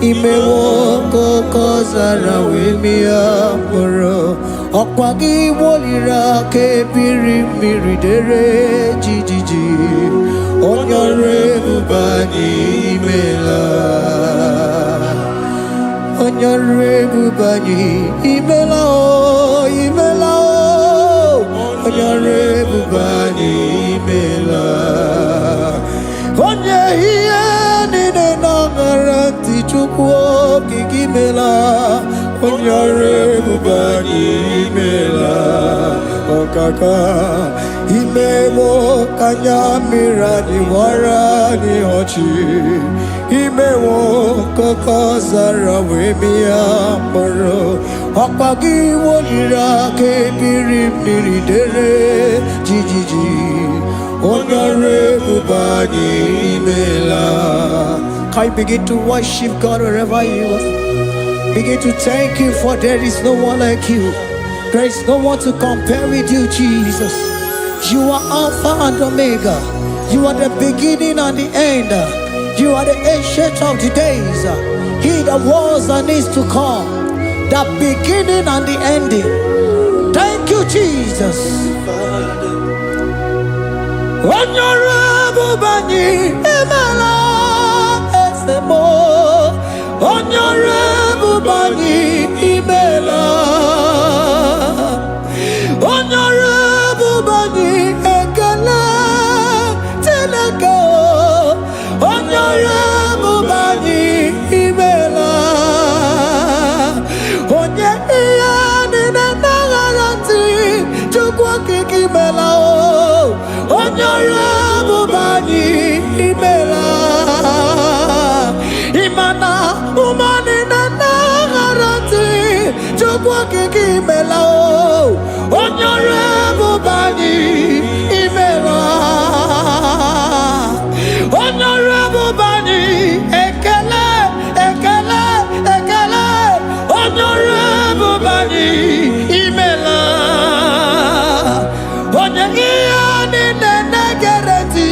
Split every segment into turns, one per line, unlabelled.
Imewo koko zara wemia moro Okwagi wolira ke biri miridere jijiji Onyore bubani imela Onyore bubani imela o imela o Onyore bubani imela Onye hiye nine nangaranti chukwo kikimela Onyore bubani imela Okaka Imewo kanyamira ni wara ni hochi Imewo koko zara wemia moro Okwagi wolira ke biri miridere jijiji Onyore bubani imela. Can you begin to worship God wherever you are? Begin to thank Him, for there is no one like you. There is no one to compare with you, Jesus. You are Alpha and Omega. You are the beginning and the end. You are the ancient of the days. He that was and is to come. The beginning and the ending. Thank you, Jesus. Onyore bubani imela esemo. Onyore bubani imela. Onyore bubani ekele teleko. Onyore bubani imela. Onye iya nina nangaranti chukwa kikimela o. Onyore bubani imela. Imana umani nangaranti chukwa kikimela o. Onyore bubani imela. Onyore bubani ekele ekele ekele. Onyore bubani imela. Onye iya nine negereti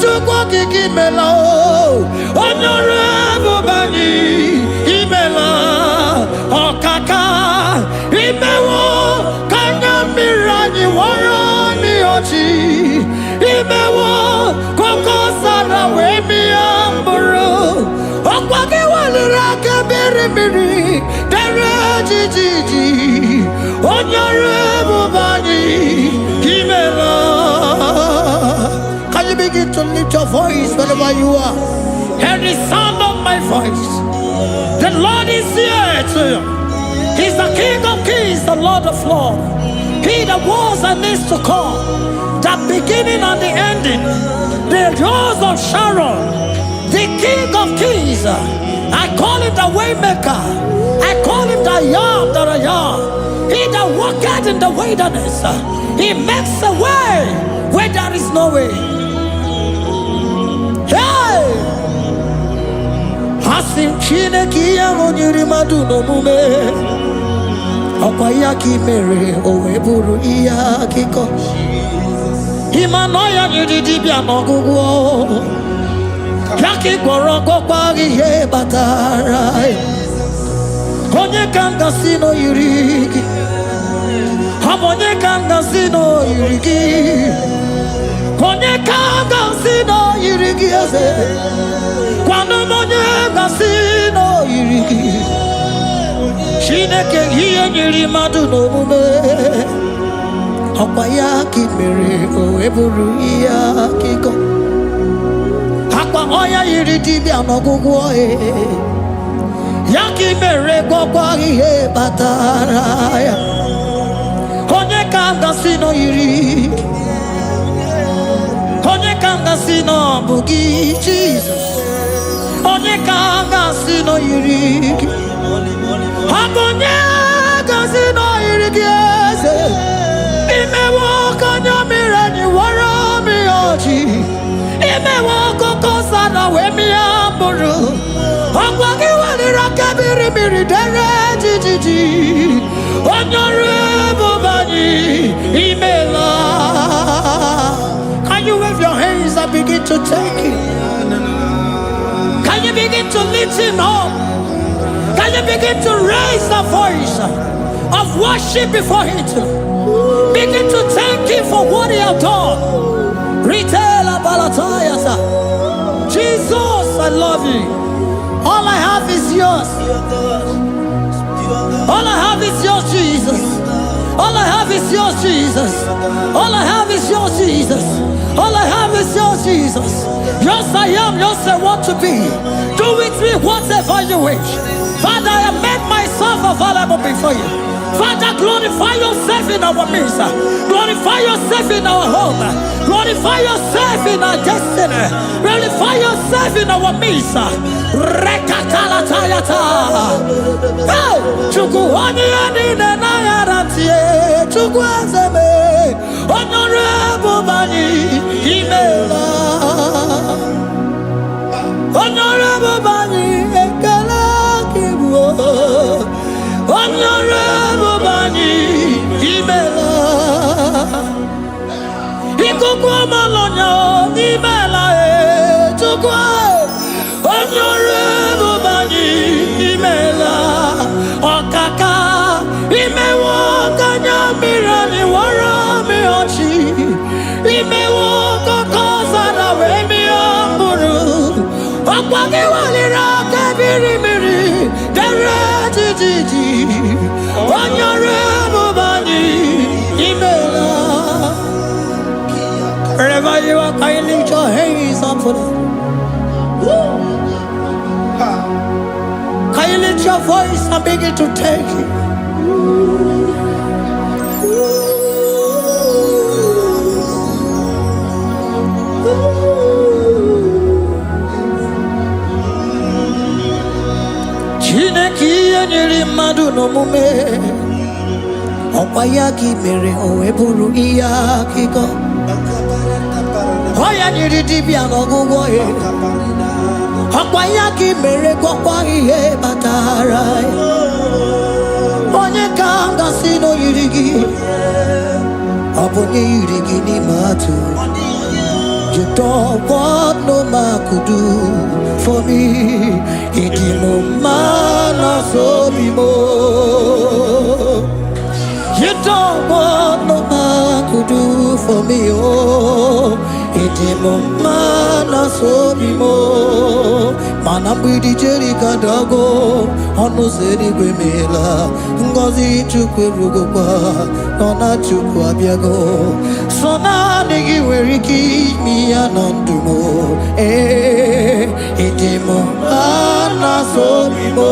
chukwa kikimela o. Onyore bubani imela. Okaka imewo kanyamira ni wara ni ochi. Imewo koko sara wemia mburu. Okwagi walira ke biri biri dere jijiji. Onyore bubani imela. Can you begin to lift your voice wherever you are? Hear the sound of my voice. The Lord is here to you. He's the King of Kings, the Lord of Lords. He that was and is to come, the beginning and the ending, the Rose of Sharon, the King of Kings. I call him the Waymaker. I call him the Yam that I am. He that walketh in the wilderness, he makes a way where there is no way. Hey! Hasim Chineki Yamonyuri Maduno Mume. Okwayaki mere oweburu iya kiko. Imanoya nyidibia nogugo. Yaki gorogo kwagi ye batara. Onye kanga sino yurigi. Onye kanga sino yurigi. Onye kanga sino yurigi ase. Kwando onye kanga sino yurigi. Chineke hiye nyiri madu n'omume. Akwa ya ki mere oweburu iya kiko. Akwa oya yiri dibia n'ọgwụgwọ ya ki mere gwọkwa ihe batara ya. Onye ka m gasị nọ yiri. Onye ka m gasị nọ bụ gị Jesus. Onye ka m gasị nọ yiri gị. Onye gasị nọ yiri gị eze. Imewo kanyamira ni wara mi oji. Imewo koko sana we mi amburu. Akwa ki walira kabiri miri dere jijiji. Onyore bubani imela. Can you wave your hands and begin to take it? Can you begin begin to lift him up? Can you begin to raise the voice of worship before him? Begin to thank him for what he has done. Retail Balatayasa. Jesus, I love you. All I have is yours. All I have is yours, Jesus. All I have is yours, Jesus. All I have is yours, Jesus. All I have is yours, Jesus. Yours I am, yours I want to be. Do with me whatever you wish. Father, I have made myself available before you. Father, glorify yourself in our midst. Glorify yourself in our home. Glorify yourself in our destiny. Glorify yourself in our midst. Rekatalatayata. Hey! Chukwani anine na yaratie. Chukwazeme. Honorable Bani Imela. Honorable Bani Ekala Kibu. Honorable Bani Imela. Ikukwa Malonya Imela Chukwa. Honorable Bani Imela. Okaka Imewo Kanya Mirani Warami Ochi. Imewo Kokosa na Wemi Amburu. Okwagi Walira Kabiri Miri. Dere Titi. Honorable Bani Imela. Wherever you are, can you lift your hands up for them? Can you lift your voice and begin to thank him? Chineki anyiri madu no mume. Okwayaki mere oweburu iya kiko. Oya nyiri dibia no gugo e. Okwayaki mere kokwa ihe batara. Onye kanga sino yirigi. Obonye yirigi ni matu. You don't want no man could do for me. Idimo mana so bimo. You don't want no man could do for me. Oh, idimo mana so bimo. Mana bidi jerika dago. Ono seri gwemela. Ngozi chukwe rugokwa. Nona chukwa biago. Sona nigi weriki mi anandumo. Idimo mana so bimo.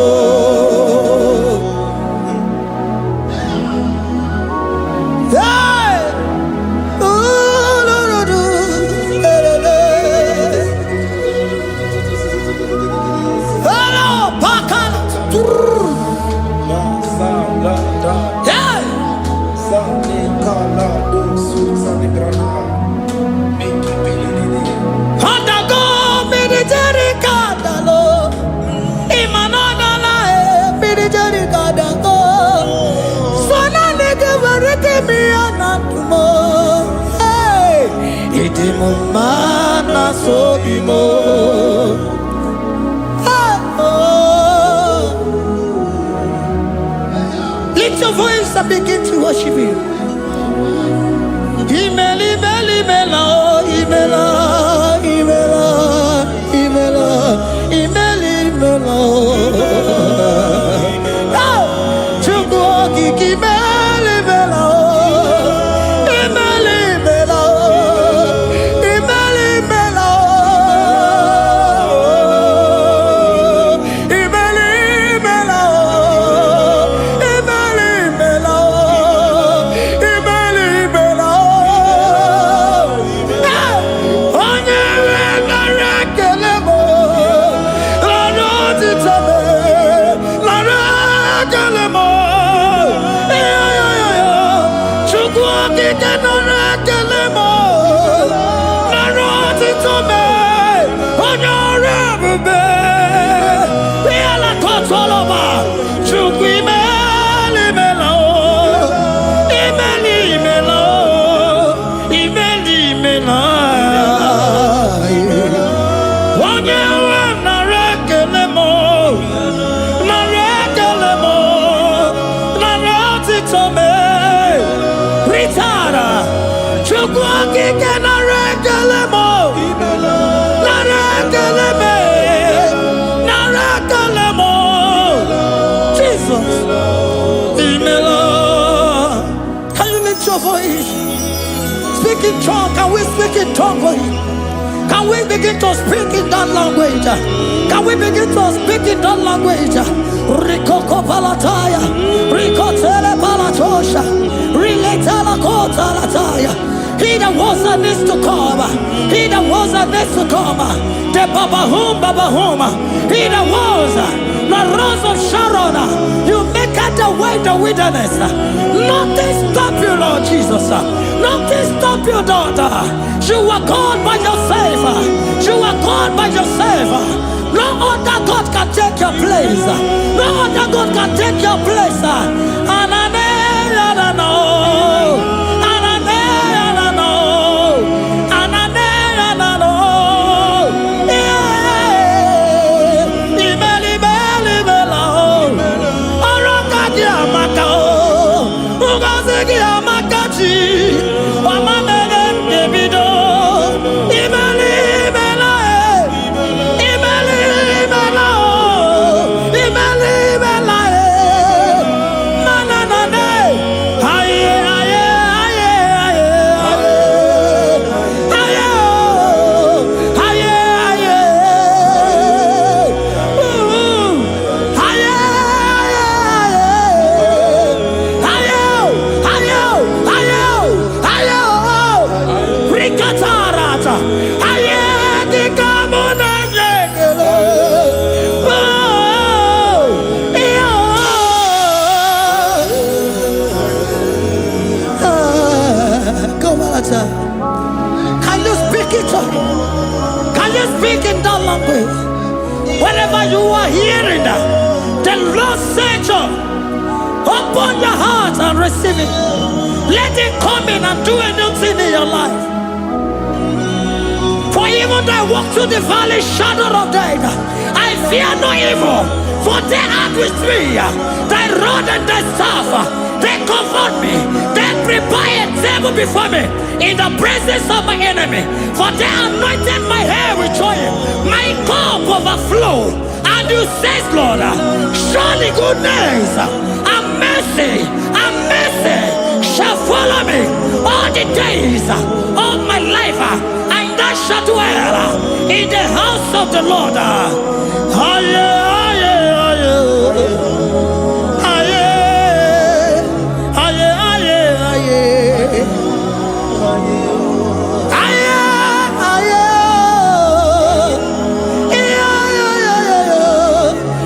Mana so bimo. Lift your voice and begin to worship him. Imeli meli mela, imela, imela, imela, imeli mela. Chukwu kiki meli mela. mo, narekele mo, naratito me, ritara, chukwangi ke narekele mo, narekele me, narekele mo, Jesus, imela. Can you lift your voice? Speak in tongue. Can we speak in tongue? Can we begin to speak in that language? Can we begin to speak in that language? Rikoko palataya, rikotele palatosha, riletala kotalataya. He that was and needs to come. He that was and needs to come. The babahum. He that was the rose of Sharon. You make out the way in the wilderness. Nothing stop you, Lord Jesus. Nothing stop you, daughter. You are God by yourself. You are God by yourself. No other God can take your place. No other God can take your place. Can you speak it? Can you speak in that language? Wherever you are hearing that, the Lord said, open your heart and receive it. Let it come in and do a new thing in your life. For even though I walk through the valley shadow of death, I fear no evil, for they are with me. Thy rod and thy staff, they comfort me. They prepare a table before me in the presence of my enemy. For they anointed my hair with oil, my cup overflow. And you say, Lord, surely goodness and mercy shall follow me all the days of my life, and I shall dwell in the house of the Lord.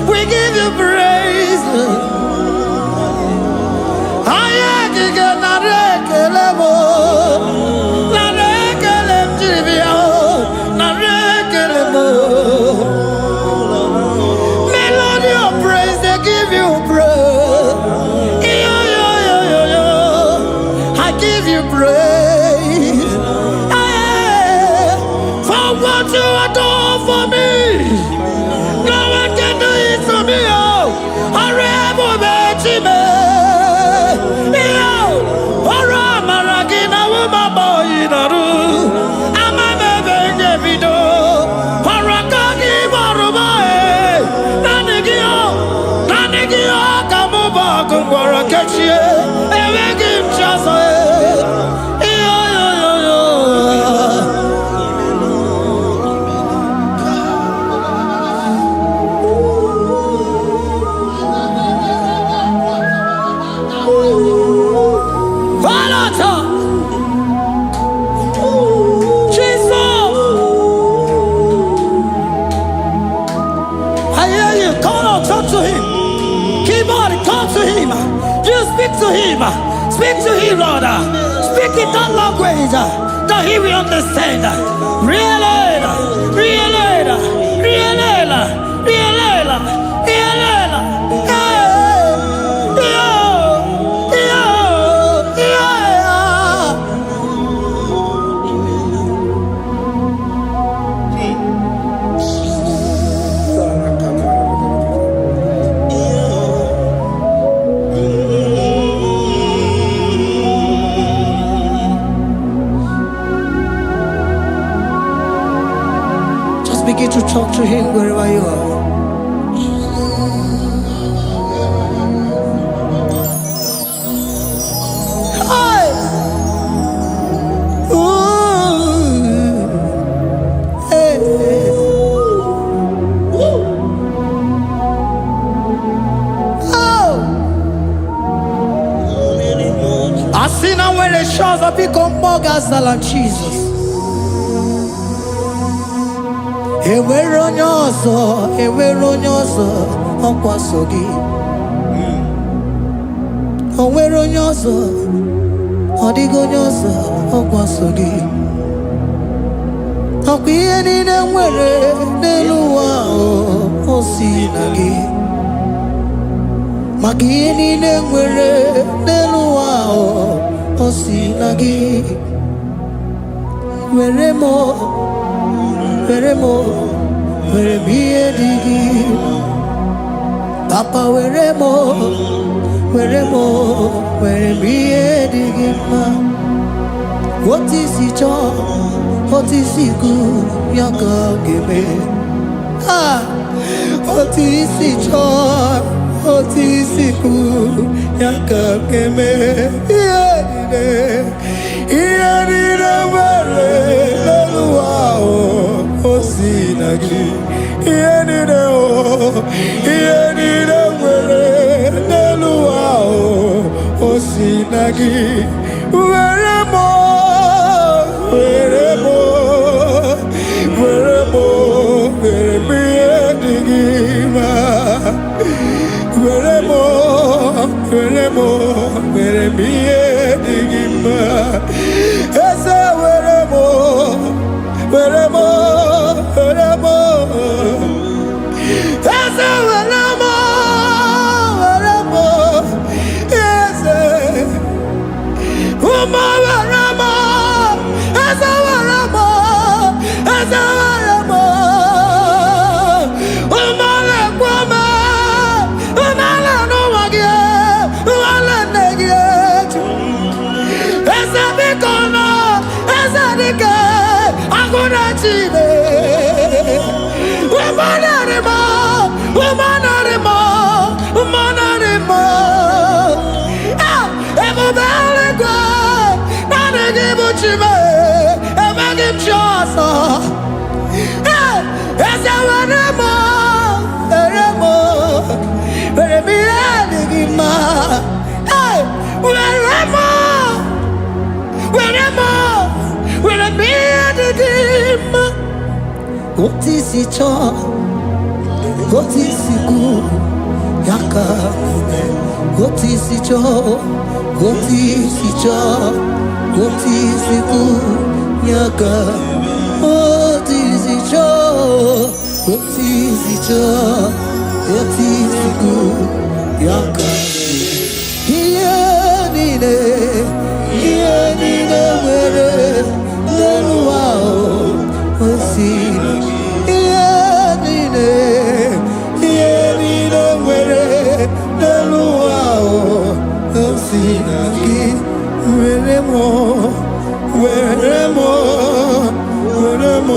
We give you praise. Melody of praise, they give you praise. I give you praise. For what you are doing for me, no one can do it for me. Speak to him, Lord. Speak in that language that he will understand. Begin to talk to him wherever you are. When the shores have become more gassal than Jesus. Enwere onye ọzọ ọkwaso gị. Onwere onye ọzọ, ọ dịghị onye ọzọ ọkwaso gị. Ọkwa ihe niile nwere n'elu ụwa o si na gị. Maka ihe niile nwere n'elu ụwa o si na gị. Were m ihe dị gị. Papa were m ihe dị gị mma. Otu isi chọọ, otu isi kwu ya ka ọ ga-eme. Otu isi chọọ, otu isi kwu ya ka ọ ga-eme. Ihe niile nwere n'elu ụwa o si na gị. Ihe niile nwere n'elu ụwa o si na gị. Were m ihe dị gị mma. Were m ihe dị gị mma. Eze were m Eze Eze Uma were m Eze were m Uma lekwa m Uma n'ụwa gị Uma nne gị Eze biko nọ Eze dike agụna chide ebube eluigwe naanị gị bụ Chime emeghị m chi ọzọ. Eze were m ihe dị gị mma. Were m ihe dị gị mma. Otu isi chọọ, otu isi kwu ya ka eme. Otu isi chọọ, otu isi kwu ya ka. Otu isi chọọ, otu isi kwu ya ka. Ihe niile nwere n'elu ụwa o si na gị. Ihe niile nwere n'elu ụwa o si na gị. Were m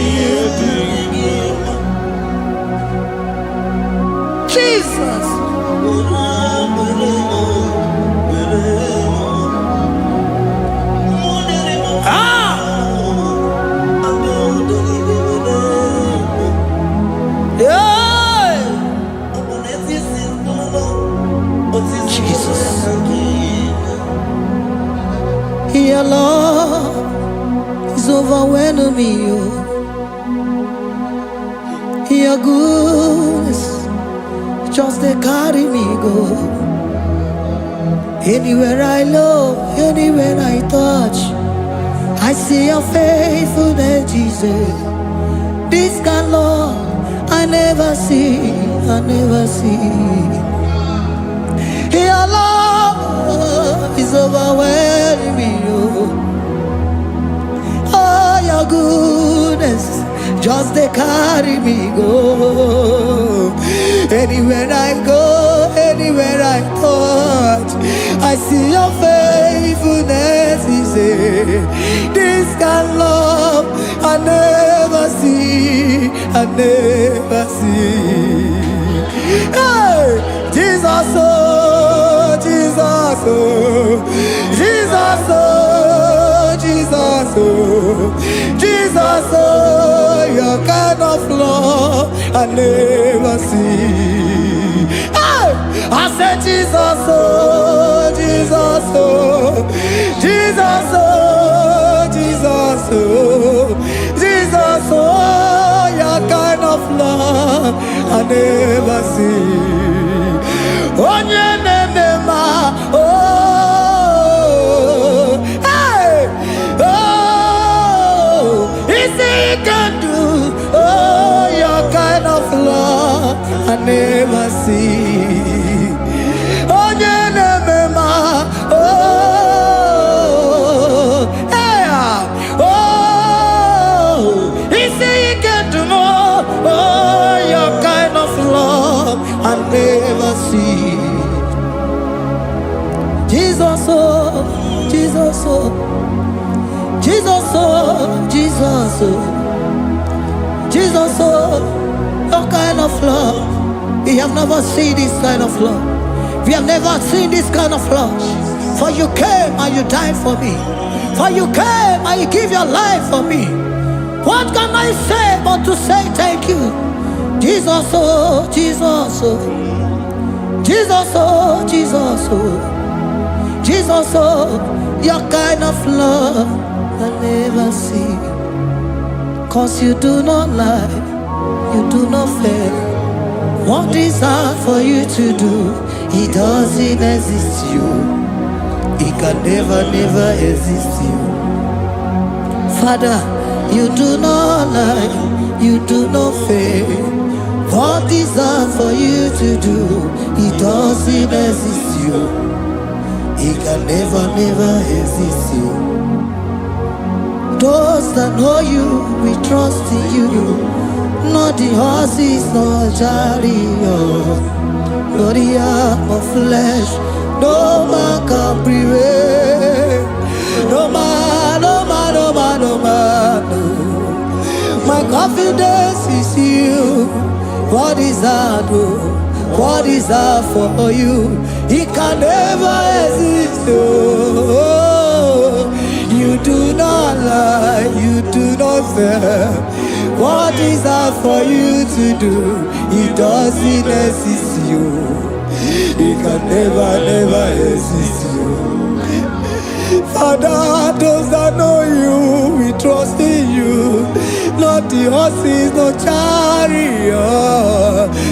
ihe dị gị. Jesus. Your love is overwhelming me. Your goodness just they carry me go. Anywhere I look, anywhere I touch, I see your faithfulness, Jesus. This kind of love I never see. Your love is overwhelming me. Oh, your goodness just they carry me go. Anywhere I go, anywhere I touch, I see your faithfulness. This kind of love I never see. see, I never see. Hey, Jesus, oh, Jesus, oh, Jesus, oh, Jesus, oh, Jesus, oh, your kind of love I never see. Hey, I said Jesus, oh, Jesus, oh, Jesus, oh, Jesus, oh, Jesus, oh, your kind of love I never see. Onye nemema, oh, hey, oh, easy can do, oh, your kind of love I never see. Onye nemema, oh, hey, oh, easy can do more, oh, your kind of love I never see. Jesus, oh, Jesus, oh, Jesus, oh, Jesus, oh, Jesus, oh, your kind of love. We have never seen this kind of love. We have never seen this kind of love. For you came and you died for me. For you came and you give your life for me. What can I say but to say thank you? Jesus, oh, Jesus, oh, Jesus, oh, Jesus, oh, Jesus, oh, your kind of love I never see. 'Cause you do not lie, you do not fail. What is hard for you to do, it doesn't exist you. It can never, never exist you. Father, you do not lie, you do not fail. What is hard for you to do, it doesn't exist you. It can never, never exist you. Those that know you, we trust in you. Not the horses, nor chariot, nor the arm of flesh. No man can prevail. No man, no man, no man, no man. No. My confidence is you. What is hard, oh? What is hard for you? It can never exist, oh. You do not lie, you do not fail. What is hard for you to do, it doesn't exist you. It can never, never exist you. Father, those that know you, we trust in you. Not the horses, no chariot.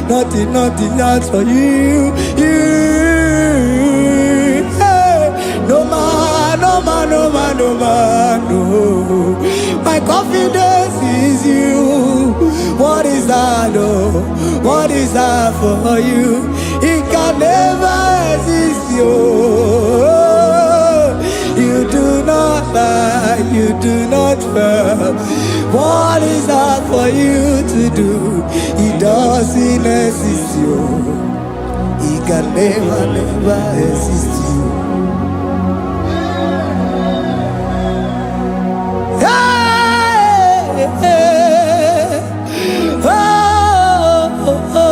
Nothing else for you. Hey, no man, no man, no man, no man, no. My confidence is you. What is that, oh? What is that for you? It can never exist, you. You do not lie, you do not fail. What is that for you to do? It doesn't exist, you. It can never, never exist, you. Hey, hey, oh, oh, oh.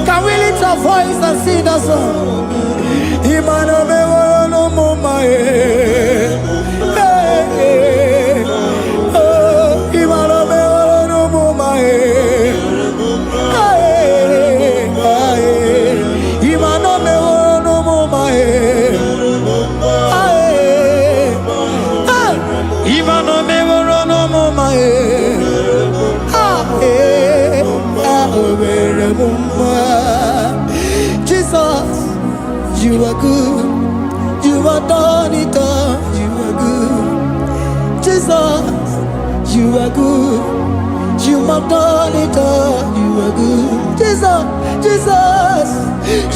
Can we lift our voice and sing that song? Even Jesus, you are good. You are done it all. You are good. Jesus, you are good. You have done it all. You are good. Jesus, Jesus,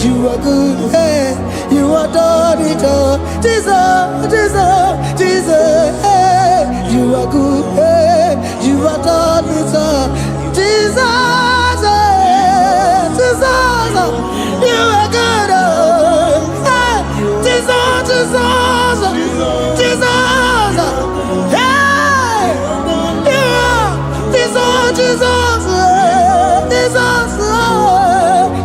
you are good. Hey, you have done it all. Jesus, Jesus, Jesus, hey, you are good. Hey, you have done it all. Jesus, hey, Jesus, you are good. Hey, Jesus, Jesus, Jesus, hey, you are Jesus, Jesus, Jesus,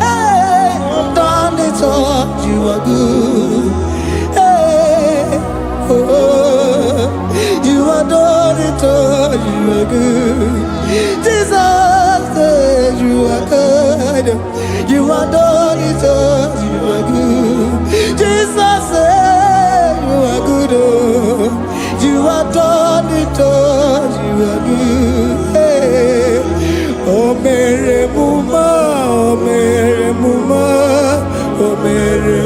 hey, done it all. You are good. Hey, oh, you are done it all. You are good. Jesus, you are good. You are done it all. You are good. Jesus, you are good. Oh, you are done it all. You are good. Hey, oh, Mary Muma, oh, Mary Muma, oh, Mary,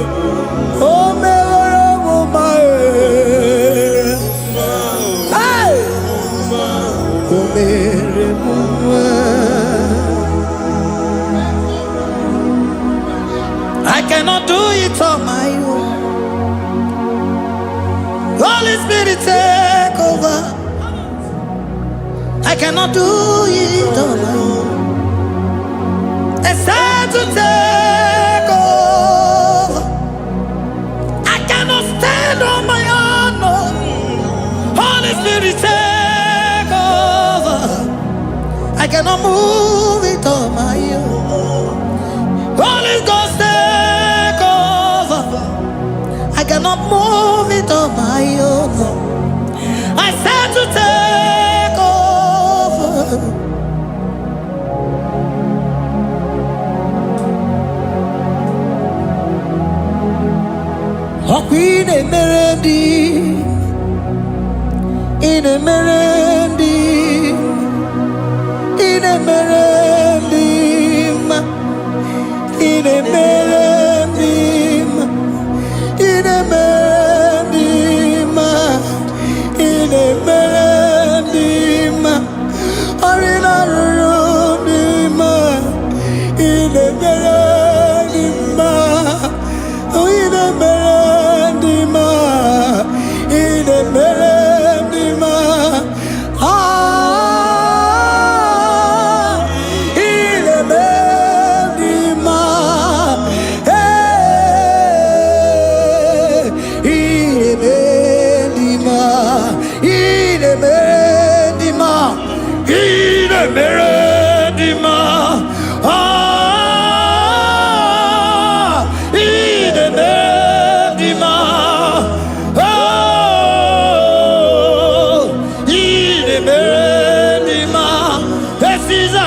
oh, Mary Muma, hey, oh, Mary Muma. I cannot do it on my own. Holy Spirit, take over. I cannot do it on my own. It's time to take over. I cannot stand on my own. No. Holy Spirit, take over. I cannot move it on my own. Holy Ghost, take over. I cannot move it on my own. I said to take over. Oh, in a melody, in a melody, in a melody, in a melody, in a melody, in a melody, Arina Rudima, in a melody, in a melody, in a melody, in a melody,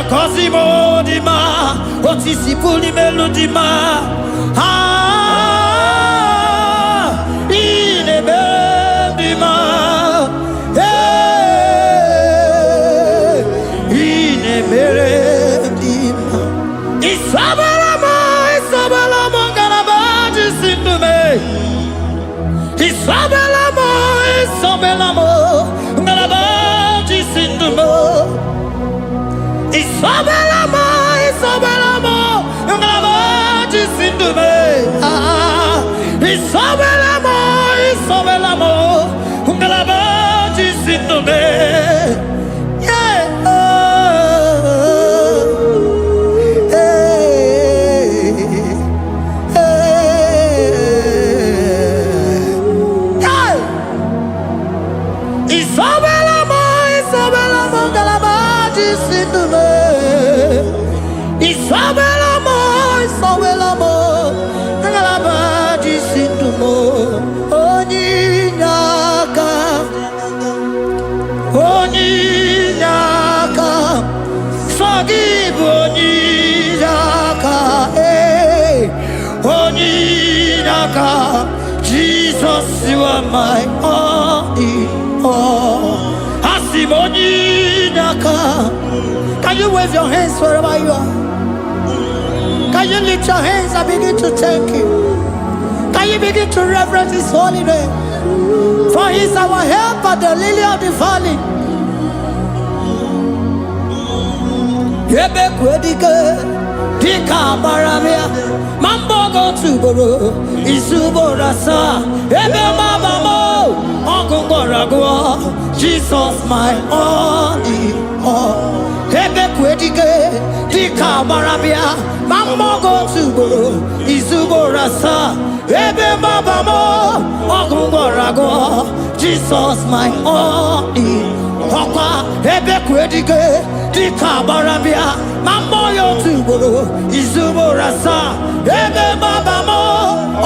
Cosimo di ma, Otisipuli melodima, in a bendima, in a bendima. Isabelamo, Garabaji Sindume. Isabelamo, Garabaji Sindume. Isabelamo, Ngalabaji Sindume. Isabelamo, Ngalabaji Sindume. Yeah. Isabelamo, Ngalabaji Sindume. Isabelamo, Ngalabaji Sindumo. Onyinaka, forgive Onyinaka, hey, Onyinaka, Jesus, you are my only all. Asim Onyinaka. Can you wave your hands wherever you are? Can you lift your hands and begin to thank Him? Can you begin to reverence His holy name? For He is our help at the lily of the valley. Ebe kwedike dika baramia mambo go tuboro isuborasa ebe mabamo ogungorago Jesus my only all. Ebe kwedike dika baramia mambo go tuboro isuborasa ebe mabamo ogungorago Jesus my only Papa ebe kwedike dika barabia mambo yo tuboro izuborasa ebe babamo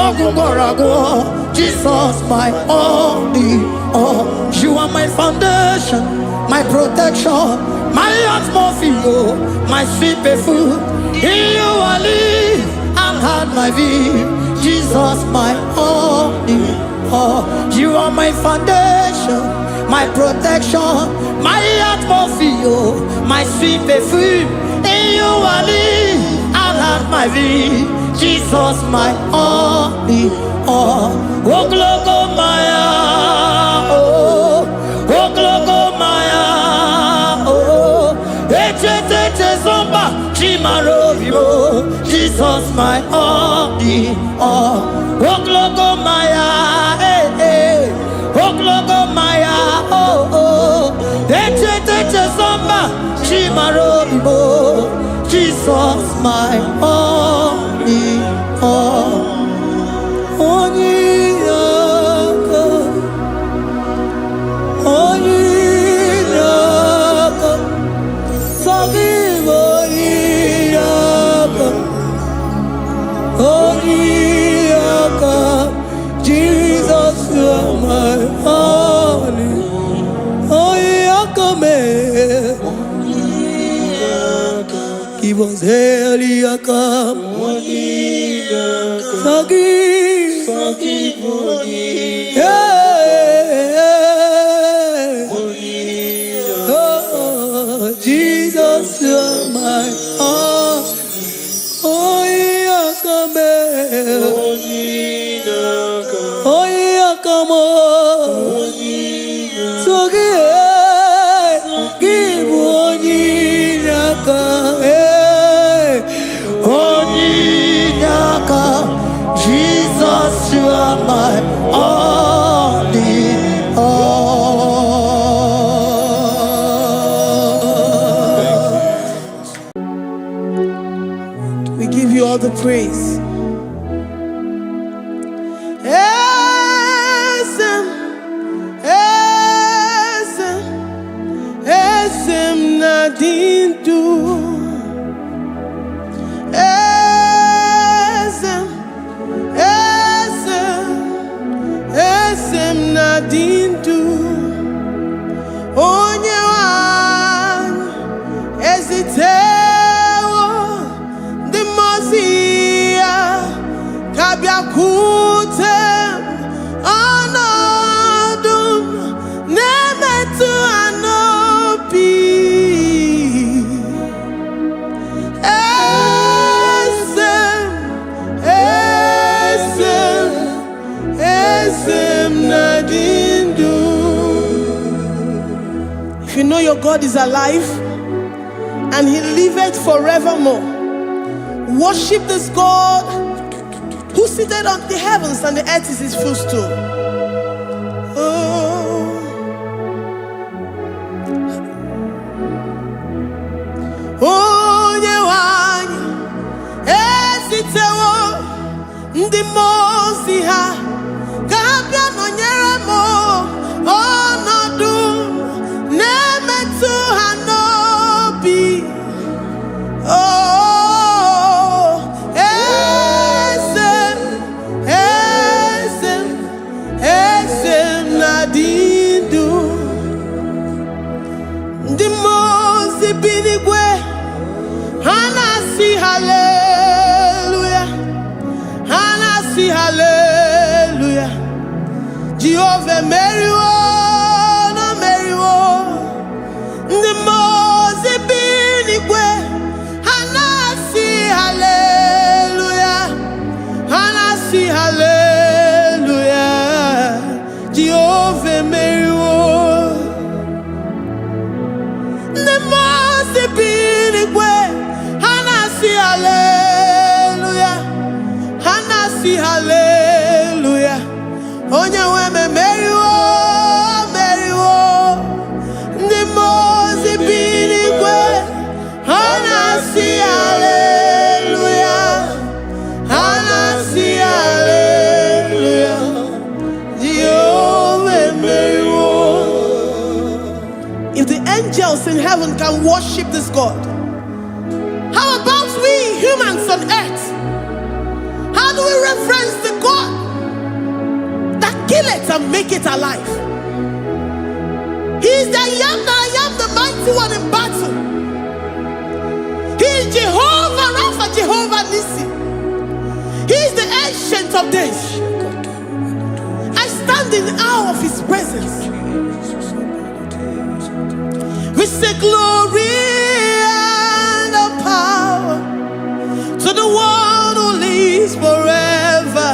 ogungorago Jesus my only all. You are my foundation, my protection, my atmosphere, my sweet perfume. In you I live and had my vie. Jesus my only all. You are my foundation, my protection, my atmosphere, my sweet perfume. In you I live and have my vie. Jesus my only all. Oh glogo maya, oh glogo maya, oh eche zomba chimaro vivo. Jesus my only all. Oh glogo maya, oh glogo maya, oh eche zomba chimaro vivo. Jesus my only all. Jesus, you are my only. Give us Eliakam. Forgive. Oh, Jesus, you are my only. Jesus, you are my only all. We give you all the praise. If you know your God is alive and He liveth forevermore, worship this God who seated on the heavens and the earth is His footstool. Ndi mozi ha kabia nonyere mo onodu nemetu ha nobi. Oh esem nadindu ndi mozi binigwe hanasi hallelujah. Jehovah Meriwo, no Meriwo. The Mose binigwe, hanasi hallelujah.
heaven can worship this God? How about we humans on earth? How do we reference the God that kill it and make it alive? He is the I am, the mighty one in battle. He is Jehovah Rapha, Jehovah Nissi. He is the ancient of days. I stand in awe of his presence. We say glory and the power to the one who lives forever.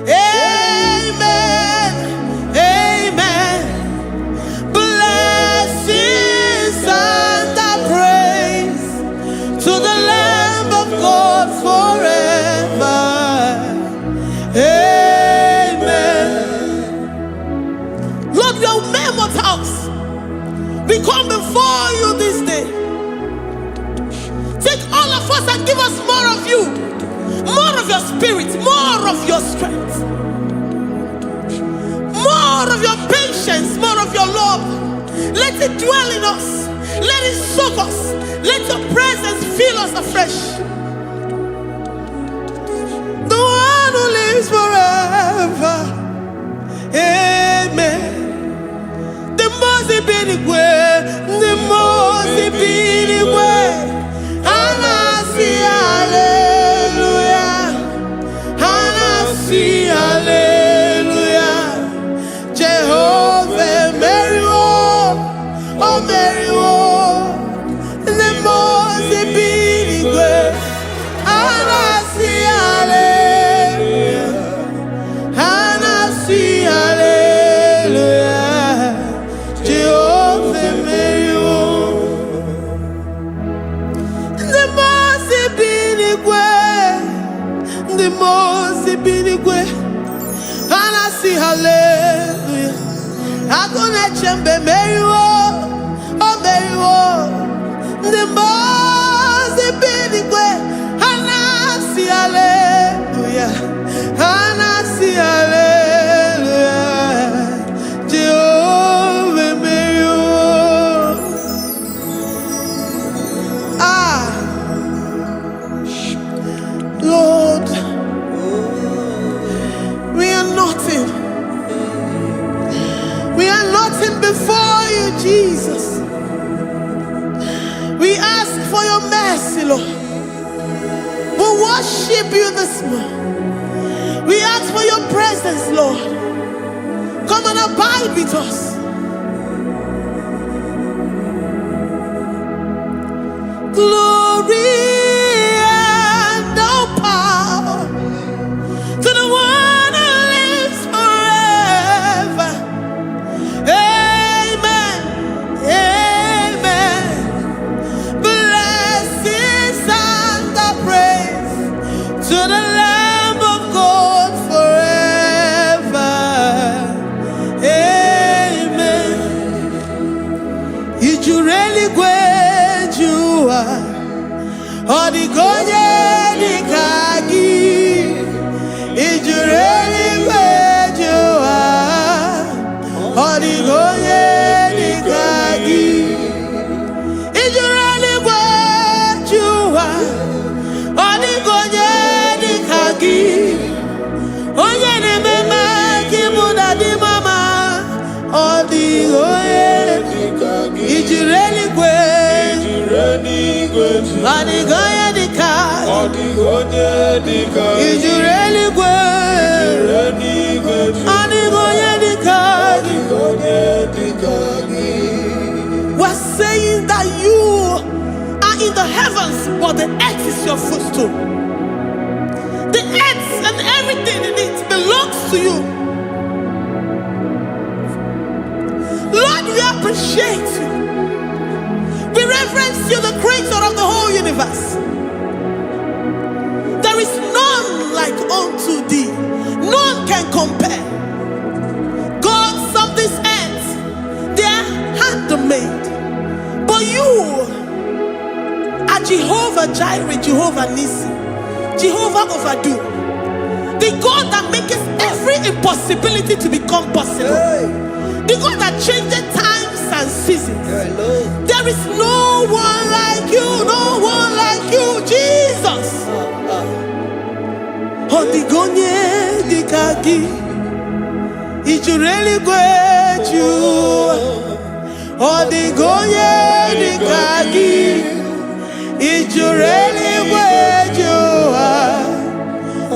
Amen, amen. Blessings and the praise to the Lamb of God forever. Amen. Lord, your mammoth house, we come before you this day. Take all of us and give us more of you, more of your spirit, more of your strength, more of your patience, more of your love. Let it dwell in us. Let it soak us. Let your presence fill us afresh. The one who lives forever. Amen. The most Ibinigwe, the most Ibinigwe, and I see hallelujah, and I see hallelujah. Jehovah, Mary, oh Mary, the most Ibinigwe, and I see hallelujah, and I see hallelujah. The most Ibinigwe, and I see hallelujah. I'm gonna chamber Mary, oh Mary, the most Ibinigwe, and I see hallelujah, and I see hallelujah. Jehovah Mary, Lord, we are nothing. We are nothing before you, Jesus. We ask for your mercy, Lord. We worship you this morning. We ask for your presence, Lord. Come and abide with us. Glory. Odigonye dikagi, ijureli kwejoa. Odigonye dikagi, ijureli kwejoa. Odigonye dikagi, onye ne mema kimuda di mama. Odigonye dikagi, ijureli kwejoa. Odigonye dikagi, odigonye dikagi, ijureli kwejoa. Odigonye dikagi, odigonye dikagi. We're saying that you are in the heavens, but the earth is your footstool. The earth and everything in it belongs to you. Lord, we appreciate you. We reverence you, the creator of the whole universe. There is none like unto thee. None can compare. Gods of this earth, they are handmade. But you are Jehovah Jireh, Jehovah Nissi, Jehovah Overdo. The God that makes every impossibility to become possible. The God that changes times and seasons. There is no one like you, no one like you, Jesus. Odigonye dikagi, ijureli gweju. Odigonye dikagi, ijureli gweju.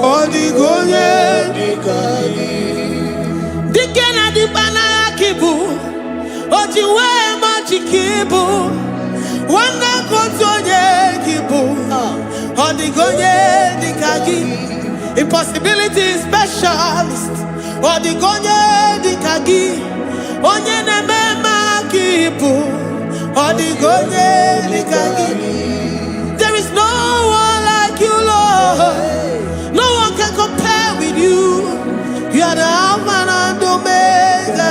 Odigonye dikagi. Dikena dibana kibu, ojiwe machikibu, wana kotonye kibu. Odigonye dikagi. Impossibility specialist. Odigonye dikagi. Onye nemema kipu. Odigonye dikagi. There is no one like you, Lord. No one can compare with you. You are the Alpha and Omega.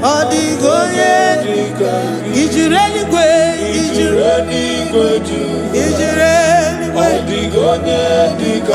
Odigonye dikagi. Ijureli gwe. Ijureli gwe. Ijureli gwe. Odigonye dikagi.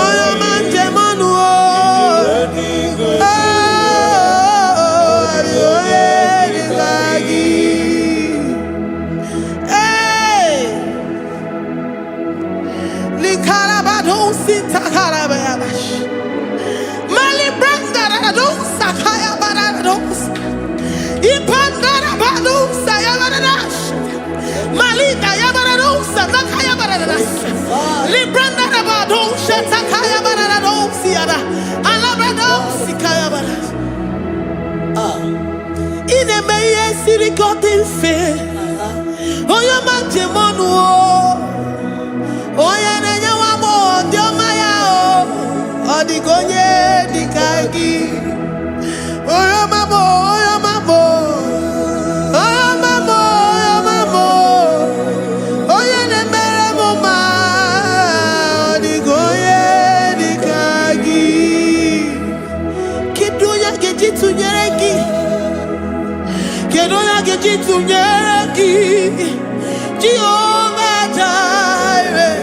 God in faith. Oh, you man, Jemonu. Oh, ya nenya wamo, diomaya. Oh, Odigonye dikagi. Oh, ya mamo, oh, ya mamo. Oh, ya mamo, oh, ya mamo. Oh, ya nemere moma. Odigonye dikagi. Kiduya gejitu nyereki. Kedoya gejitu nyereki. Jehovah Jireh.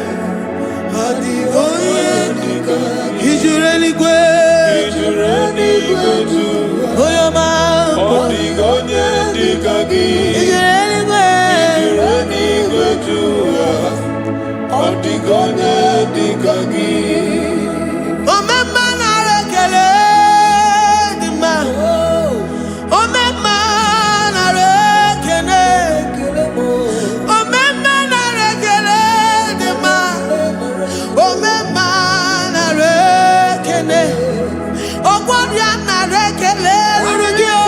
Odigonye dikagi. Ijureli gwe. Ijureli gwe. Oyo ma. Odigonye dikagi. Ijureli gwe. Ijureli gwe. Odigonye dikagi. Omema na rekele dima. Omema na rekene. Omema na rekele dima. Omema na rekene. Ogwaria na rekele rugio.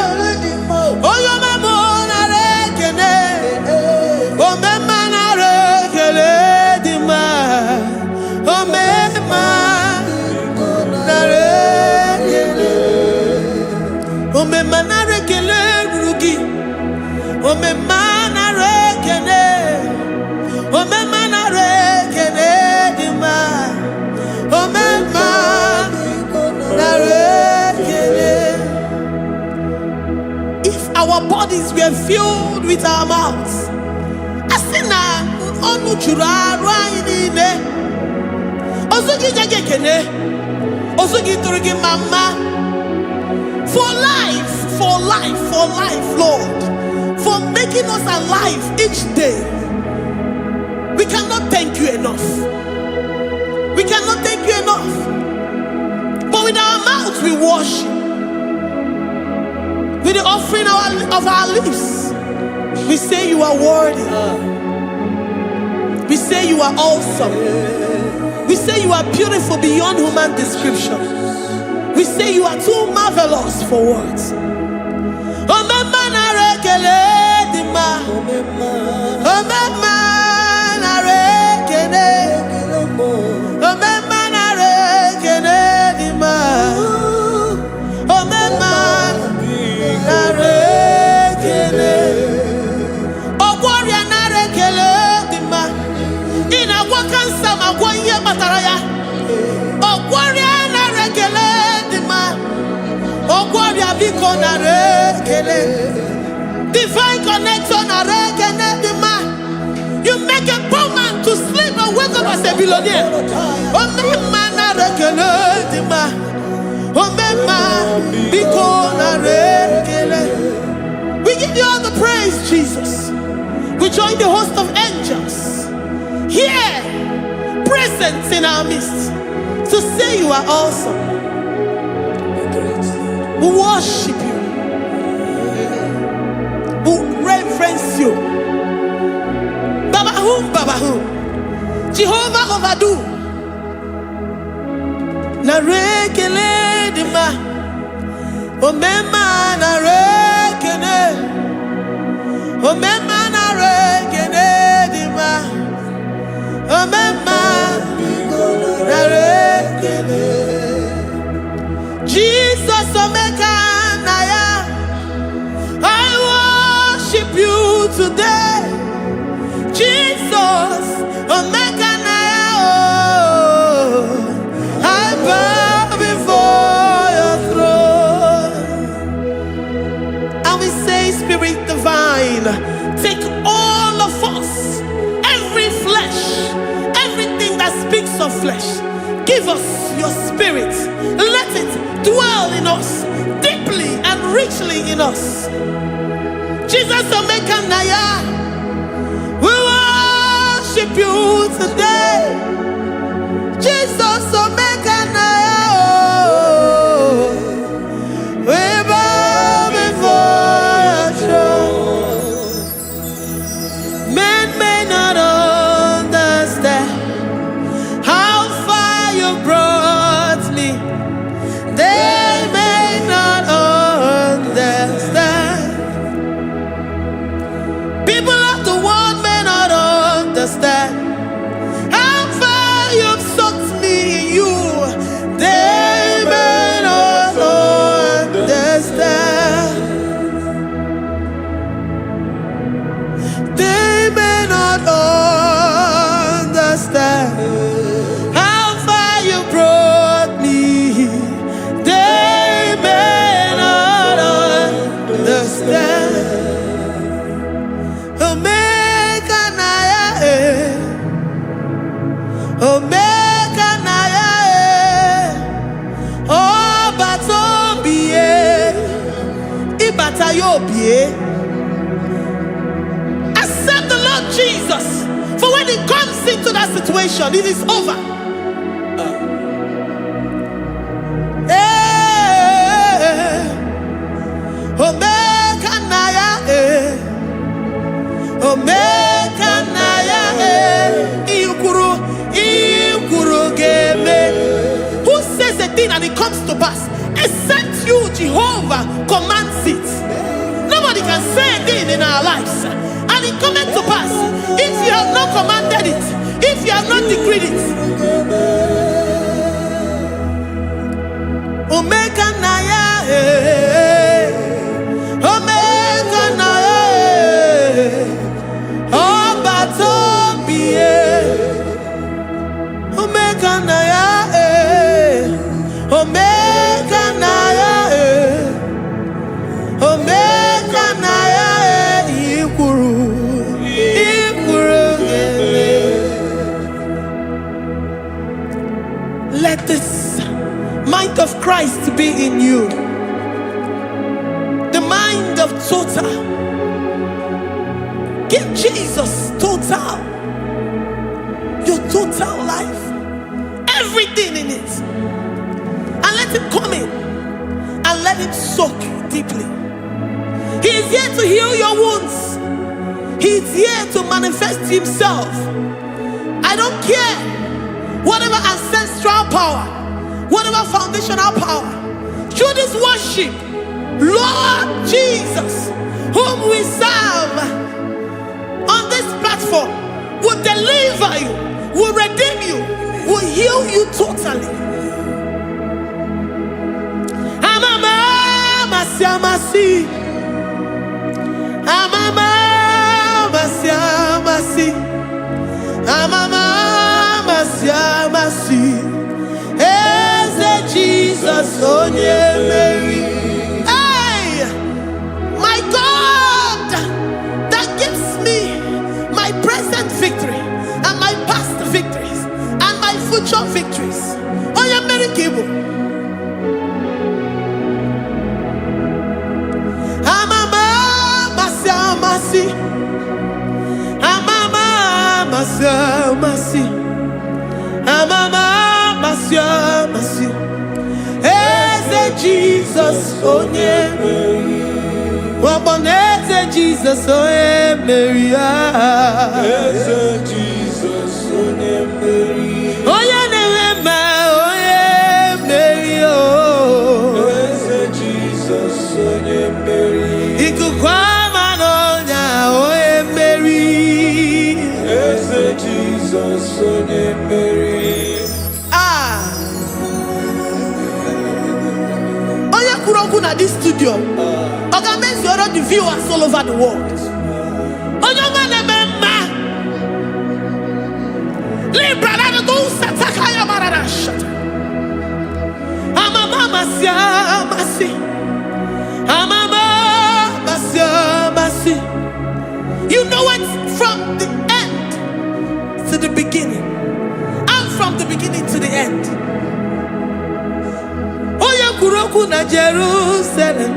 Oyo memo na rekene. Omema na rekele dima. Omema na rekele. Omema na rekele rugi. Omema na rekene. Omema na rekene dima. Omema na rekene. If our bodies were filled with our mouths, asina onu chura ruaine. Osugi jage kene. Osugi turugi mama. For life, Lord. For making us alive each day. We cannot thank you enough. We cannot thank you enough. But with our mouths we worship. With the offering of our lips, we say you are worthy. We say you are awesome. We say you are beautiful beyond human description. We say you are too marvelous for words. Omema na rekele dima. Omema na rekele. Omema na rekele dima. Omema na rekele. Ogwaria na rekele dima. Ina wakansa magwanye mataraya. Ogwaria na rekele. Divine connection. You make a poor man to sleep and wake up as a billionaire. We give you all the praise, Jesus. We join the host of angels here, present in our midst, to say you are awesome. We worship you. We reverence you. Baba whom? Jehovah overdo. Na rekele dima. Omema na rekele. Omema na rekele dima. Omema na rekele. Jesus omeka naya. I worship you today. Jesus omeka naya. I bow before your throne. And we say, Spirit divine, take all of us, every flesh, everything that speaks of flesh. Give us your spirit. Let it dwell in us, deeply and richly in us. Jesus omeka naya. We worship you today. Jesus omeka naya. We bow before your throne. Men may not understand how far you brought me. They may not understand. People of the world may not understand how far you've sucked me in you. They may not understand. They may not understand how far you brought me. They may not understand. Omeka naya, omeka naya, oba tobiye, ibata yobiye. Accept the Lord Jesus, for when He comes into that situation, it is over. Omeka naya, omeka naya, ikuru game. Who says a thing and it comes to pass? Except you, Jehovah, commands it. Nobody can say a thing in our lives and it comes to pass if you have not commanded it, if you have not decreed it. Omeka naya, omeka naya, oba tobiye, omeka naya, omeka naya, omeka naya, ikuru gele. Let this mind of Christ be in you, the mind of total. Give Jesus total, your total life, everything in it, and let Him come in and let Him soak you deeply. He is here to heal your wounds. He is here to manifest Himself. I don't care whatever ancestral power, whatever foundational power, through this worship, Lord Jesus, whom we serve on this platform, will deliver you, will redeem you, will heal you totally. Amama masiamasi, amama masiamasi, amama masiamasi. Jesus, onye Mary. Hey, my God, that gives me my present victory and my past victories and my future victories. Onye Mary Kibu. Amama masi amasi, masi. Amama masi. Eze Jesus onye Waboneze Jesus onye Mary.
Eze Jesus onye Mary.
Onye na-eme onye Mary.
Eze Jesus onye Mary.
Ikuku ama n'ọnya onye Mary.
Eze Jesus onye Mary.
At this studio, organize all the viewers all over the world. You know it from the end to the beginning, and from the beginning to the end. Kuroku na Jerusalem,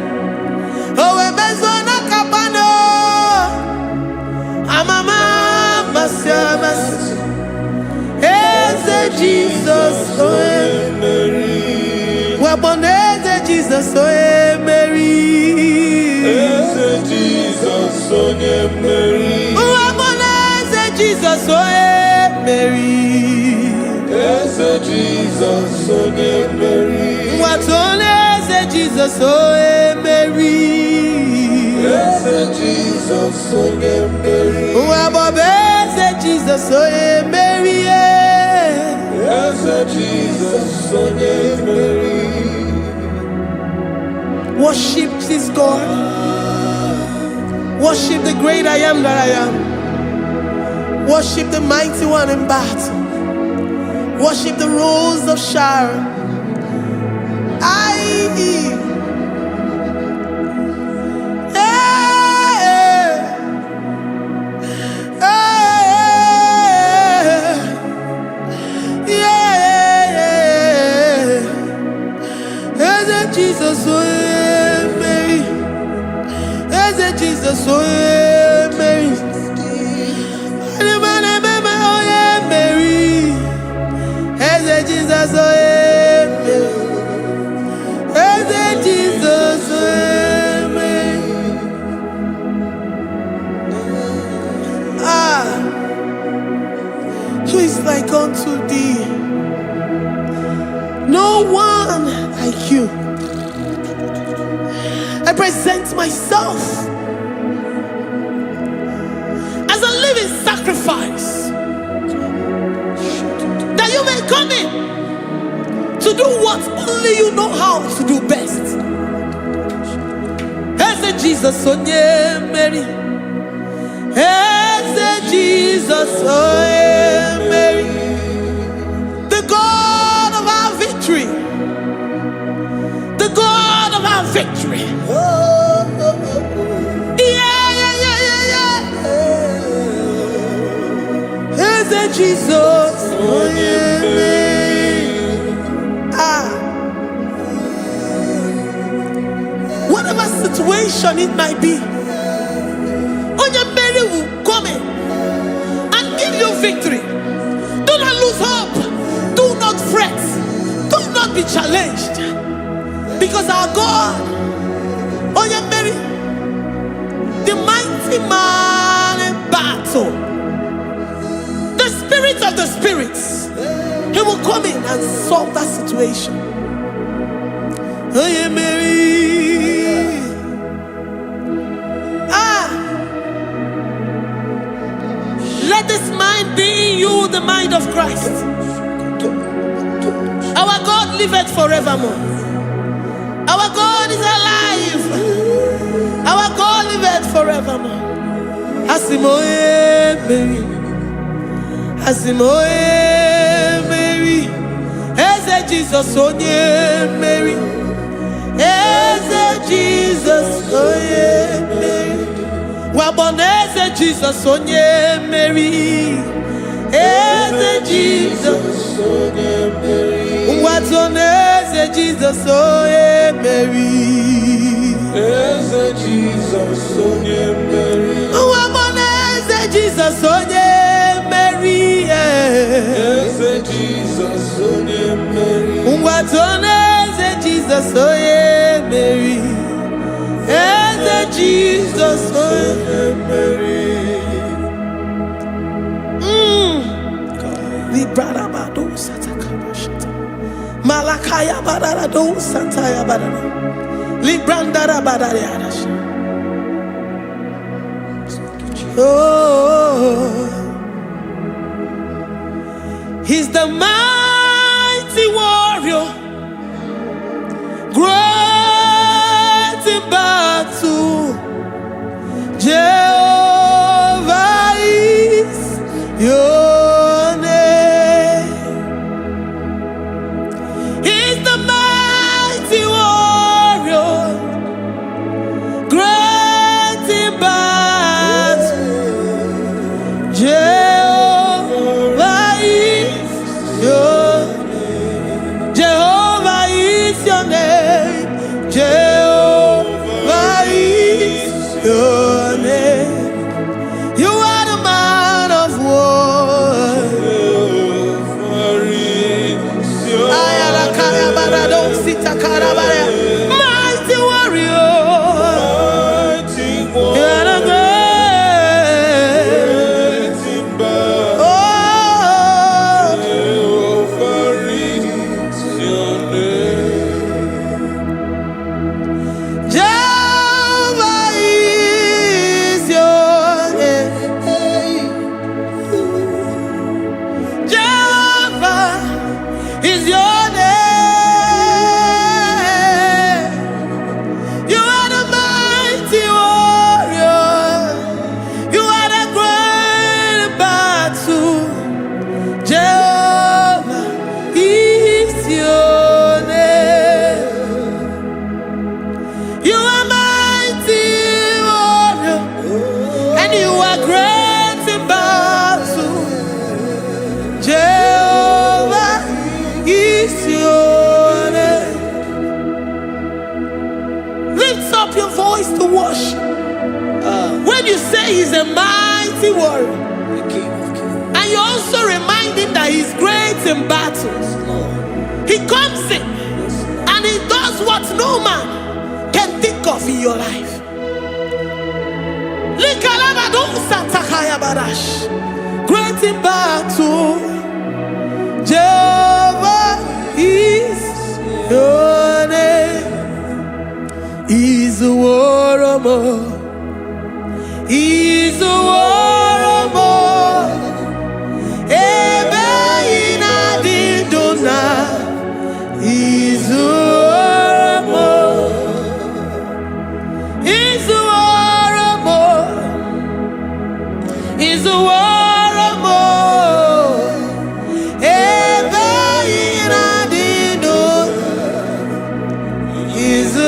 owe bezona kapano, amama masya. Eze Jesus oe Mary, waboneze Jesus oe Mary.
Eze Jesus oe Mary,
waboneze Jesus oe Mary.
Eze Jesus oe Mary.
Watoleze Jesus oe Mary.
Eze Jesus oe Mary.
Wabobeze Jesus oe Mary.
Eze Jesus oe Mary.
Worship this God. Worship the great I am that I am. Worship the mighty one in battle. Worship the rose of Sharon. Jesus oe Mary. Eze Jesus oe Mary. Oye Mary. Eze Jesus oe Mary. Eze Jesus oe Mary. Who is like unto thee? No one like you. I present myself as a living sacrifice, that you may come in to do what only you know how to do best. Eze Jesus onye Mary. Eze Jesus onye Mary. The God of our victory. The God of our victory. Jesus, oh yeah. Whatever situation it might be, Onya Mary will come in and give you victory. Do not lose hope. Do not fret. Do not be challenged. Because our God, Onya Mary, the mighty man in battle, the spirit of the spirits, he will come in and solve that situation. Oh yeah, Mary. Let this mind be in you, the mind of Christ. Our God liveth forevermore. Our God is alive. Our God liveth forevermore. Asimoye Mary. Asimoye Mary. Eze Jesus onye Mary. Eze Jesus onye Mary. Waboneze Jesus onye Mary. Eze Jesus onye Mary. Watoneze Jesus onye Mary.
Eze Jesus onye Mary.
Waboneze Jesus onye Mary,
Eze Jesus, onye Mary.
Eze Jesus, oh yeah, Mary. Eze Jesus, oh yeah, Mary. Librada bado satakaba shata. Malakaya badara do sataya badara. Librandara badara yadash. Oh, he's the mighty warrior, great in battle. Jehovah is your name. He's the mighty warrior, great in battle. Jehovah is your name. Jehovah is your name. Jehovah is your name. You are the man of war.
Jehovah is your name.
Mighty warrior.
Mighty
You are the
warrior. To worship. When you say he's a mighty warrior, and you also remind him that he's great in battles, he comes in and he does what no man can think of in your life. Great in battle, Jehovah is your name. He's a warrior. He's a warrior. Ebe ina dindona. He's a warrior. He's a warrior. He's a warrior. Ebe ina dindona. He's a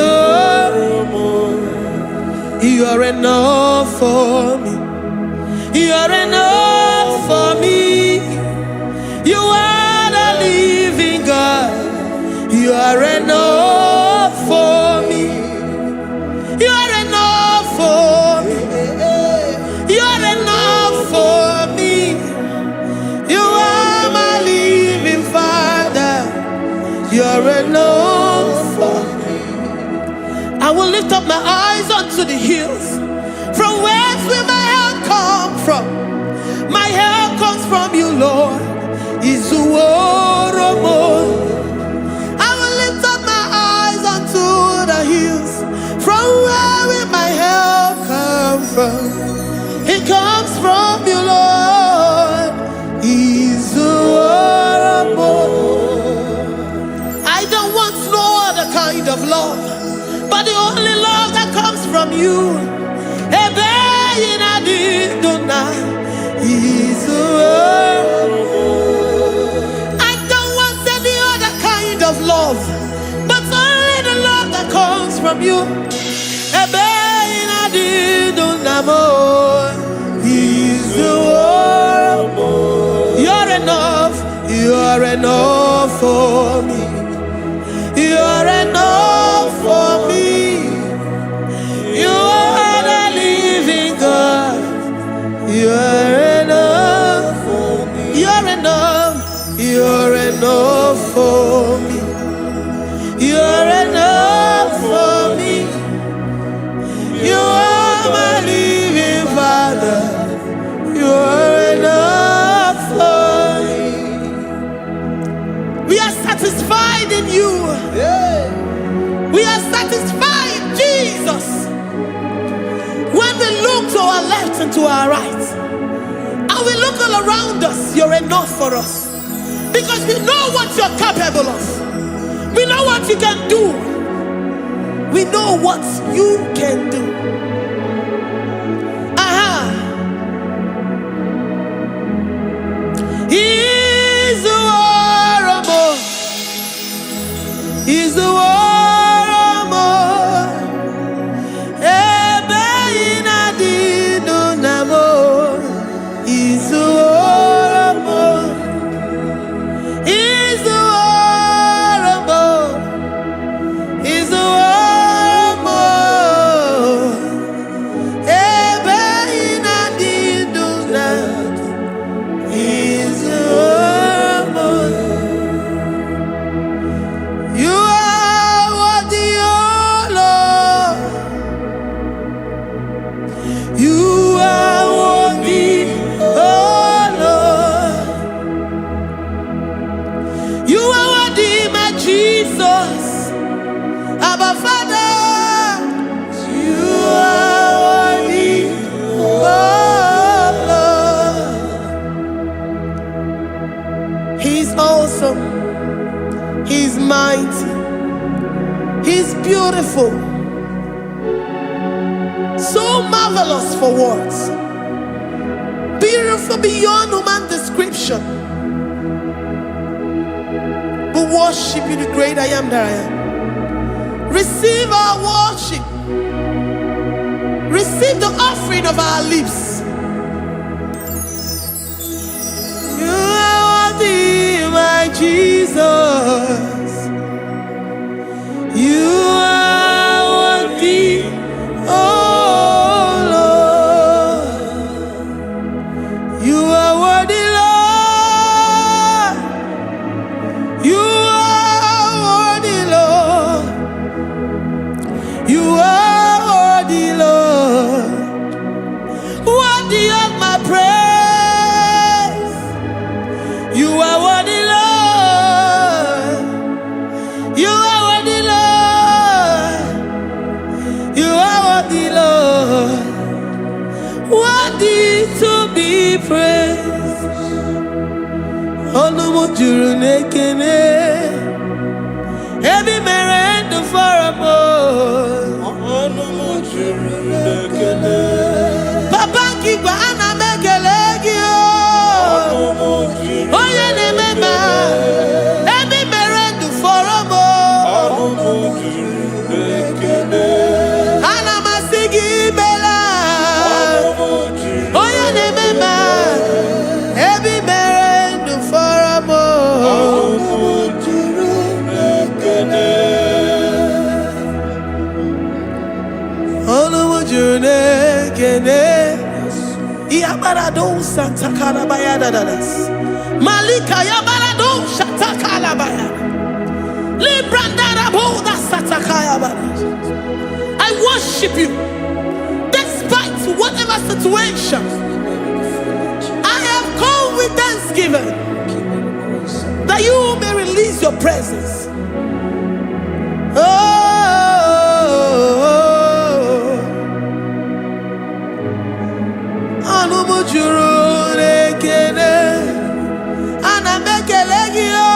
You are enough for me. You are enough for me. You are the living God. You are enough for me. You are enough for me. You are enough for me. You are my living Father. You are enough for me. I will lift up my eyes unto the hills. From whence will my help come from? My help comes from you, Lord. I will lift up my eyes unto the hills. From where will my help come from? It comes from you, Lord. I don't want no other kind of love, but the only love that comes from you. I don't want any other kind of love, but only the love that comes from you. You're enough. You're enough for me. You're enough for me. You are the living God. You are enough for
around us, you're enough for us. Because we know what you're capable of. We know what you can do. We know what you can do. He's the war. He's the war. He's mighty. He's beautiful. So marvelous for words. Beautiful beyond human description. We worship you, the great I am that I am. Receive our worship. Receive the offering of our lips. You are worthy, my Jesus. You are worthy, oh Lord. You are worthy, Lord. You are worthy, Lord. You are worthy, Lord. Worthy of my praise. You are worthy, Lord. You are worthy, Lord. You are worthy, Lord. Worthy to be praised. Onumu juru nekene. Every merend for a more. Onumu juru nekene. Papa kiba ana mekelegio. Onumu juru. Oye ne mema. Every merend for a more. Onumu juru nekene. Ana masigi bela. Onumu juru. Oye ne mema. Every merend for a more. Onumu juru nekene. Onumu juru nekene. Yabarado Santa Bayada das. Malika Yabarado Shatakala Bayada. Librandara Boda Satakaya Badas. I worship you despite whatever situation. I have come with thanksgiving that you may release your presence. Anumu juru nekene, ana mekelegio.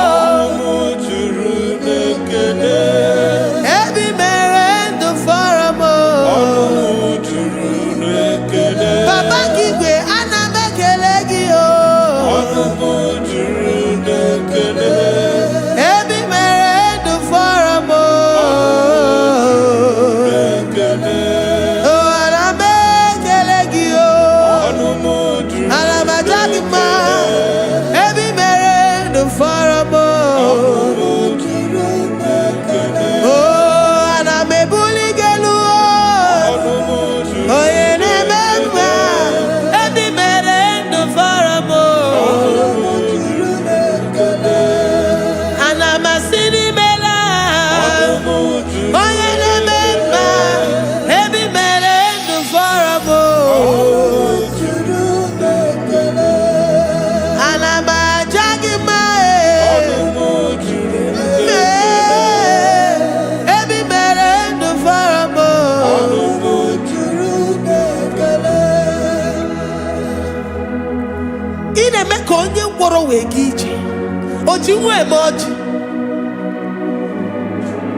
Anumu juru nekene. Every merendo faramo. Anumu juru nekene. Baba kigwe ana mekelegio. Anumu juru nekene. Every merendo.
na-eme ka onye ngwọrọ wee ga ije. O ji nwa eme ọjị.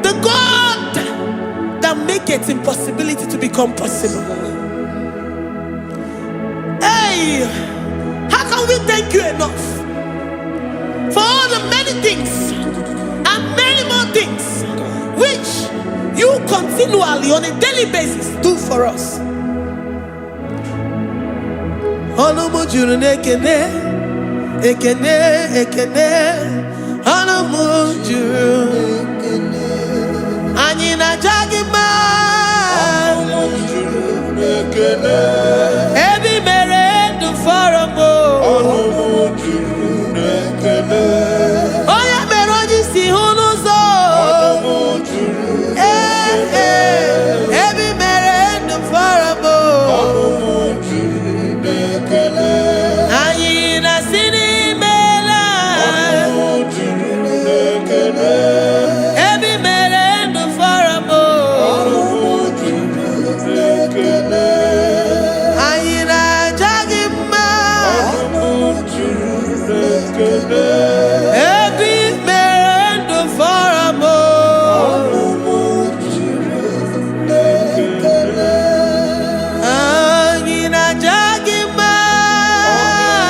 The God that maketh impossibility to become possible. Hey, how can we thank you enough for all the many things and many more things which you continually on a daily basis do for us? Ọnụ m juru n'ekene, ekene, ekene. Ọnụ m juru anyị na-aja gị mma. Ọnụ m juru n'ekene. Ebe i mere ndụ fọrọ m. Ọnụ m juru n'ekene. Onye mere onye isi hụ n'ụzọ. Ọnụ m juru n'ekene. Ebe i mere ndụ fọrọ m. Ọnụ m juru n'ekene. Anyị na-asị n'imela. Ọnụ m juru n'ekene. Ebe i mere ndụ fọrọ m. Ọnụ m juru n'ekene. Anyị na-aja gị mma. Ọnụ m juru n'ekene. Ebe i mere ndụ fọrọ m. Ọnụ m juru n'ekene. Anyị na-aja gị mma.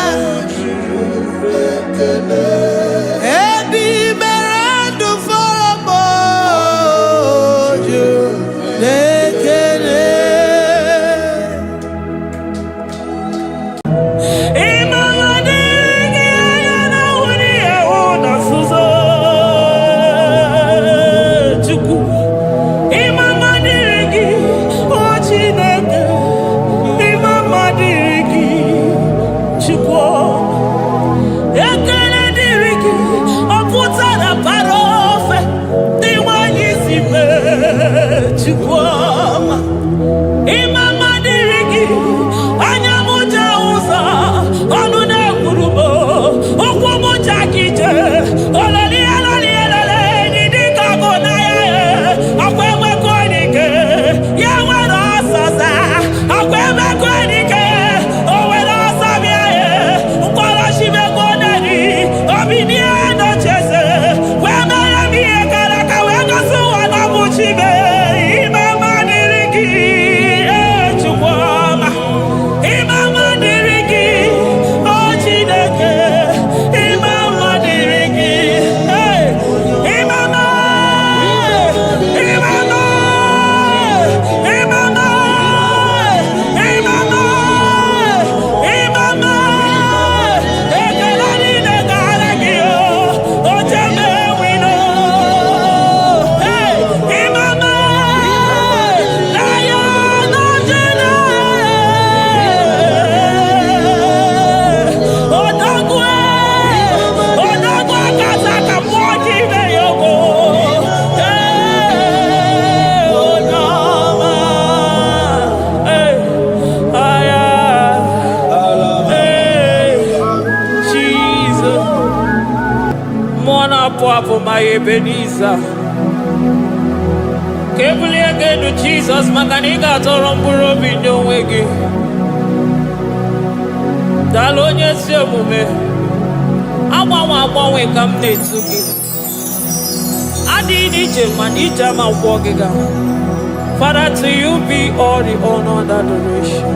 Ọnụ m juru n'ekene. Ebe i mere ndụ fọrọ m. Juru n'ekene.
Papa, my Ebenezer. Kebuli again to Jesus, Makaniga Toromburo Bino Wegi. Dalonya Semume. Awa we come to give. Adi Nijam Manijama Wogiga. Father, to you be all the honor and adoration.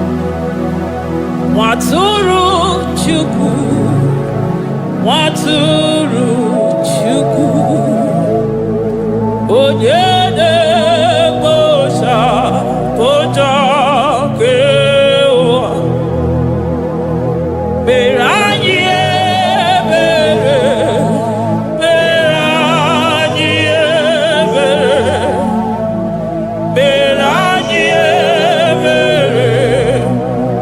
Waturu Chuku. Waturu Chuku Onyene Bosha Boja Kewa Beranye Bere Beranye Bere Beranye Bere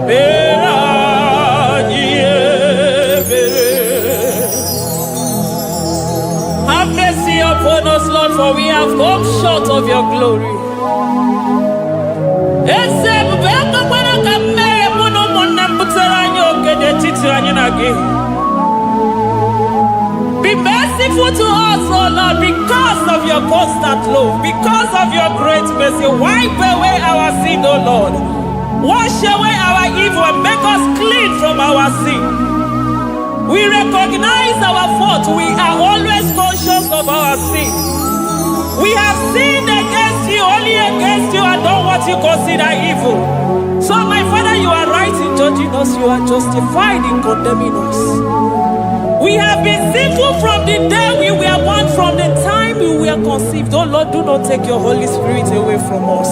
Beranye Bere. Have mercy upon us, Lord, for we have come short of your glory. Be merciful to us, oh Lord, because of your constant love, because of your great mercy. Wipe away our sin, oh Lord. Wash away our evil and make us clean from our sin.
recognize our fault. We are always conscious of our sin. We have sinned against you, only against you, and done what you consider evil. So, my Father, you are right in judging us. You are justified in condemning us. We have been sinful from the day we were born, from the time we were conceived. Oh Lord, do not take your Holy Spirit away from us.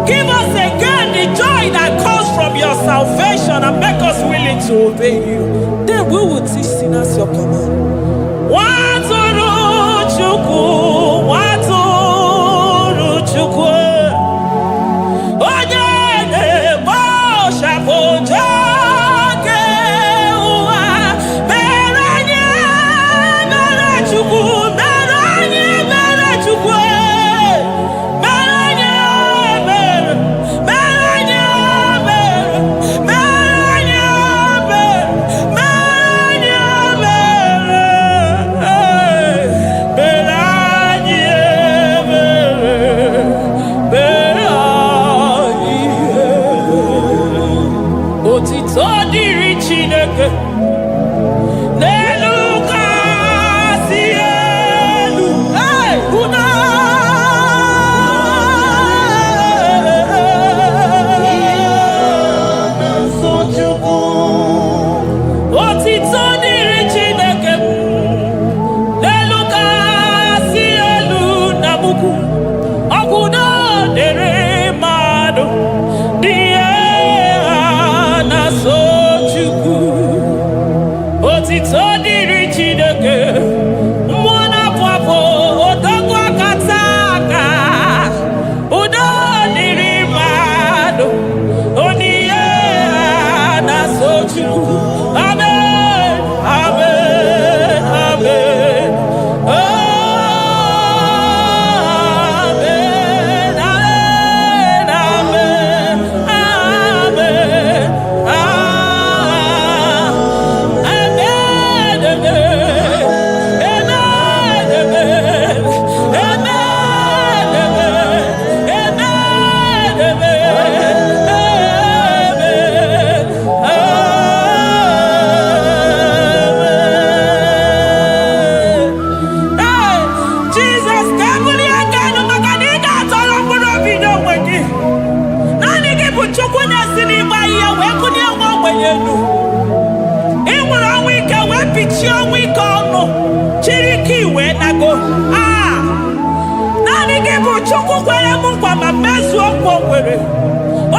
Give us again the joy that comes from your salvation and make us willing to obey you. Then we will teach sinners your command. Waturu Chukwu, Waturu Chukwu. Onye na-ebo shapoja.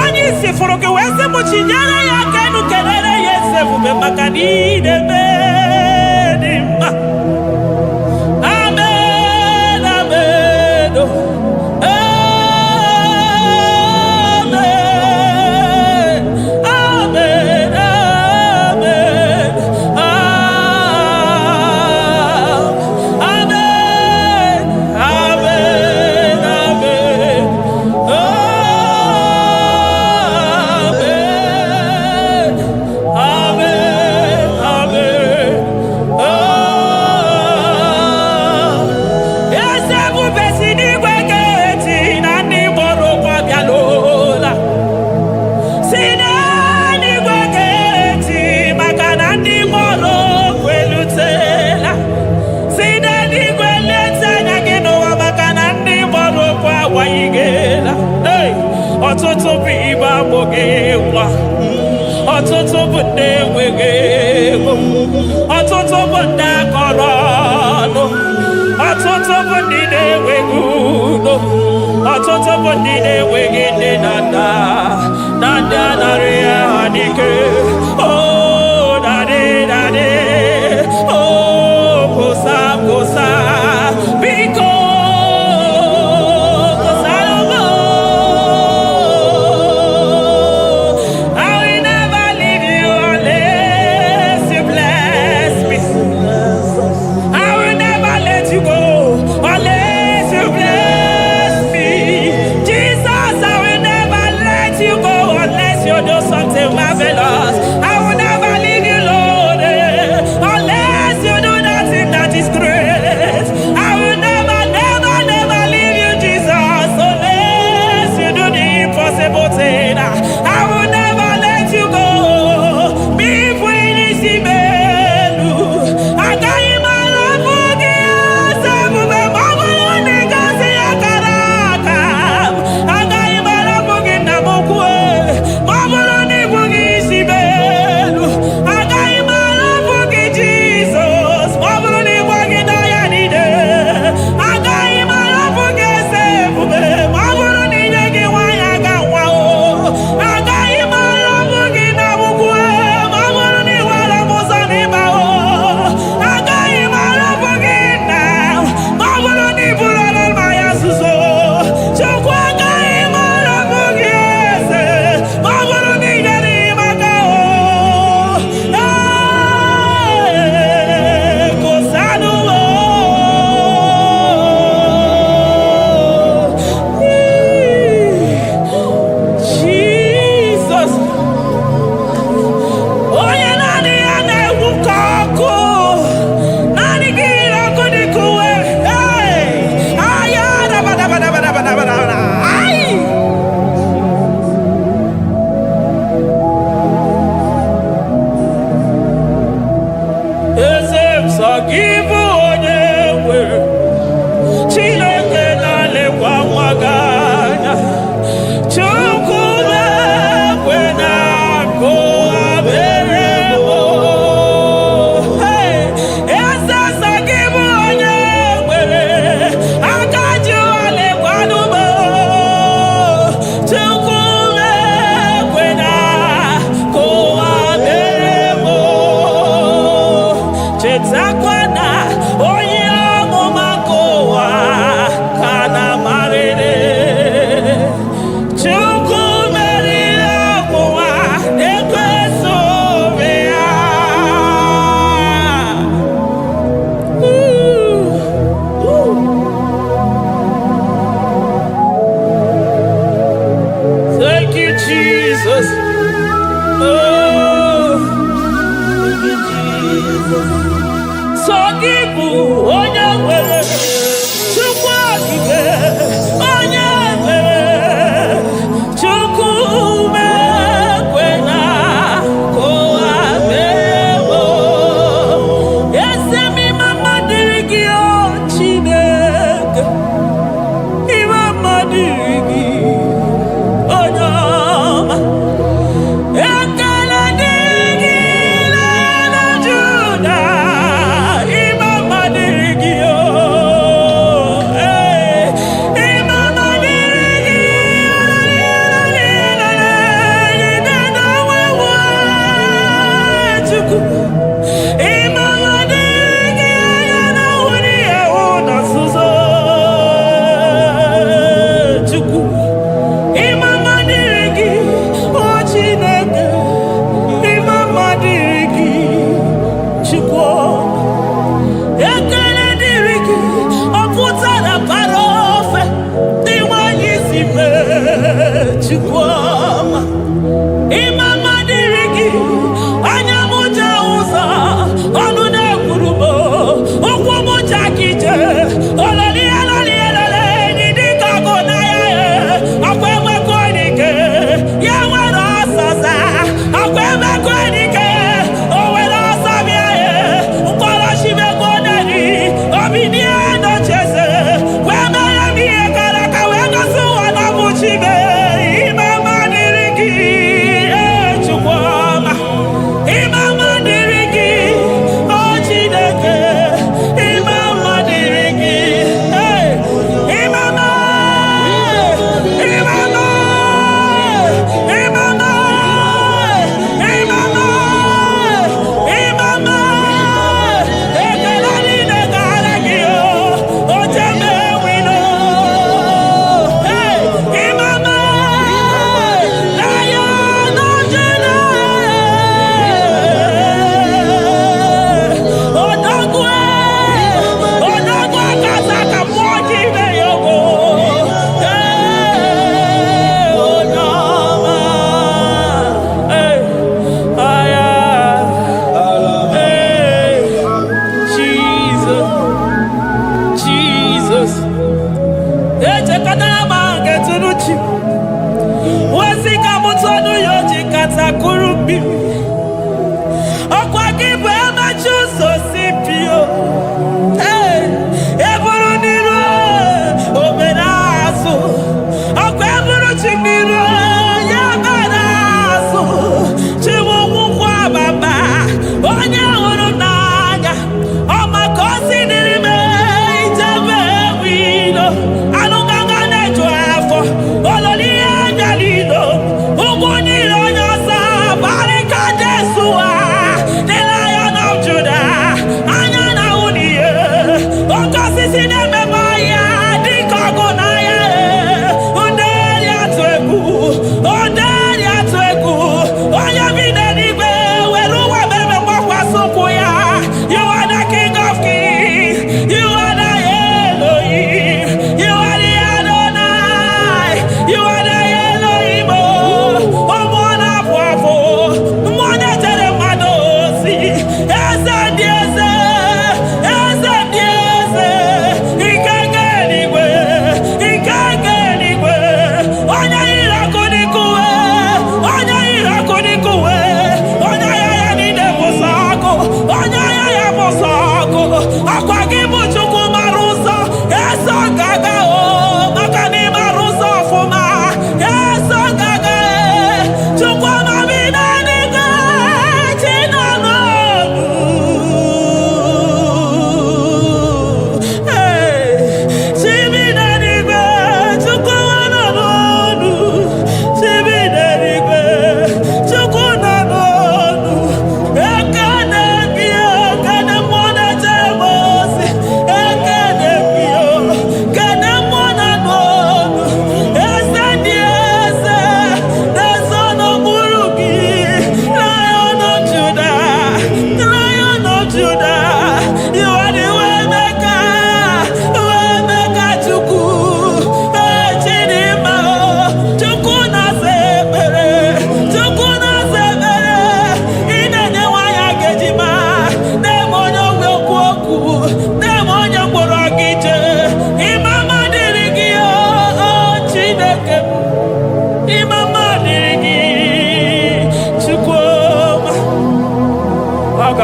Onye isi fụrụ gị wee sị m chinyere ya aka enu kelere ya eze ebube maka na idebe dị mma. Amen, amen, amen, amen, ọtụtụ bụ ibe agbụghị nwa, ọtụtụ bụ ndị enweghị ego, ọtụtụ bụ ndị akọrọ ọnụ, ọtụtụ bụ ndị na-enweghị udo, ọtụtụ bụ ndị na-enweghị nne na nna, na ndị anarị ya n'ike. Oh, daddy, daddy, oh, kosa, kosa, biko. Jesus, I will give onye nwere Chineke na-alekwa nwa ganya Chukwu na-ekwe na-akụ abere mo Eze sọ gị bụ onye nwere aka ji alekwa n'ugbo Chukwu na-ekwe na-akụ abere mo Chetakwa na onye ọmụma nke ụwa ka na-amarịrị Chukwu meriri ọnwụnwa na-ekweso obe ya Thank you, Jesus. Oh, thank you, Jesus. So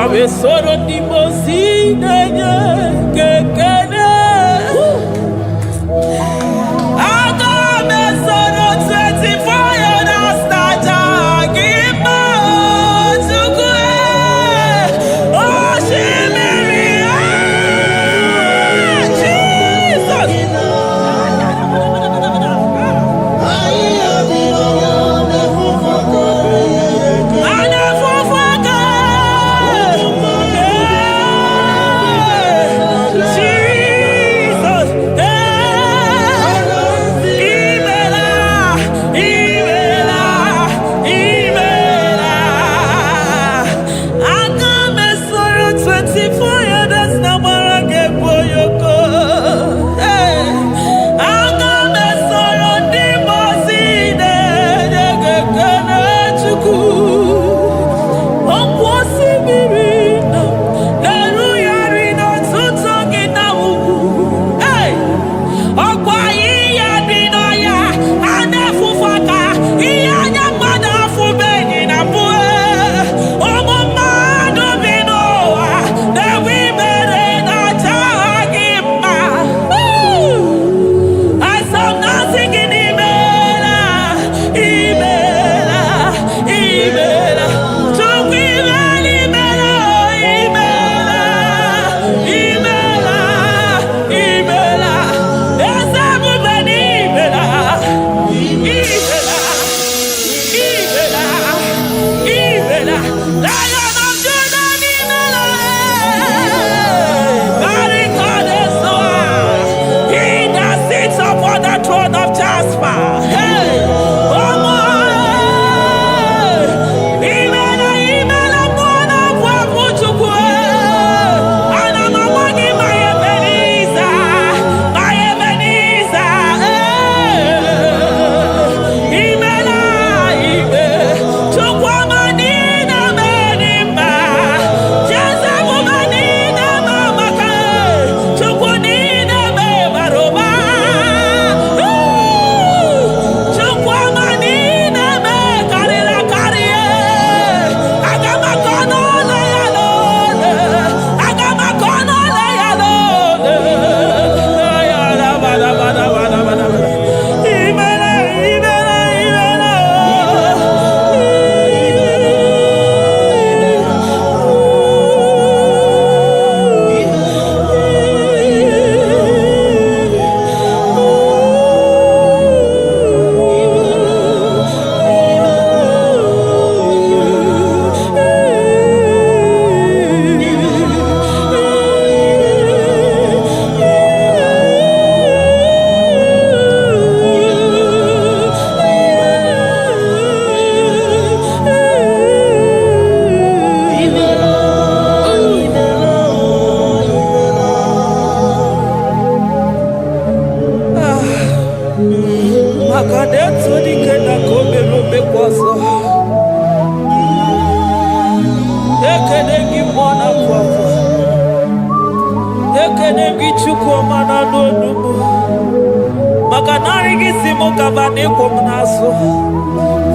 Soro di mosine kekene. Aga me soro 24 years naja gima chukwe. Oh shimiri Jesus.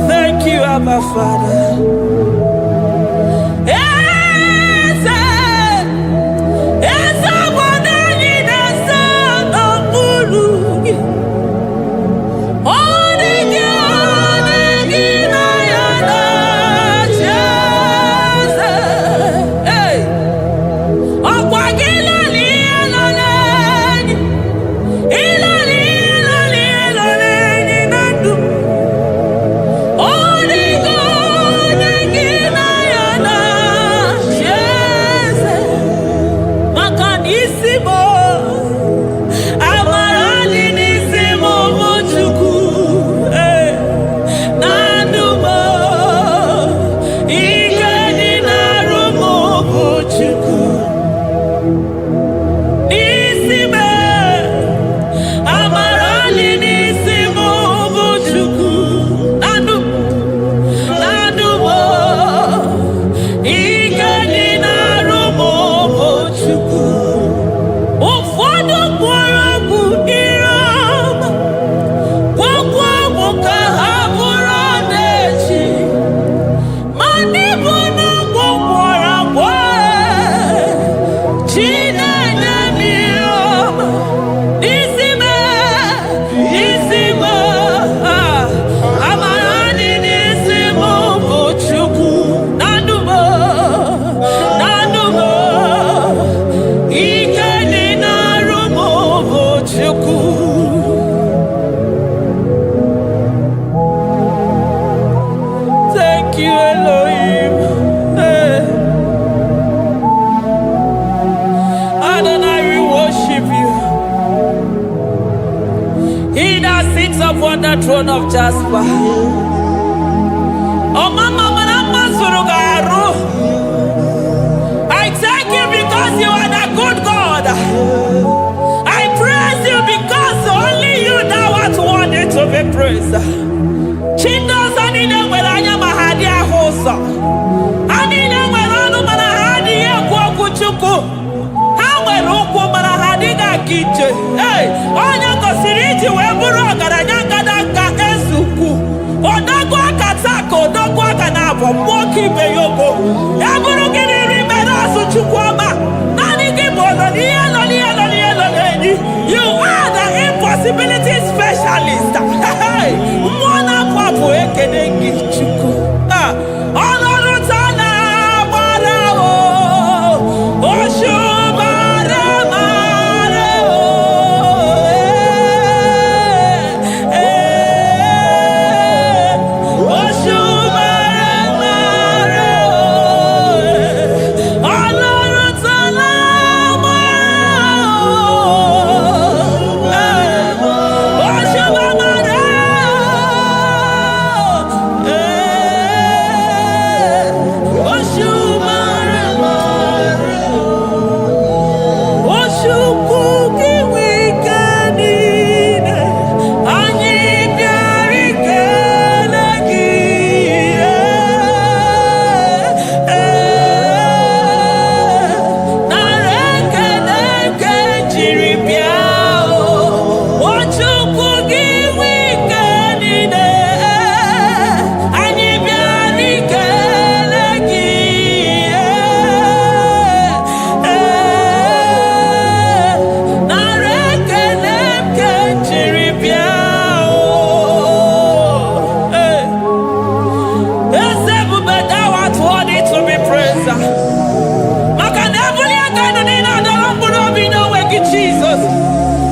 Thank you, Abba Father.
Holy God,
throne of Jasper. Oh, Mama, I thank you because you are the good God. I praise you because only you thou art worthy to be praised. Chindos anine weranya mahadi ahosa. Anine weranu marahadi yekwo kuchuku. Hawe ruku marahadi ga kiche. Hey, onya kosiriti weburu ogaranya kadaka ezuku. Odogwa katako, odogwa kanabo, mwoki beyoko. Eburu gini rimerasu chukwama. Nani gibolo, you are the impossibility specialist. Hey, mwana papu ekenengi chukwu. Ọlọ́run tọ́lá mara o, oṣù mara mara o. Oṣù mara mara o. Ọlọ́run tọ́lá mara o. Oṣù mara Jesus,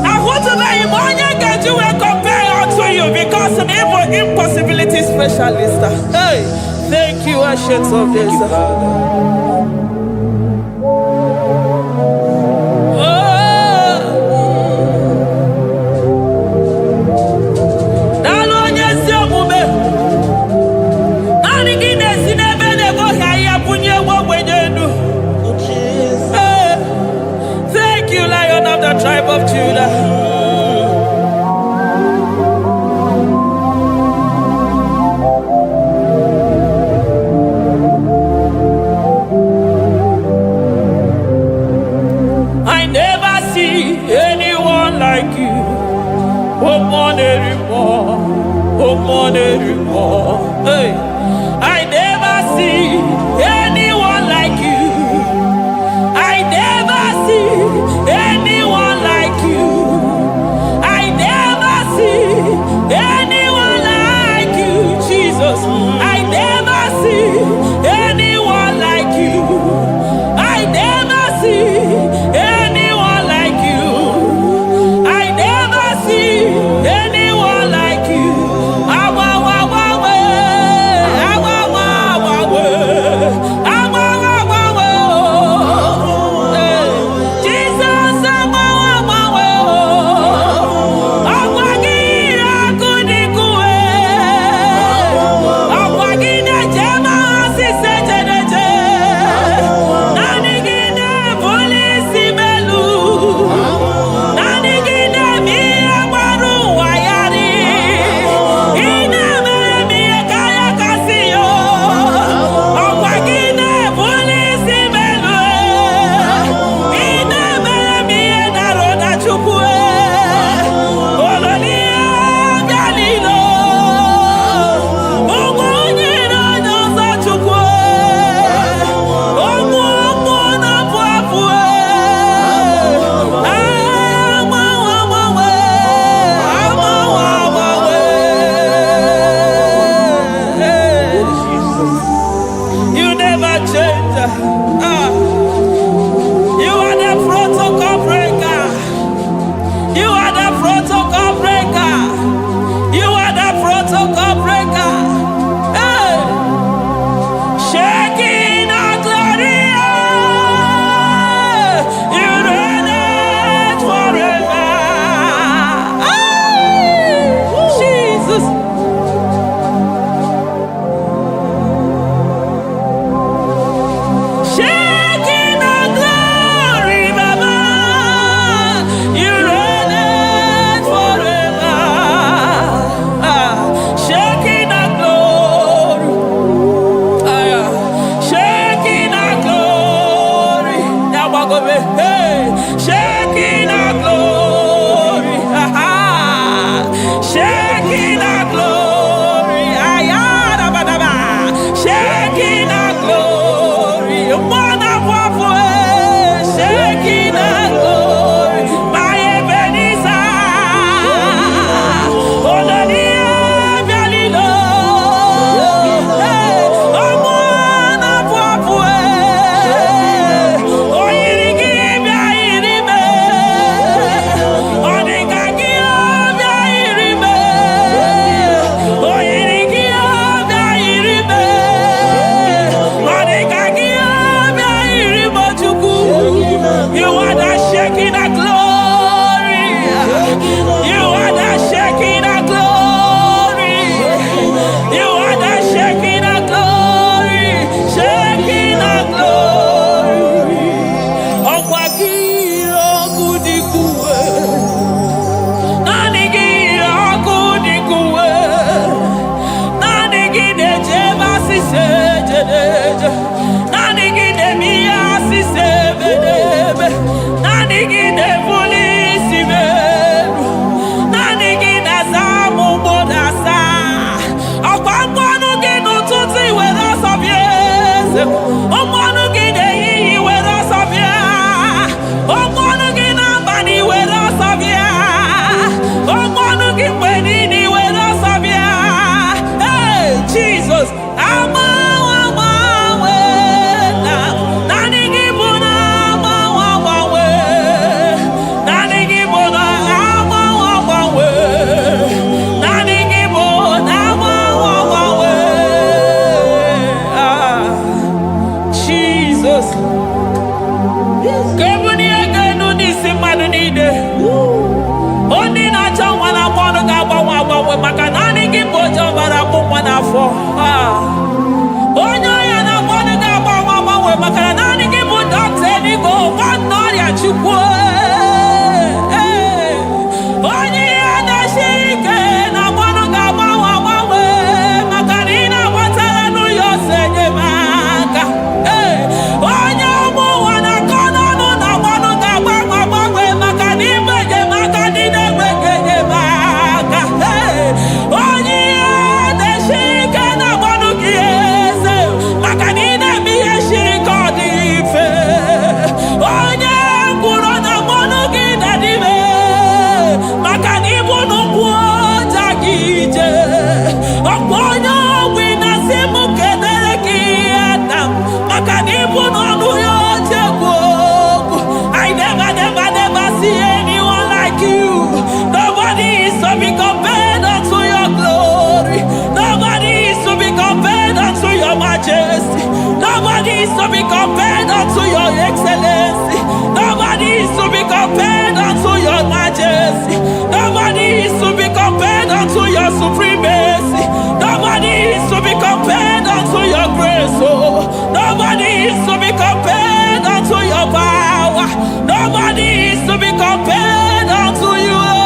I want to let him on you get you and compare unto you because an impossibility specialist. Hey, thank you, Ancients of this. Tribe of Judah. I never see anyone like you. Hey, I never see anyone like you. I never see anyone like you. I never see anyone like you, Jesus. I never see anyone like you. I never see anyone like you. I never see anyone like you. Hey, shaking our glory. Shaking our glory. Shaking our glory. Shaking our glory. My Ebenezer.
Nobody is to be compared unto your excellency. Nobody is to be compared unto your majesty. Nobody is to be compared unto your supremacy. Nobody is to be compared unto your grace. Oh, nobody is to be compared unto your power. Nobody is to be compared unto you, Lord.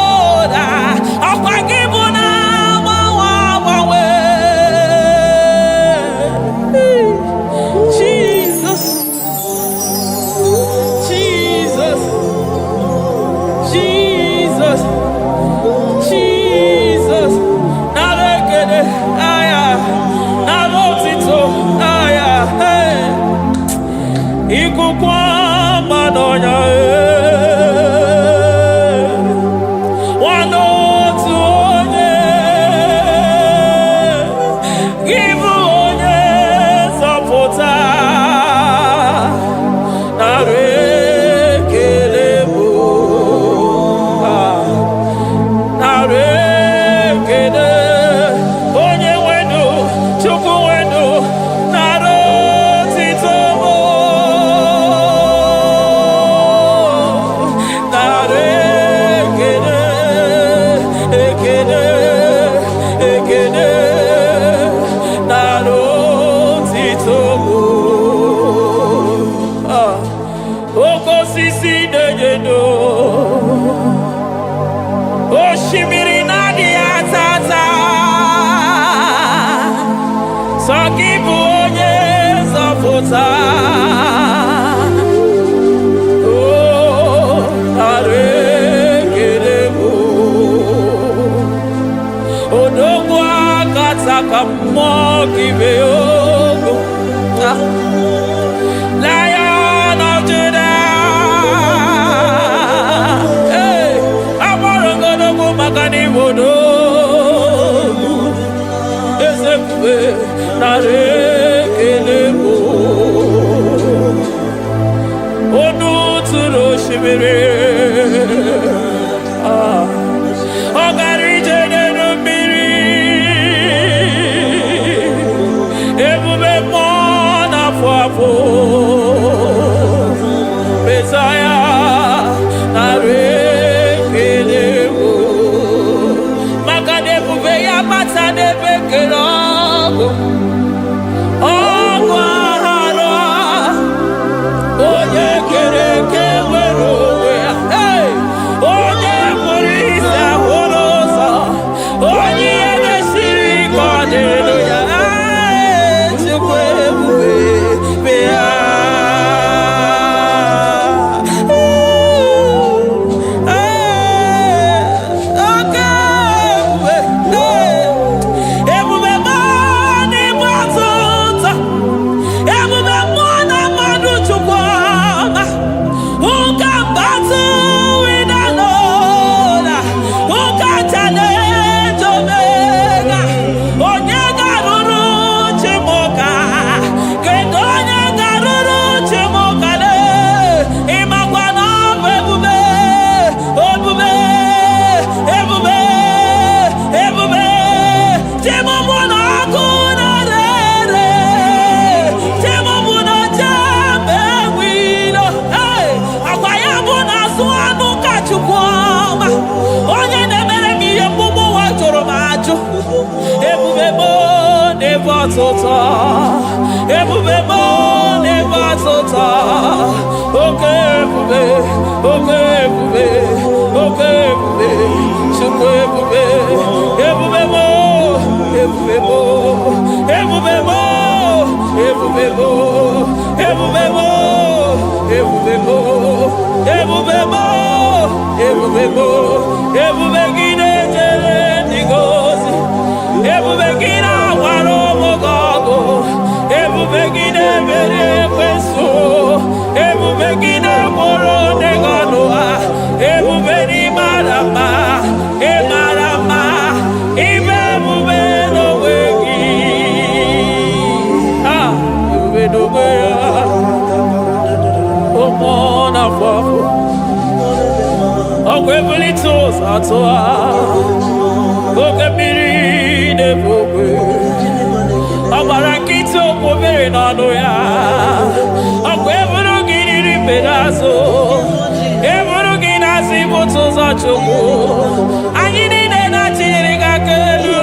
osimiri. Ọ gara ije n'elu mmiri. Ebube mmụọ na-afụ afụ. Mesaya na-arụ ekele bụ. Maka na ebube ya bata n'ebe kere ọgụ. Ọgụ aghara. Onye kere eke nwere onwe ya. Onye kpụrụ isi ahụrụ ụzọ. Onye ihe mesiri ike ọ dịrị ya. Chukwu ebube bịa. Oke ebube. Ebube mmụọ n'ime ọtụtụ. Ebube mmụọ na mmadụ Chukwu ọma. Who can battle with the Lord? Who can challenge Omega? Onye garuru Chimoka. Kedu onye garuru Chimoka le? Ịmakwa na ọ bụ ebube. Ebube. Ebube. Ebube. Chimọmụ na ọkụ na-ere. Chimọmụ na jembe egwilo. Agwa ya bụ na azụ anụ ka Chukwu ọma. Onye na-emere m ihe mgbugbu ụwa jụrụ m ajụ. Ebube m n'ebe ọtụtụ. Ebube m n'ebe ọtụtụ. Oke ebube. Oke ebube. Oke ebube. Chukwu ebube. Ebube m. Ebube m. Ebube m. Ebube m. Ebube m. Ebube m. Ebube m. Ebube m. Ebube gị na-ejere ndị gị ozi. Ebube gị na-agwara ụmụ gị ọgụ. Ebube gị na-emeri ekwensu. Ebube gị na-egboro ndị gị ọnụ ha. Ebube na ị mara mma. Ị mara mma. Ime ebube n'onwe gị. Ebube n'onwe ya. Ụmụ na-afụ afụ. Ọgwụ ebulite ụzọ atụ ha. Oke mmiri na-ebu ogwe. Ọ gbara nkịtị okwu mmiri n'ọnụ ya. Ọgwụ eburu gị riri mberazụ. Eburu gị na-asị ibute ụzọ Chukwu. Anyị niile na-achịrị gị aka elu.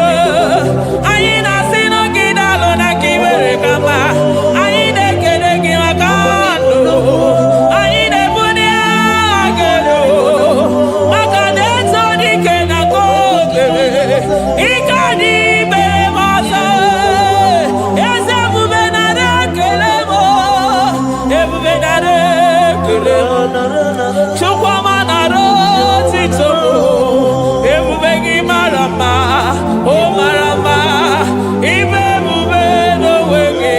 Anyị na-asị n'oge na-alụ na ka imere ka mma. Anyị na-ekele gị maka ndụ. Anyị na-ebuli agha gị elu. Maka na eto dike na ka obere. Ike adị mere m ọzọ. Eze ebube nara ekele m. Ebube nara ekele m. Chukwuma nara otito m. Ebube gị mara mma. O mara mma. Ime ebube n'onwe gị.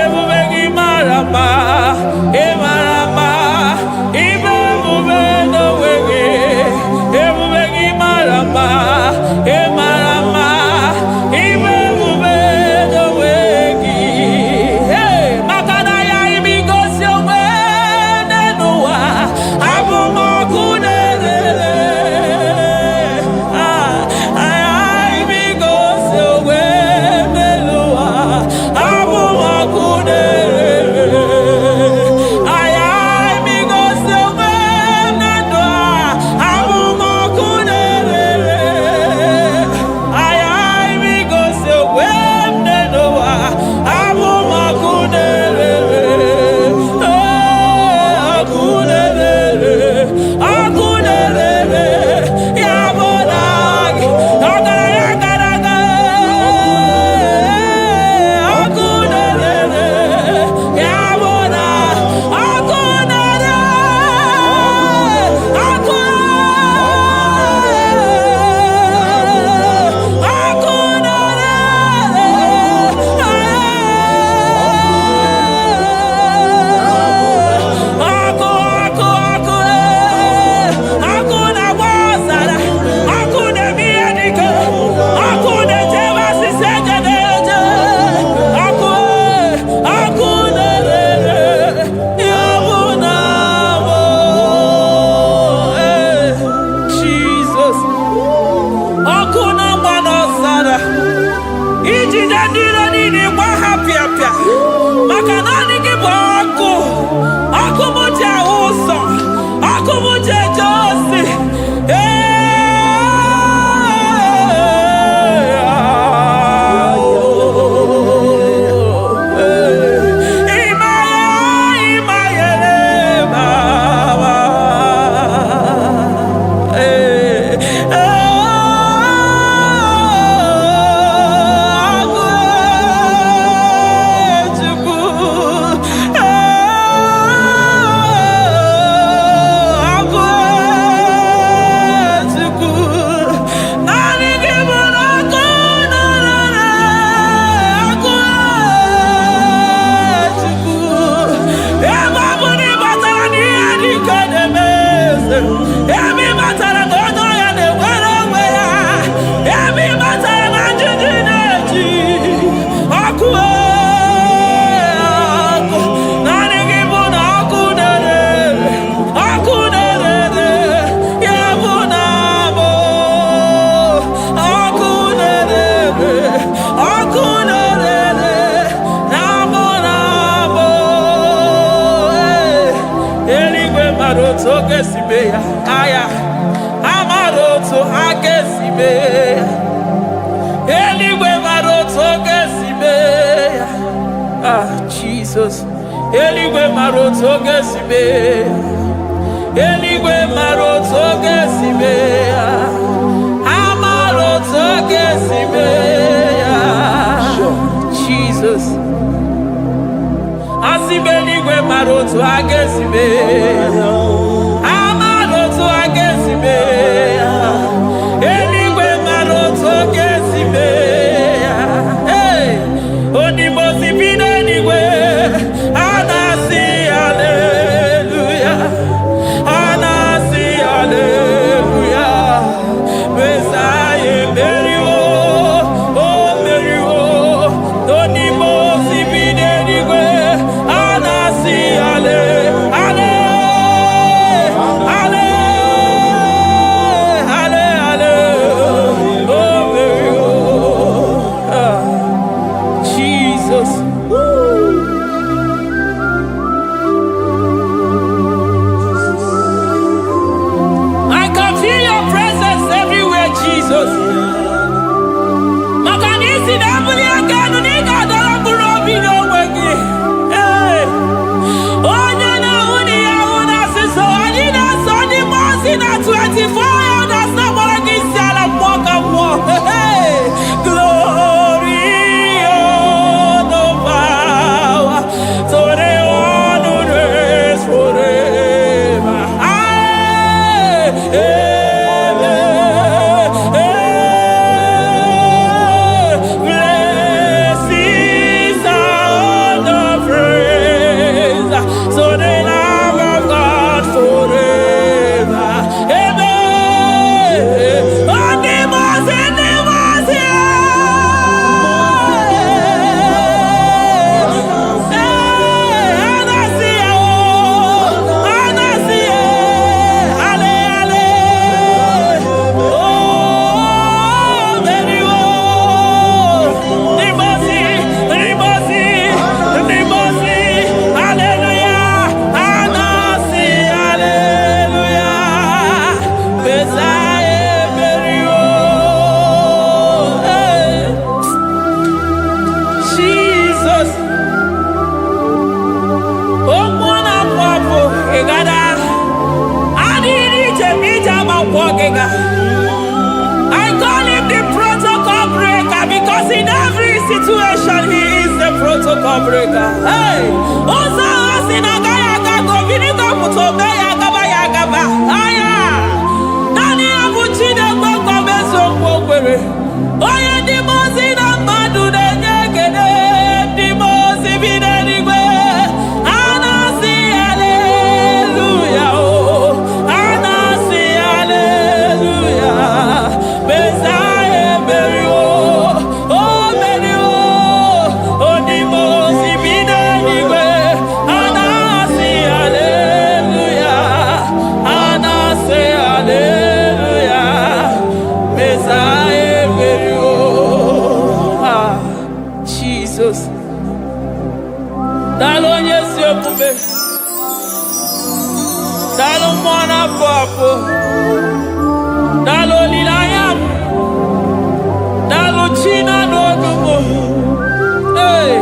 Ebube gị mara mma. Ị mara mma. Ime ebube n'onwe gị. Ebube gị mara mma. Ị mara mma. Ime ebube n'onwe gị. Maka na ya imi gosi onwe n'ụwa. Emi matara na onye ọya na-enwere onwe ya. Emi matara na njiji na-eji ọkụ ọkụ. Naanị gị bụ na ọkụ na-ere, ọkụ na-ere, ya bụ na abụ ọkụ na-ere, ọkụ na-ere, na abụ na abụ. Eluigwe mara otu oge si mee ya, aya amara otu aka si mee ya. Eluigwe mara otu oge si mee ya. Ah, Jesus. Eluigwe mara otu oge si mee ya. Eluigwe mara otu oge si mee ya. Amara otu oge si mee ya. Jesus. Asị m eluigwe mara otu aga si mee ya. Amara otu aga si mee ya. Eluigwe mara otu oge si mee ya. Hey! Onimosi bi n'eluigwe, a na-asị haleluya, a na-asị haleluya. Mesaya emeriwo, o meriwo. Onimosi bi n'eluigwe, a na-asị hale, hale, hale, hale, hale. O meriwo. Ah, Jesus. I can feel your presence everywhere, Jesus. Maka na isi na ebuli aka elu na ị ga-adọrọ mkpụrụ obi n'onwe gị. Ee. Onye na-ahụ na ihe ahụ na-asịsọ, anyị na-asọ ndị mmụọ ozi na 24 elders na-agbara gị isi ala mmụọ ka mmụọ. Hey! Glory, honor, power to the one who reigns forever. Aye. Amen. Blessings and the praise to the Lamb of God forever. Amen. Onimosi, onimosi, anasi, anasi, ale, ale. Oh, very well. Onimosi, onimosi, onimosi, hallelujah, anasi, hallelujah. Messiah, very well. Hey. Jesus. Omwana kwapo egada. Adiri chemija makwogega. I call him the protocol breaker because in every situation he is the protocol breaker. Hey, osa osina gaya gago viniko mutobe ya gaba. Aya, nani abuchi de gbogbo meso gbogbere. Oye di mozi na madu de nyegede, di mozi bi n'eluigwe. Anasi hallelujah, oh, anasi hallelujah. Messiah Mary, oh Mary, oh di mozi bi n'eluigwe. Anasi hallelujah, anasi hallelujah. Messiah Mary, ah, Jesus. Dalo onye si omume, dalo mmụọ na-apụ apụ, dalo olileanya m, dalo chi na n'oge m. Hey.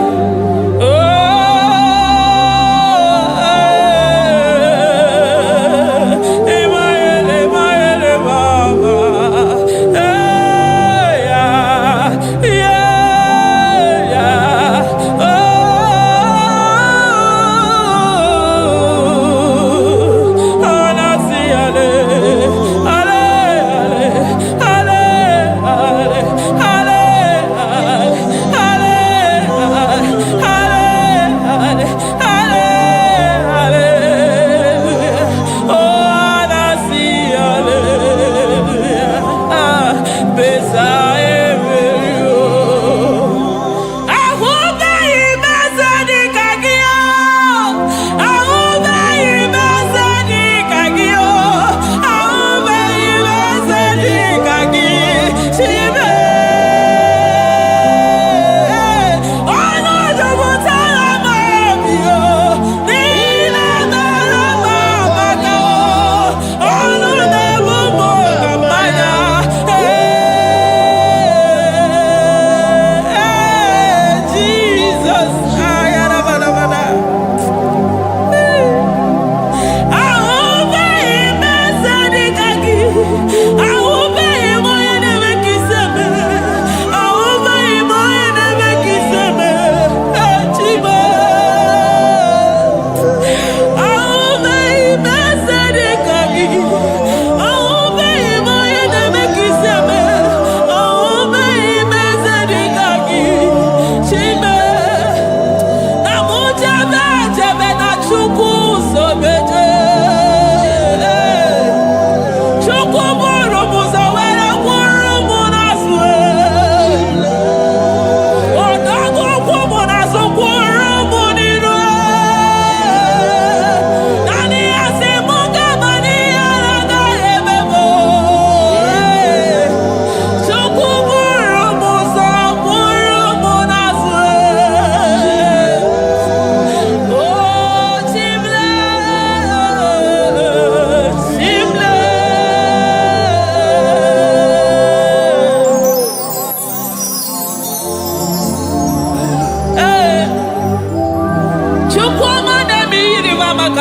Oh, Emaele, Emaele, Baba. Hey, yeah, yeah. Oh, anasi, ale.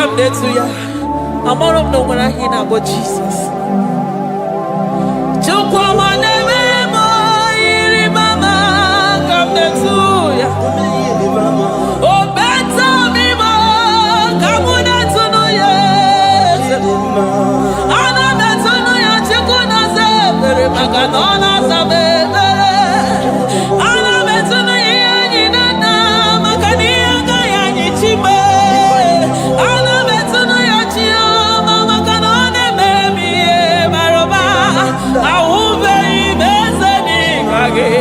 come there to ya. I'm all of no when I hear about Jesus. Come there to ya. Oh, better me more. Come on to know ya. Ana better know ya. Chikuna se bere makanona se bere. Ana better know ya ni nana makani anga ya ni chime. Ana better know ya chia mama kanone baby maroba. Ahube ibeze ni kage.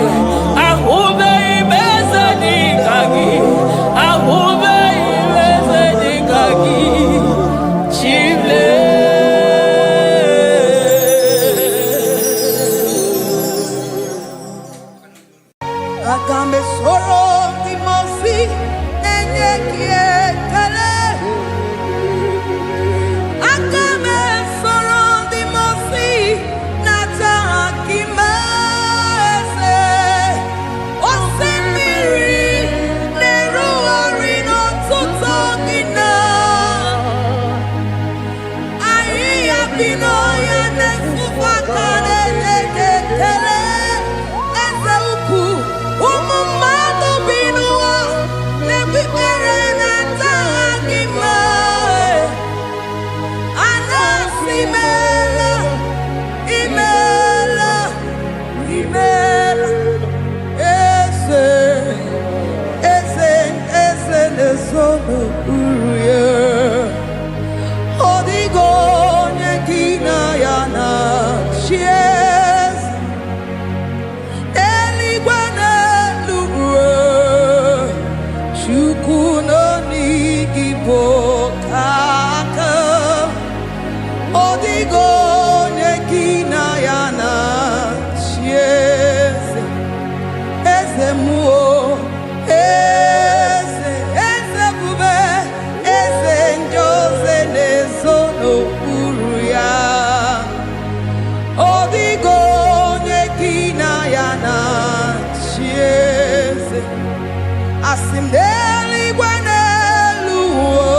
Ahube ibeze ni kage. Ahube ibeze ni kage. Chile.
Agambe soro timosi enye kiekele. Agambe soro timosi nata kimese. Osemiri neru orino tutogina. Ayi abino ya nefufakane nekele. Eze ukwu umumado binua nebibere nata agima. Anasimela imela imela. Eze eze nesono uruye. Odigo nyekina yana chies. Eligwe n'eluigwe, Chukwu n'onigbo kaka. Odigo nyekina yana chies. Eze muo, eze bube, eze njoze nezono uru ya. Odigo nyekina yana chieze. Asim n'eluigwe n'eluigwe,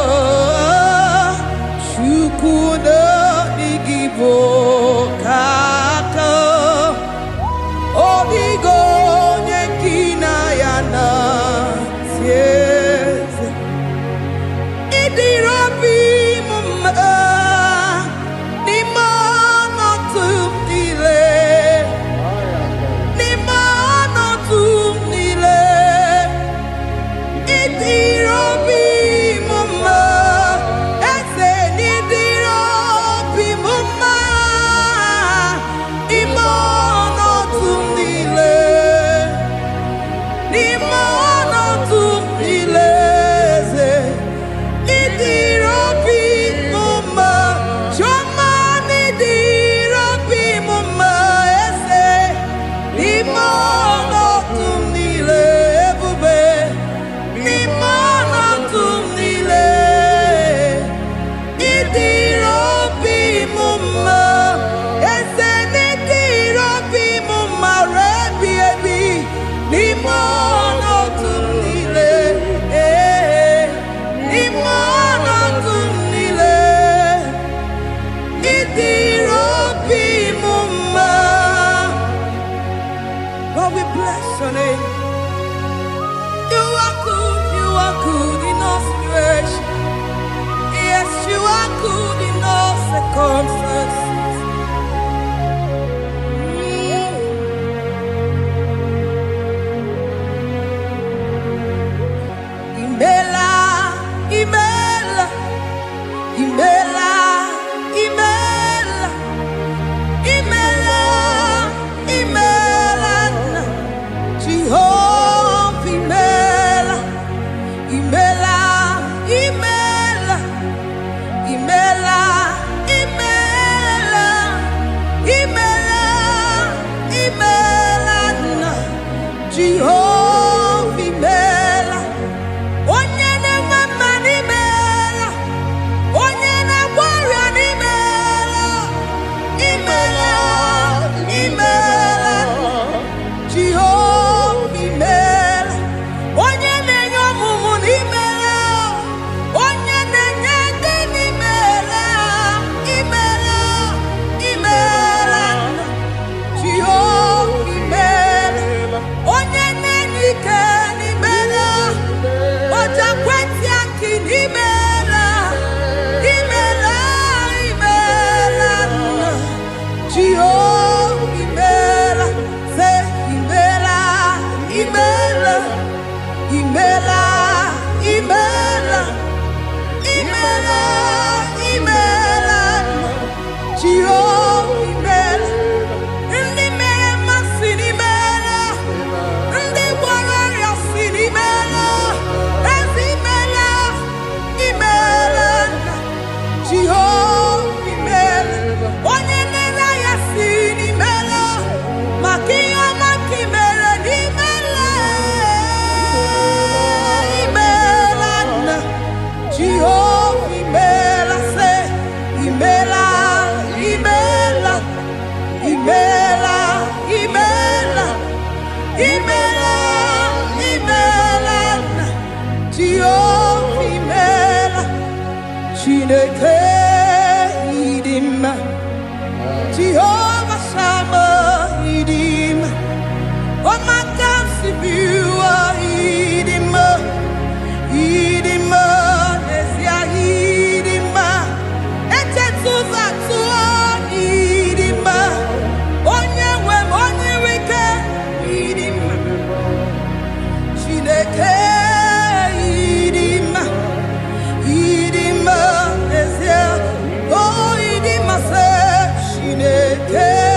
Chukwu n'onigbo kaka. Odigo nyekina yana chieze. Idirobi mumma n'ime ọnọdụ niile. N'ime ọnọdụ niile. Idirobi mumma. Eze n'idirobi mumma. N'ime ọnọdụ niile. N'ime ọnọdụ niile. Eze idirobi mumma. Chioma n'idirobi mumma. Eze n'ime ọnọdụ niile. Ebube n'ime ọnọdụ niile. Idirobi mumma. Eze n'idirobi mumma. Rebi ebi n'ime ọnọdụ niile. N'ime ọnọdụ niile. Idirobi mumma. Lord, we bless your name. You are good in all situations. Yes, you are good in all circumstances. Imela, imela, imela, imela, imela, imela, Jehovah, imela, imela, imela, imela, imela, imela, imela, Jehovah, imela. Onye na-enwe mma n'imela. Onye na-agwọ ọrịa n'imela. Imela, imela, Jehova imela. Onye na-enye ọmụmụ n'imela. Onye na-enye ndị Chineke idima, Jehovah Shammah idima, Omakansibua idima, idima, Nesia idima, Echetuzatua idima, Onyewe Onyewike idima, Chineke idima, idima, Nesia, oh idima se Chineke.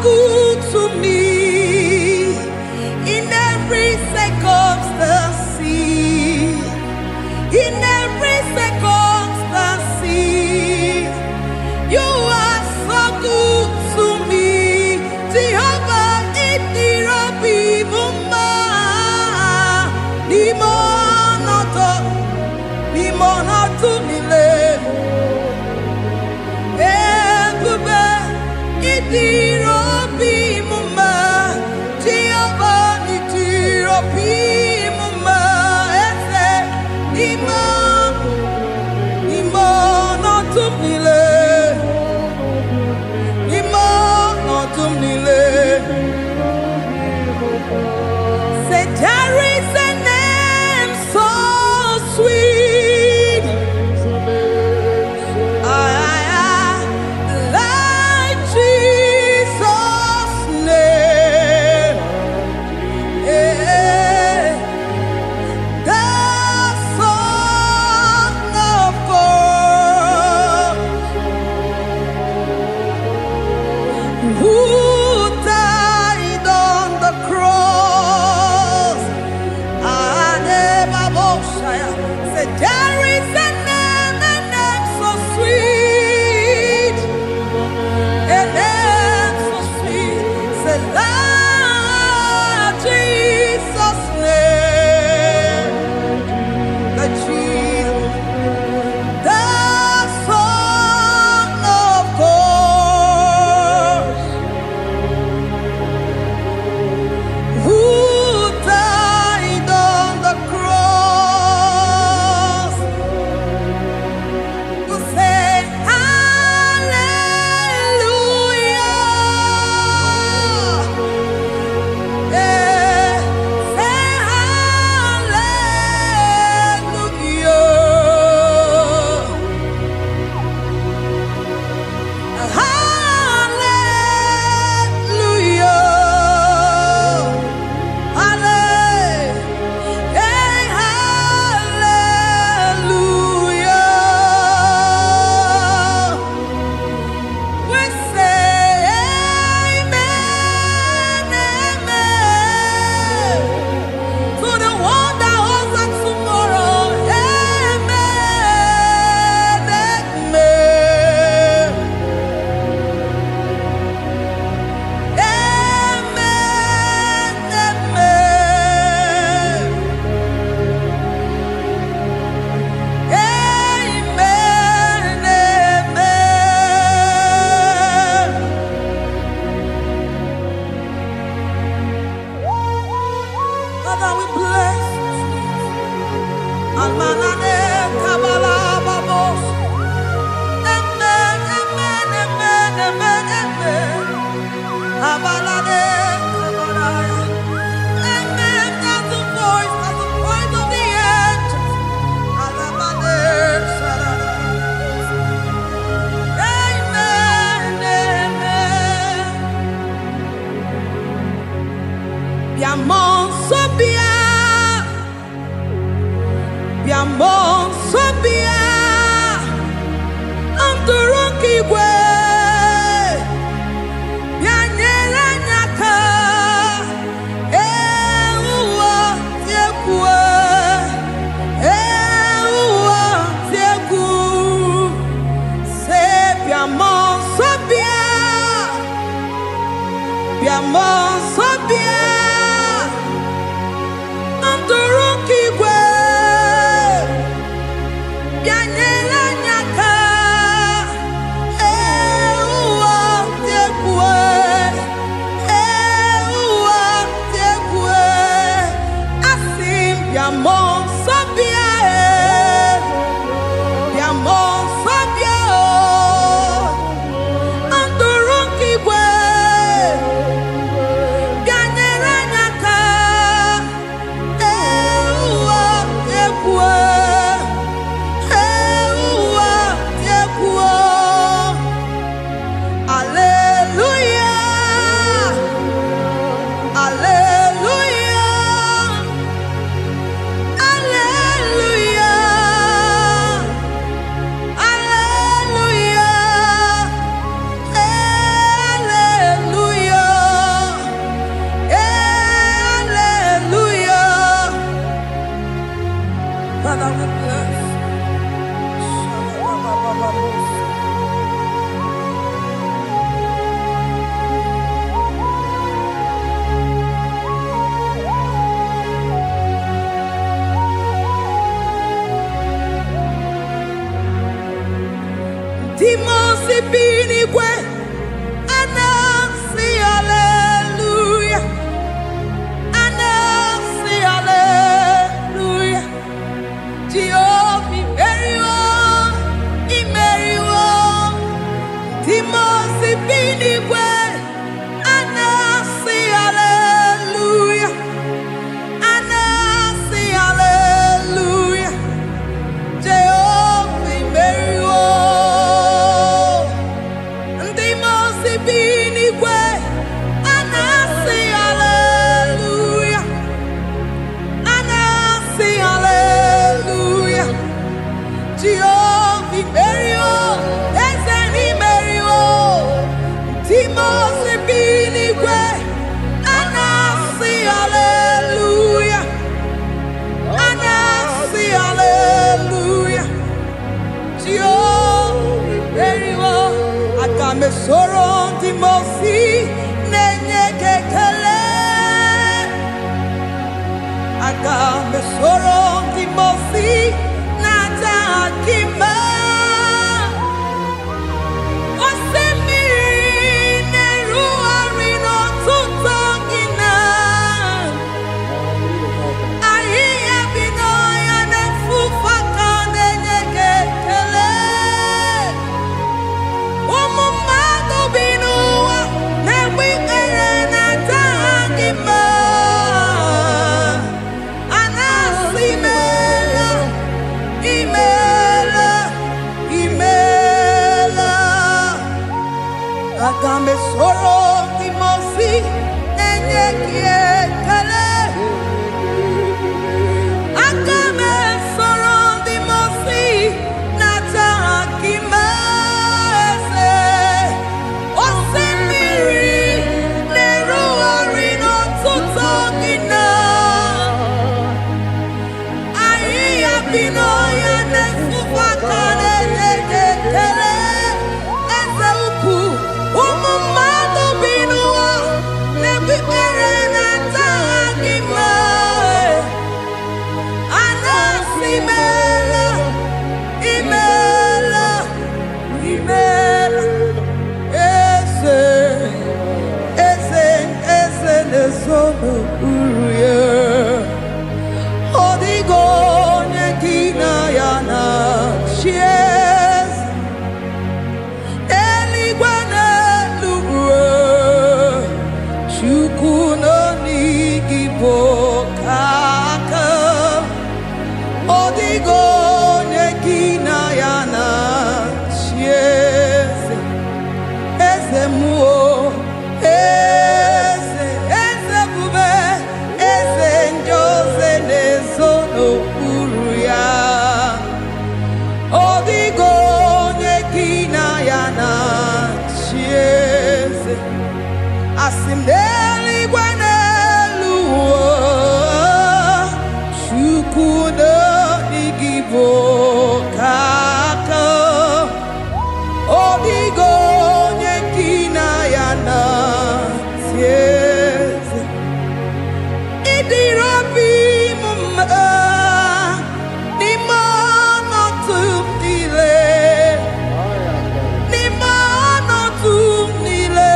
good to me in every circumstance. In every circumstance, you are so good to me. Jehovah, Itirobi Mumma, Nimonoto Mile, Ebube, Itirobi Mumma, Jehovah, Itirobi Mumma, Ese, Nimonoto Mile, Nimonoto Mile. Say there is a name so sweet, like Jesus' name, the Son of God, who died on the cross. Say there is a name so sweet, a name so sweet. Say Lord Jesus' name, the Jesus, the Son of God, who died on the cross. We say hallelujah. Say hallelujah. Hallelujah. Hallelujah. We say amen, amen. To the one that holds us tomorrow. Amen, amen. Amen, amen. Amen, amen. Father, we bless you. Almanane Kabala Babos. Amen, amen, amen, amen, amen. Abalade Kabalaya. Amen. That's the voice of the angels. Alabade Sarada. Amen, amen. Biamon Sobia, Biamon Sobia, Anturukigwe, Bianyela Nyaka, Ewa Tiekwe, Ewa Tieku, Se Biamon Sobia, Biamon Sobia, Anturukigwe, Bianyela Nyaka, Ewa Tiekwe, Ewa Tiekwe, Asim Biamon Sobia, Biamon Sobia, Anturukigwe, Bianyela si bi n'igwe anasi hallelujah, anasi hallelujah. Jehovah imeriwo, imeriwo. Timo si bi n'igwe anasi hallelujah, anasi hallelujah. Jehovah imeriwo. Timo si bi n'igwe anasi hallelujah, anasi hallelujah. Jehovah imeriwo, eze n'imeriwo. Timo si bi n'igwe anasi hallelujah, anasi hallelujah. Jehovah imeriwo. Aga m esoro ndị mosi na-enye gị ekele. Aga m esoro ndị mosi na-aja gị mma. Osimiri na-erugharị n'ọtụtụ gị na ahịhịa bi n'ọhịa na-efufe aka na-enye gị ekele. Ụmụ mmadụ bi n'ụwa na-egbu ikpere na-aja gị mma. Anasị imeela, imeela, imeela. Aga m esoro ndị mosi na-enye gị ekele. Aga m esoro ndị mosi na-aja gị mma. Eze osimiri na-erugharị n'ọtụtụ gị na ahịhịa bi n'ọhịa na-efufe aka na-enye gị ekele. Eze ukwu, ụmụ mmadụ bi n'ụwa na-egbu ikpere na-aja gị mma. Anasị imeela, imeela, imeela. Eze, eze, eze na-ezo n'okpuru ya. Ọ dịghị onye gị na ya na-achị eze. Eluigwe n'elu ruo, Chukwu nọ n'igi bụ oke aka. Ọ dịghị onye gị na ya na-achị eze. Eze mmụọ, eze, eze ebube, eze ndị ozi na-ezo n'okpuru ya. Ọ dịghị onye gị na ya na-achị eze. Asị m n'eluigwe n'elu ụwa, Chukwu n'igwe bụ oke aka. Ọ dịghị onye gị na ya na-achị eze. Ịdịrị obi m mma n'ime ọnọdụ m niile, n'ime ọnọdụ m niile.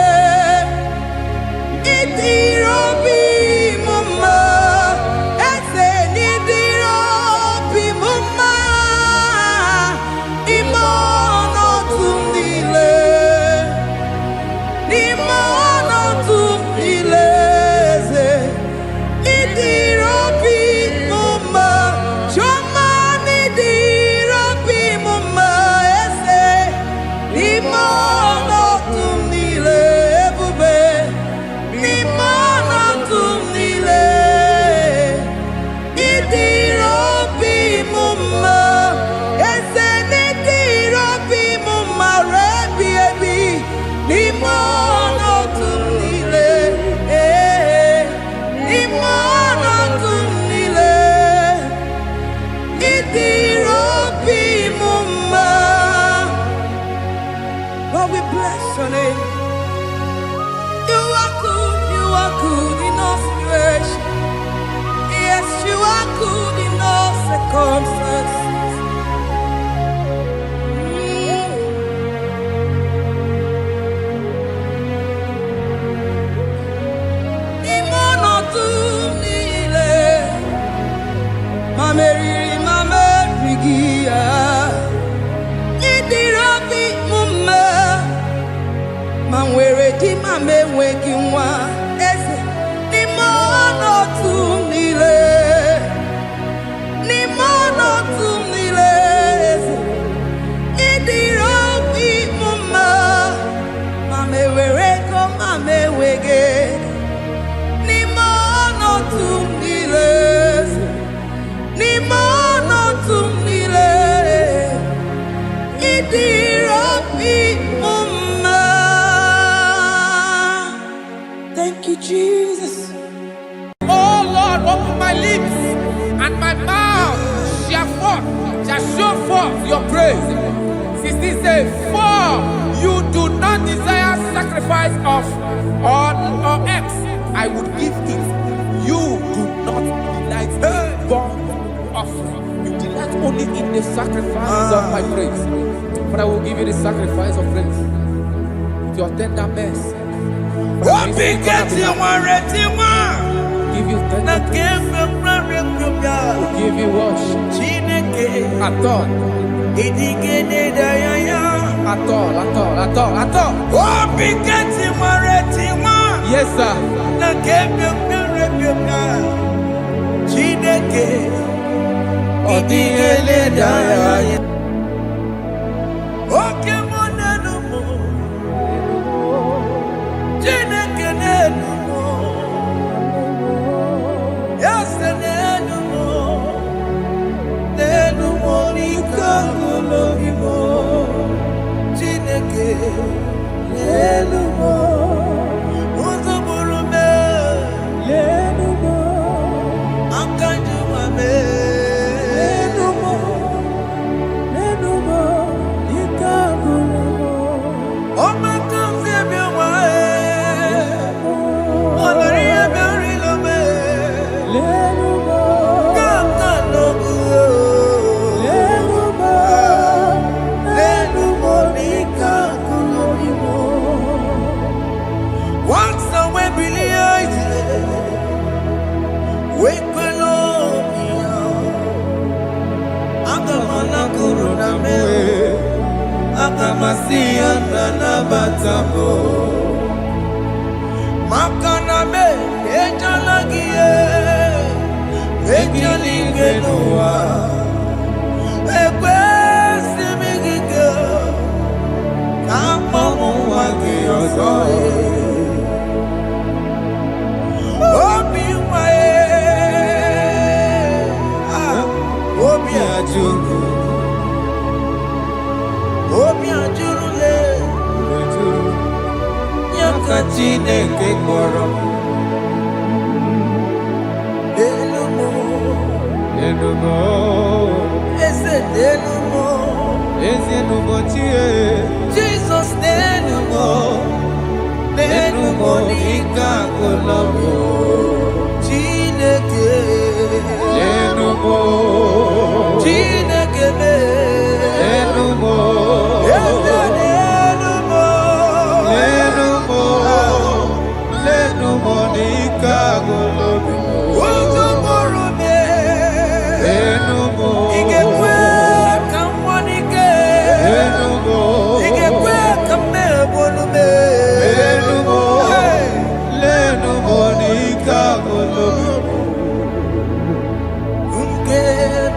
Ịdịrị obi m mma, eze n'ịdịrị obi m mma n'ime ọnọdụ m niile, n'ime ọnọdụ m niile. Eze ịdịrị obi m mma, Chioma n'ịdịrị obi m mma. Eze n'ime ọnọdụ m niile, ebube n'ime ọnọdụ m niile. Ịdịrị obi m mma, eze n'ịdịrị obi m mma ruo ebi ebi n'ime ọnọdụ m niile. N'ime ọnọdụ m niile, ịdịrị obi m mma. Lord, we bless your name. You are good, you are good in all situations. Yes, you are good in all circumstances. Mameri Mamerigia Idirabi Mumma Manwere di Mame Wekinwa Eze Nimono Tumile Nimono Tumile Idirabi Mumma Mame Wereko Mame Wege Nimono Tumile Nimono Tumile Idirabi Mumma. Thank you, Jesus.
Oh Lord, open my lips and my mouth shall show forth your praise. 16 says, for you do not desire sacrifice of or eggs, I would give it. You do not delight in burnt offering. You delight only in the sacrifice of my praise. But I will give you the sacrifice of praise. With your tender mercy. Give you tender will give you worship. At all. Yes, sir.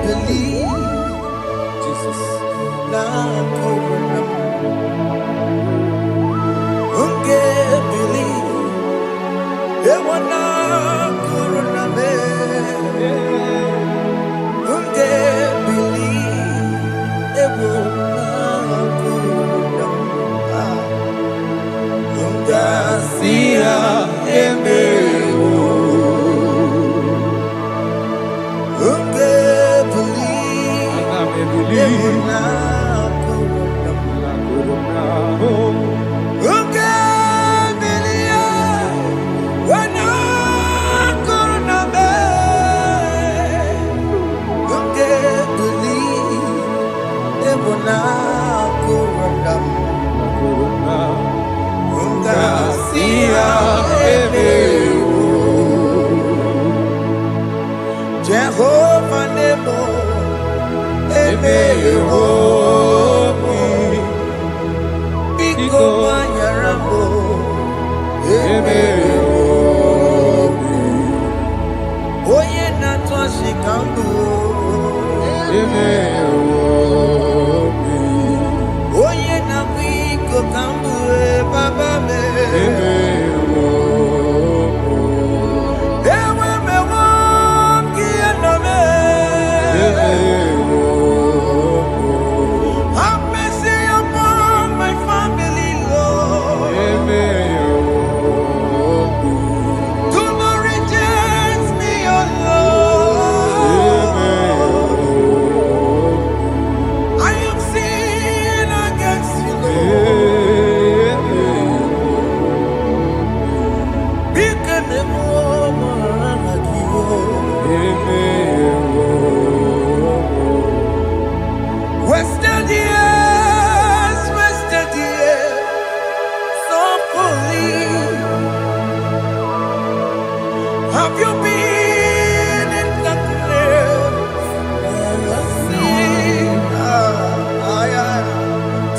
Jesus, When I Oye na toshi kambu. Oye na wiko kambu baba me. Ewe me wam kieno me. Have mercy upon my family, Lord. Do not reject me, oh Lord. I am sin against you, Lord. Because the woman like you. Wasted years, so fully. Have you been in the place where I see?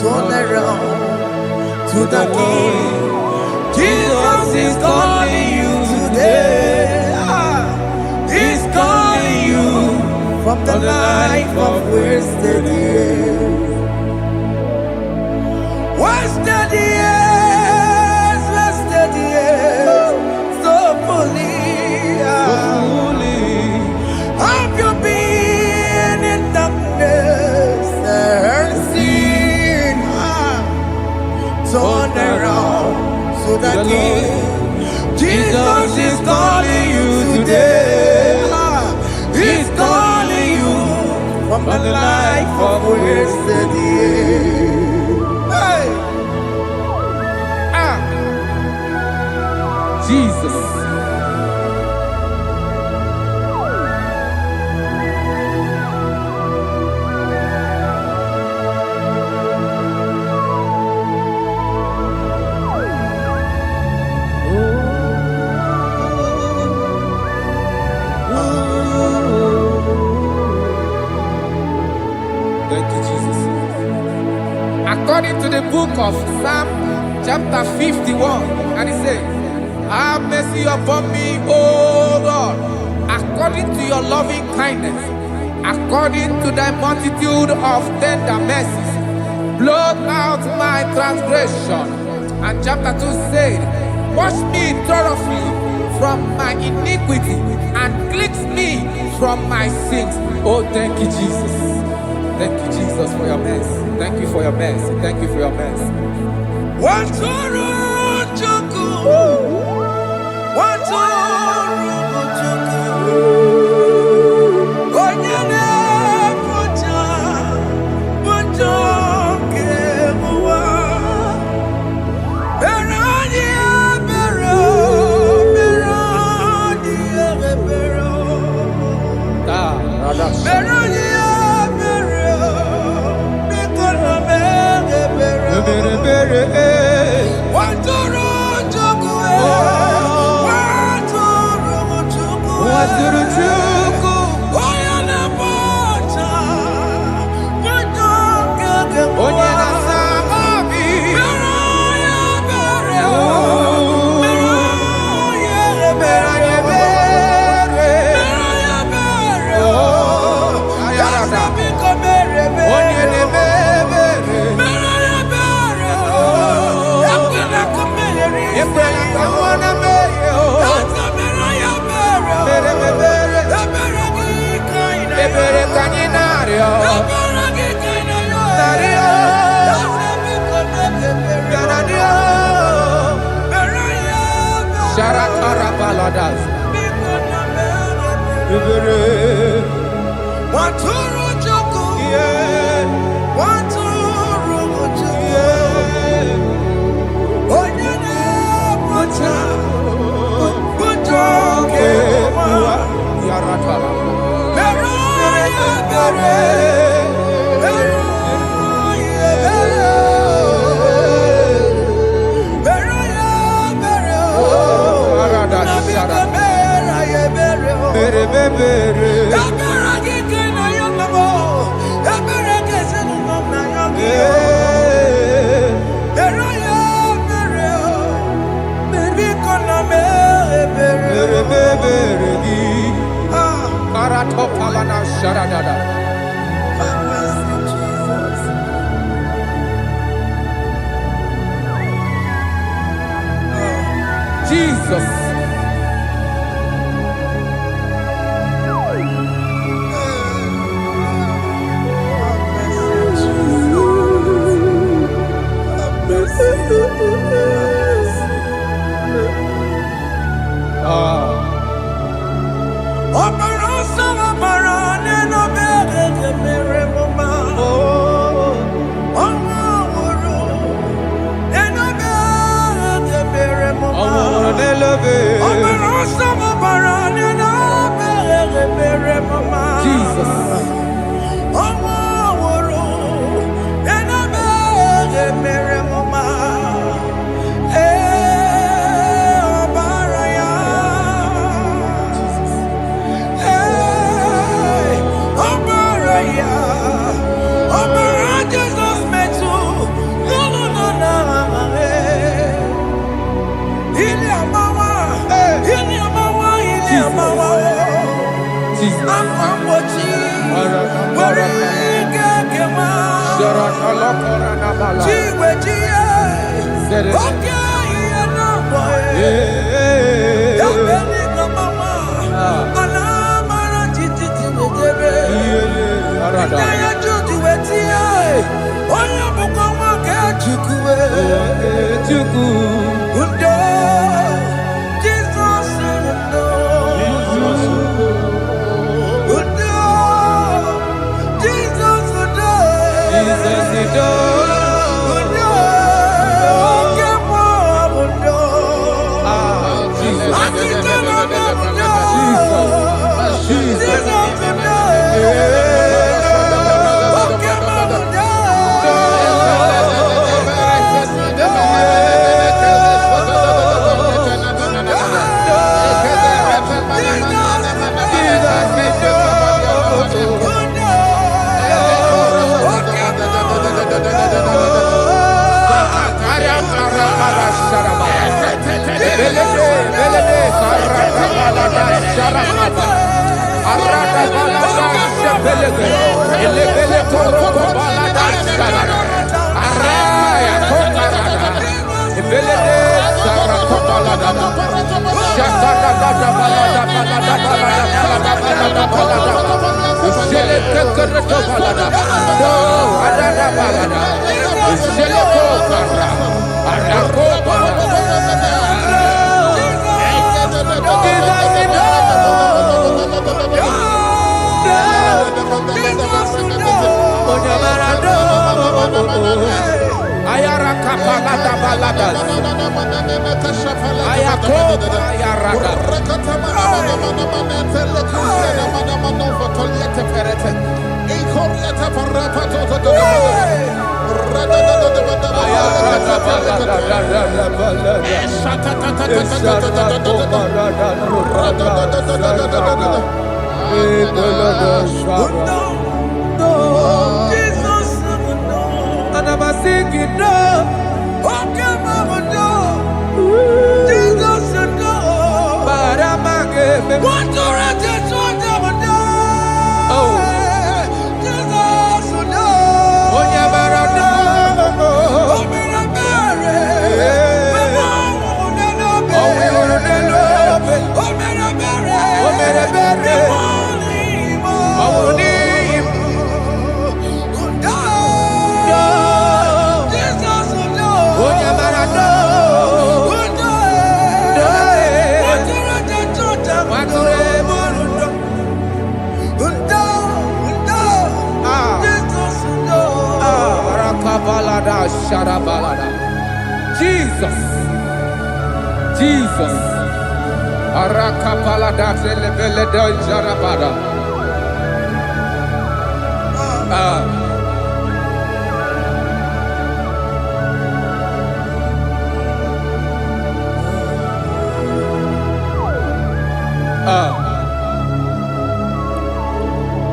Turn around to the King. Jesus is calling you today. He's calling you from the life of wasted years. Wasted years, so fully. Have you been in darkness and seen? Turn around to the King. Jesus is calling you today. He's calling you from the life of wasted years. Hey!
Jesus. Thank you, Jesus. According to the book of Psalm, chapter 51, and it says, have mercy upon me, O Lord, according to your loving kindness, according to thy multitude of tender mercies, blot out my transgression. And chapter 2 said, wash me thoroughly from my iniquity and cleanse me from my sins. Oh, thank you, Jesus. Thank you, Jesus, for your mercy. Thank you for your mercy. Thank you for your mercy. Jesus. Jesus. Jesus. Arakapalada zelebeleda jarabada.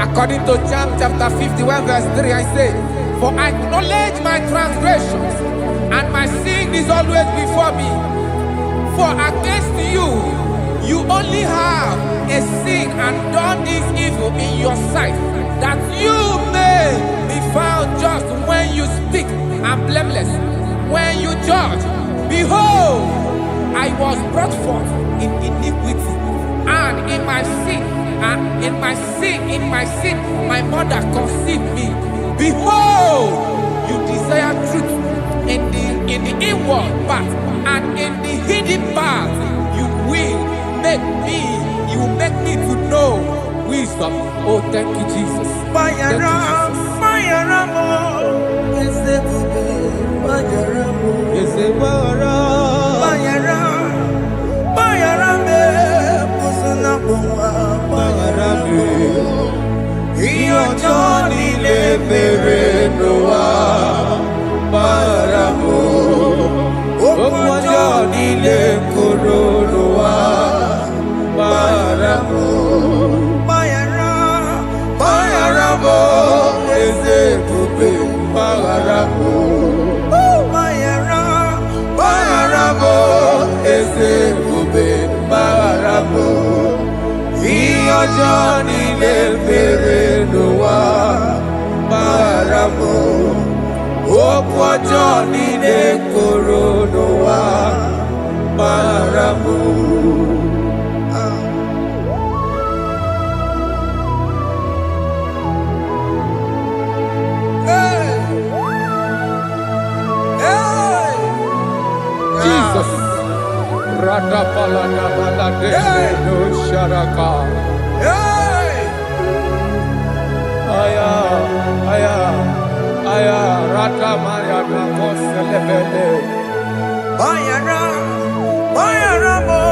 According to John chapter 51 verse 3, I say, for I acknowledge my transgressions, and my sin is always before me. For against you, you only have a a sin and done this evil in your sight, that you may be found just when you speak and blameless when you judge. Behold, I was brought forth in iniquity, and in my sin, my mother conceived me. Behold, you desire truth in the inward part, and in the hidden part you will make me to know wisdom. Oh, thank you, Jesus. Thank you,
Johnny le Noah Baramo Okwa Johnny le Noah Baramo.
Jesus. Radapalana balade no sharaka. Aya, rata maya na koselebele. Bayara mo,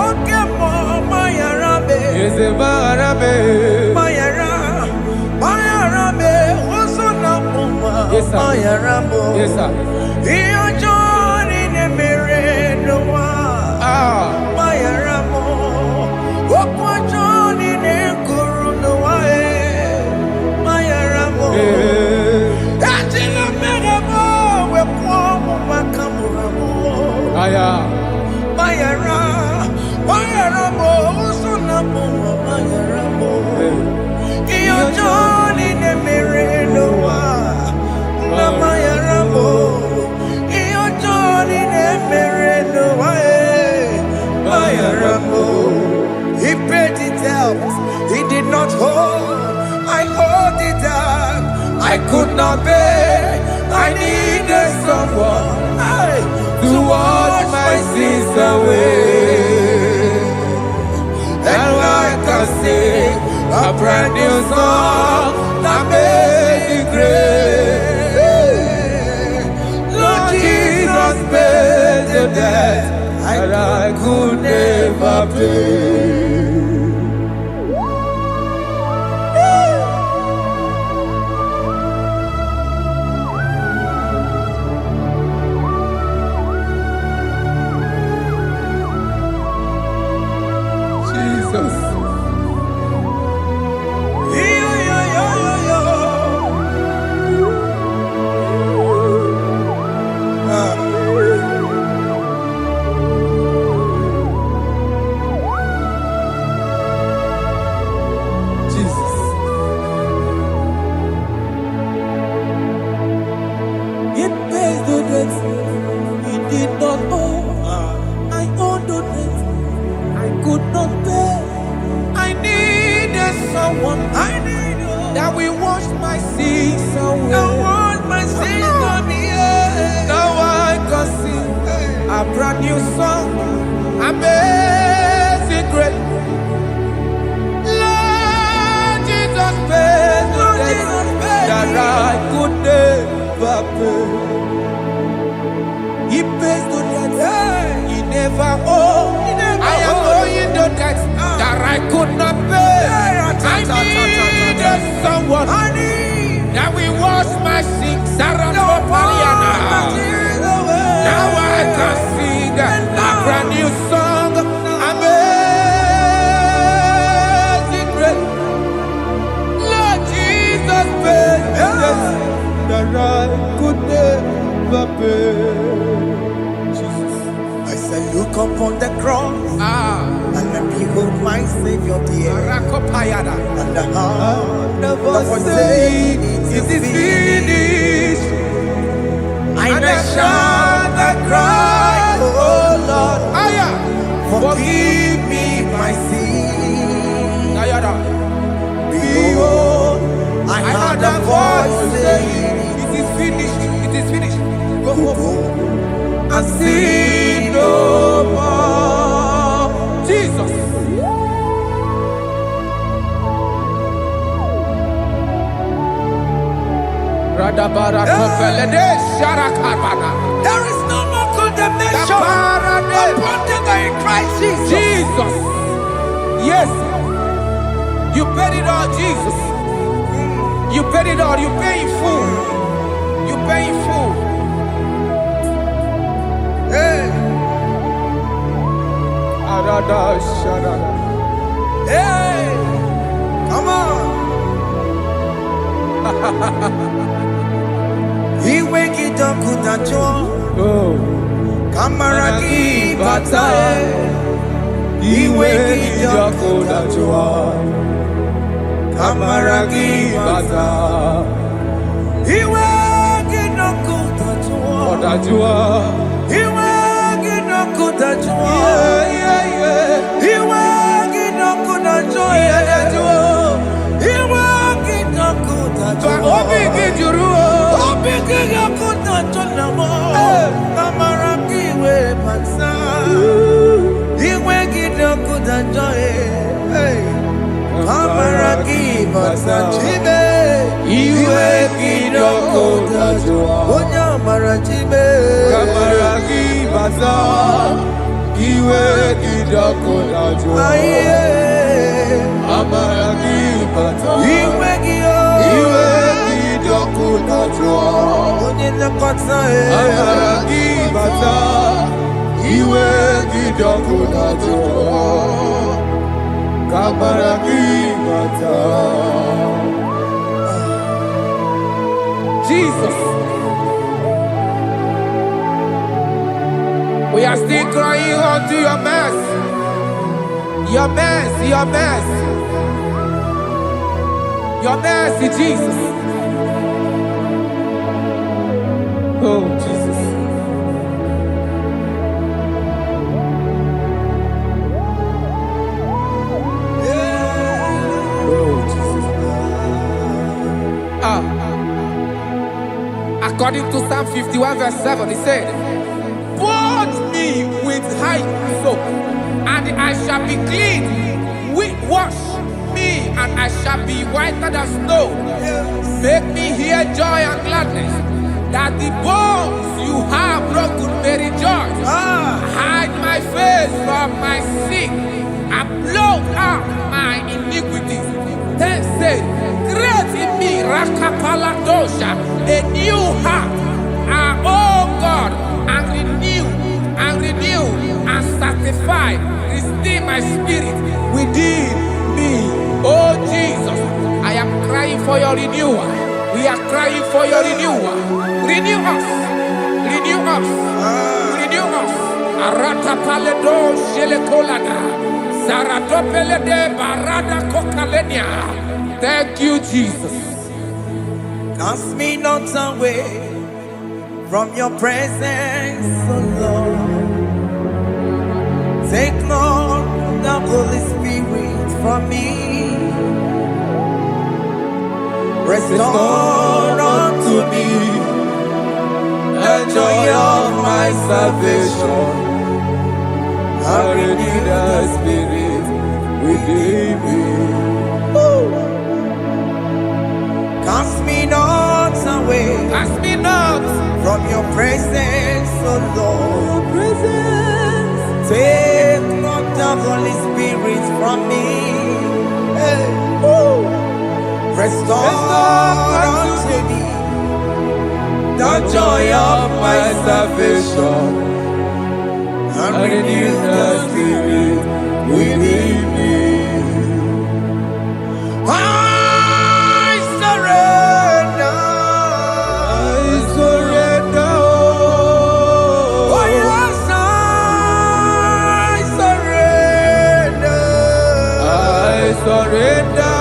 oke mo, bayara be. Eze bayara be, oso na muma. Bayara mo, iyo joni ne mere noa. Bayara mo, okwa joni ne kuru noa. Aya, bayara mo, usuna mo, bayara mo. Iyo joni ne mere noa, na bayara mo. Iyo joni ne mere noa, bayara mo. He paid it out, he did not hold. I hold it down, I could not bear. I needed someone to wash my sins away. And I can sing a brand new song that made me great. Lord Jesus paid the debt that I could never pay. That we wash my sins away. Now I can sing a brand new song. Amazing grace. Lord Jesus paid the debt that I could never pay. He pays the debt he never owed. I am owing the debt that I could not pay. I needed someone that will wash my sins. Now I can sing a brand new song. Amazing grace. Lord Jesus paid the debt that I could never pay. Jesus.
I said, look upon the cross and And behold my Savior dear.
Rakopayada.
And the heart of us saying it is finished. And I shall cry, oh Lord,
Aya.
forgive me my sin.
Ayada.
Behold, I heard a voice saying,
it is finished. It is finished. Go
go
home.
and sin no more.
Jesus.
There is no more condemnation upon them that in Christ Jesus.
Jesus. Yes. You paid it all, Jesus. You paid it all. You pay in full. You pay in full.
Hey, hey, come on. He wake it up with a joy. Kamaraki batae. He wake it up with a joy. Kamaraki batae. He wake it up with a joy. He wake it up with a joy. He wake it up with a joy. He wake it up with a joy. Obi get up with a joy. Kamaraki we pansa. He wake it up with a joy. Kamaraki pansa chibe. He wake it up with a joy. Onya marachibe. Kamaraki pansa. He wake it up with a joy. Kamaraki pansa. He wake it up. He wake it up with a joy. Onya nakatsa. Kamaraki pansa. He wake it up with a joy. Kamaraki pansa.
Jesus. We are still crying unto your mercy. Your mercy, your mercy. Your mercy, Jesus. Oh, Jesus. Oh, Jesus. According to Psalm 51 verse 7, he said, "Wash me with hyssop, soap, and I shall be clean. Wash me, and I shall be whiter than snow. Make me hear joy and gladness, that the bones you have broken may rejoice. Hide my face from my sin, and blot out my iniquities. Then say, create in me Rakapaladosha, a new heart, oh God, and renew, and sanctify, restore my spirit within me." Oh Jesus, I am crying for your renewal. We are crying for your renewal. Renew us, renew us, renew us. Arata paledo shelekolada, zaratopelede barada kokalenia. Thank you, Jesus.
Cast me not away from your presence, oh Lord. Take not the Holy Spirit from me. Restore unto me the joy of my salvation. And renew the spirit within me. Cast me not away.
Cast me not
From your presence, oh Lord. Take not the Holy Spirit from me. Hey. Restore unto me the joy of my salvation. And renew the spirit within me. I surrender. Oh yes, I surrender. surrender.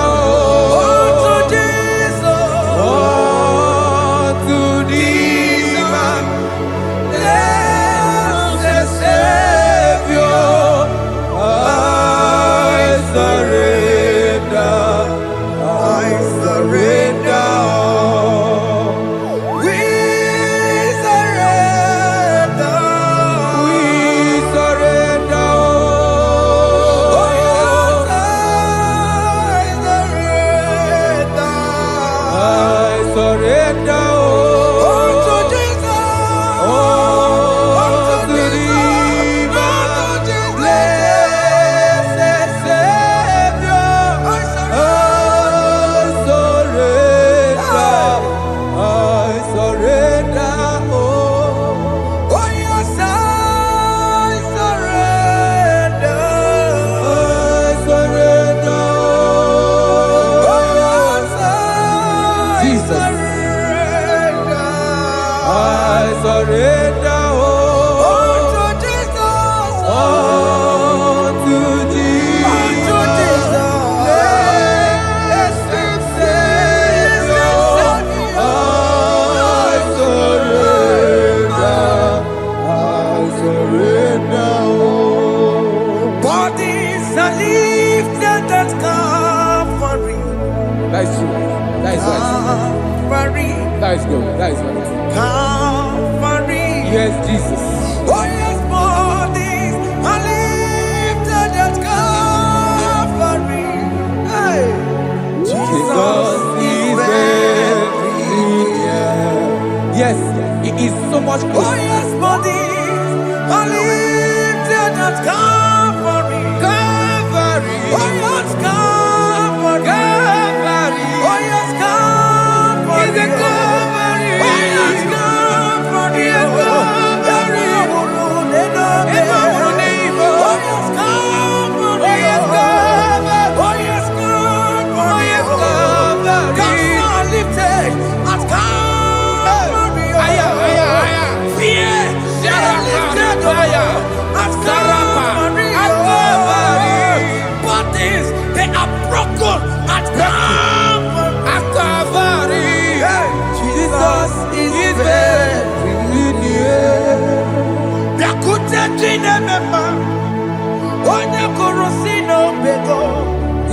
That is good. That is good.
Calvary.
Yes, Jesus.
Oh, yes, bodies are lifted at Calvary. Hey. Jesus is very near.
Yes, it is so much closer.
Oh, yes, bodies are lifted at Calvary.
Calvary.
Oh, yes, Calvary.
Calvary.
Oh, yes, Calvary.
Is it Calvary?
Oh, yes, Calvary.
Yes, Calvary.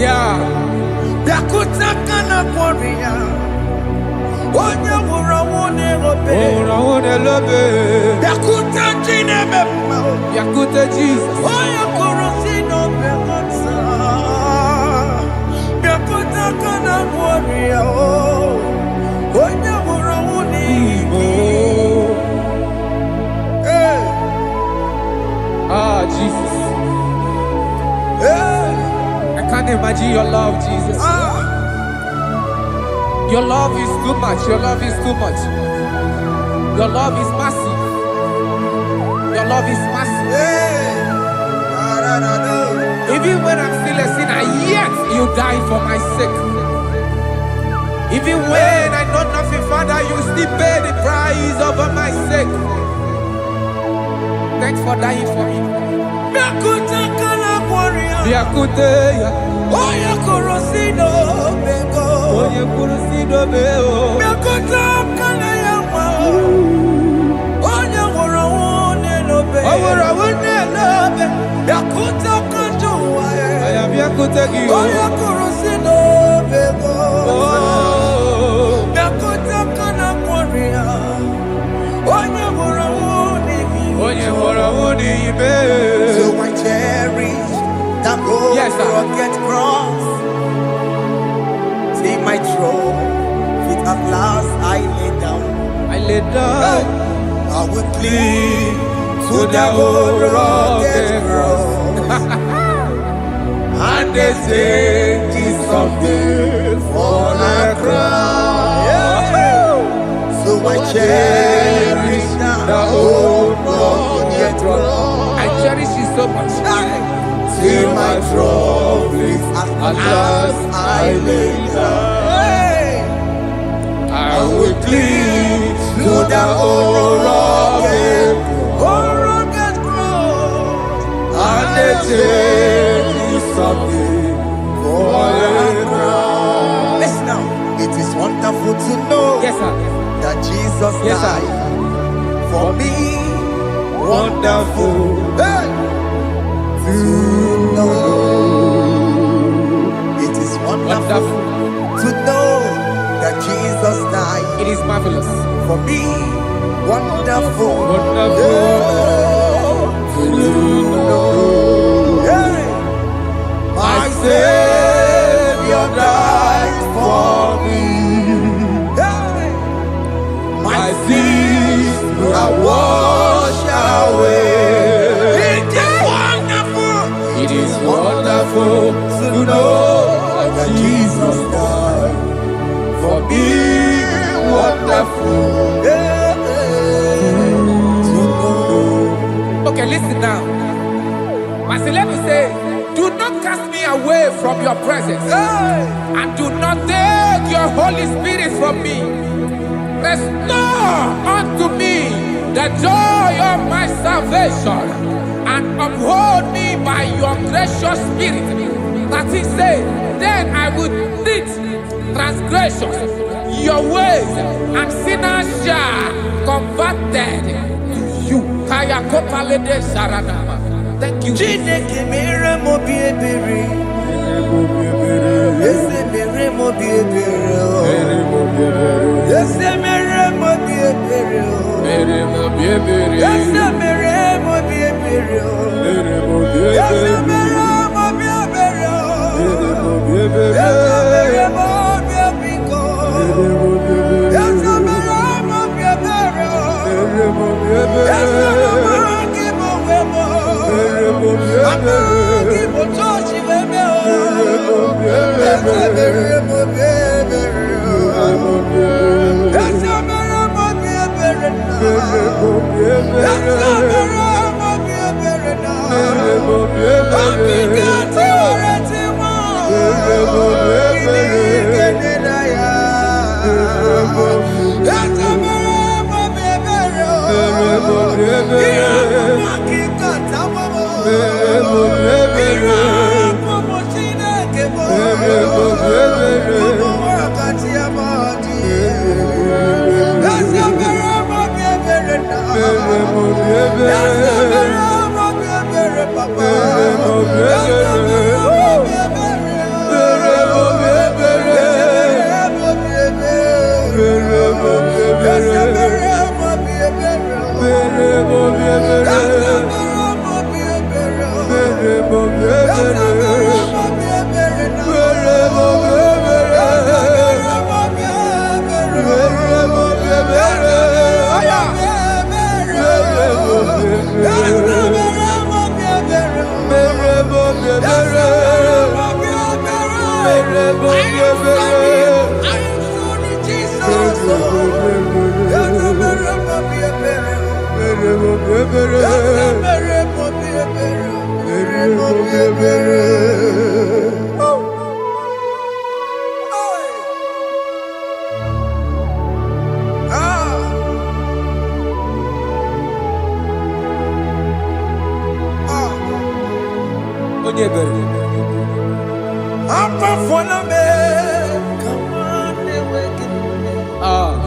Yeah.
Yakutaka Korea. Onya murawone obe.
Murawone lobe.
Yakuta Jinemema.
Yakuta Jesus.
Onya korosino bekonsa. Yakutaka na Korea. Onya murawone Igbo. Hey.
Ah, Jesus.
Hey.
I can't imagine your love, Jesus. Your love is too much. Your love is too much. Your love is massive. Your love is massive. Even when I'm still a sinner, yet you die for my sake. Even when I know nothing, Father, you still pay the price over my sake. Thanks for dying for me.
Oya korosino bego.
Oya korosino bego.
Biakuta kana yawa. Oya worawone lobe.
Worawone lobe.
Biakuta kanjuwa.
Aya biakuta giyo.
Oya korosino bego. Biakuta kana korea. Oya worawone ibe.
Oya worawone ibe.
So I cherish that road,
yes,
rugged cross. See my throne, feet at last I lay down.
I lay down.
I will cling to the old rugged cross. And they say it's something for a crown. So I cherish the old rugged cross.
I cherish it so much.
Till my trophies at last I lay down. I will cling to the old rugged cross, and they take me something for
to know
Yes, sir.
that Jesus
Yes, sir.
died for me. Wonderful. Hey! To know. It is wonderful to know that Jesus died
It is marvelous.
for me. Wonderful.
Wonderful.
To know. Hey! My Savior died for me. Hey! My sins are washed away. It is wonderful.
It is wonderful
To know that Jesus died for me. Wonderful. Yeah. To know.
Okay, listen now. Marcelo say, do not cast me away from your presence,
Hey!
and do not take your Holy Spirit from me. Restore unto me the joy of my salvation, and uphold me by your gracious spirit. That he said, then I would teach transgressions your ways, and sinners shall converted to you. Kaya kopalede sharanama. Thank you.
Chineke mere mo bi ebere. Ese mere mo bi ebere. Ese mere mo bi ebere. Ese mere mo bi ebere. Ese mere mo bi ebere. Ese mere mo bi ebiko. Ese mere mo bi ebere. Ese mere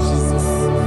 Jesus.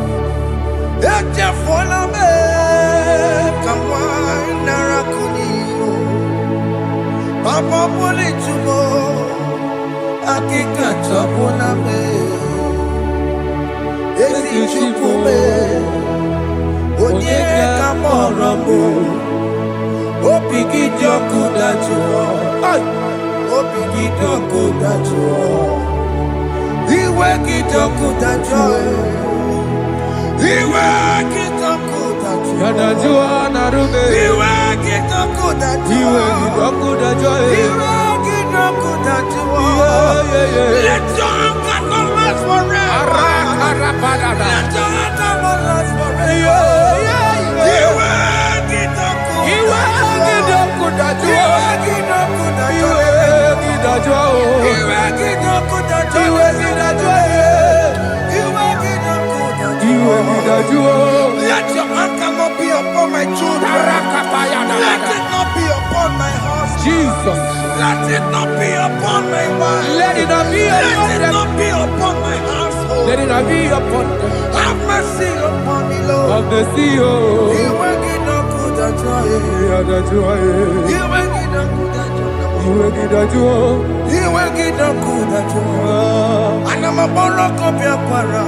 Let your hand cannot be upon my children. Let it not be upon my husband.
Jesus.
Let it not be upon my wife.
Let it not be
Let
upon
it
them.
not be upon my husband.
Let it be upon them.
Have mercy upon me, Lord.
Of the sea,
You
oh.
will get no good at joy.
Yeah, that's right.
You will get no good at joy.
You will get that joy.
You will get no good at joy. And I'm a borrow copy of para.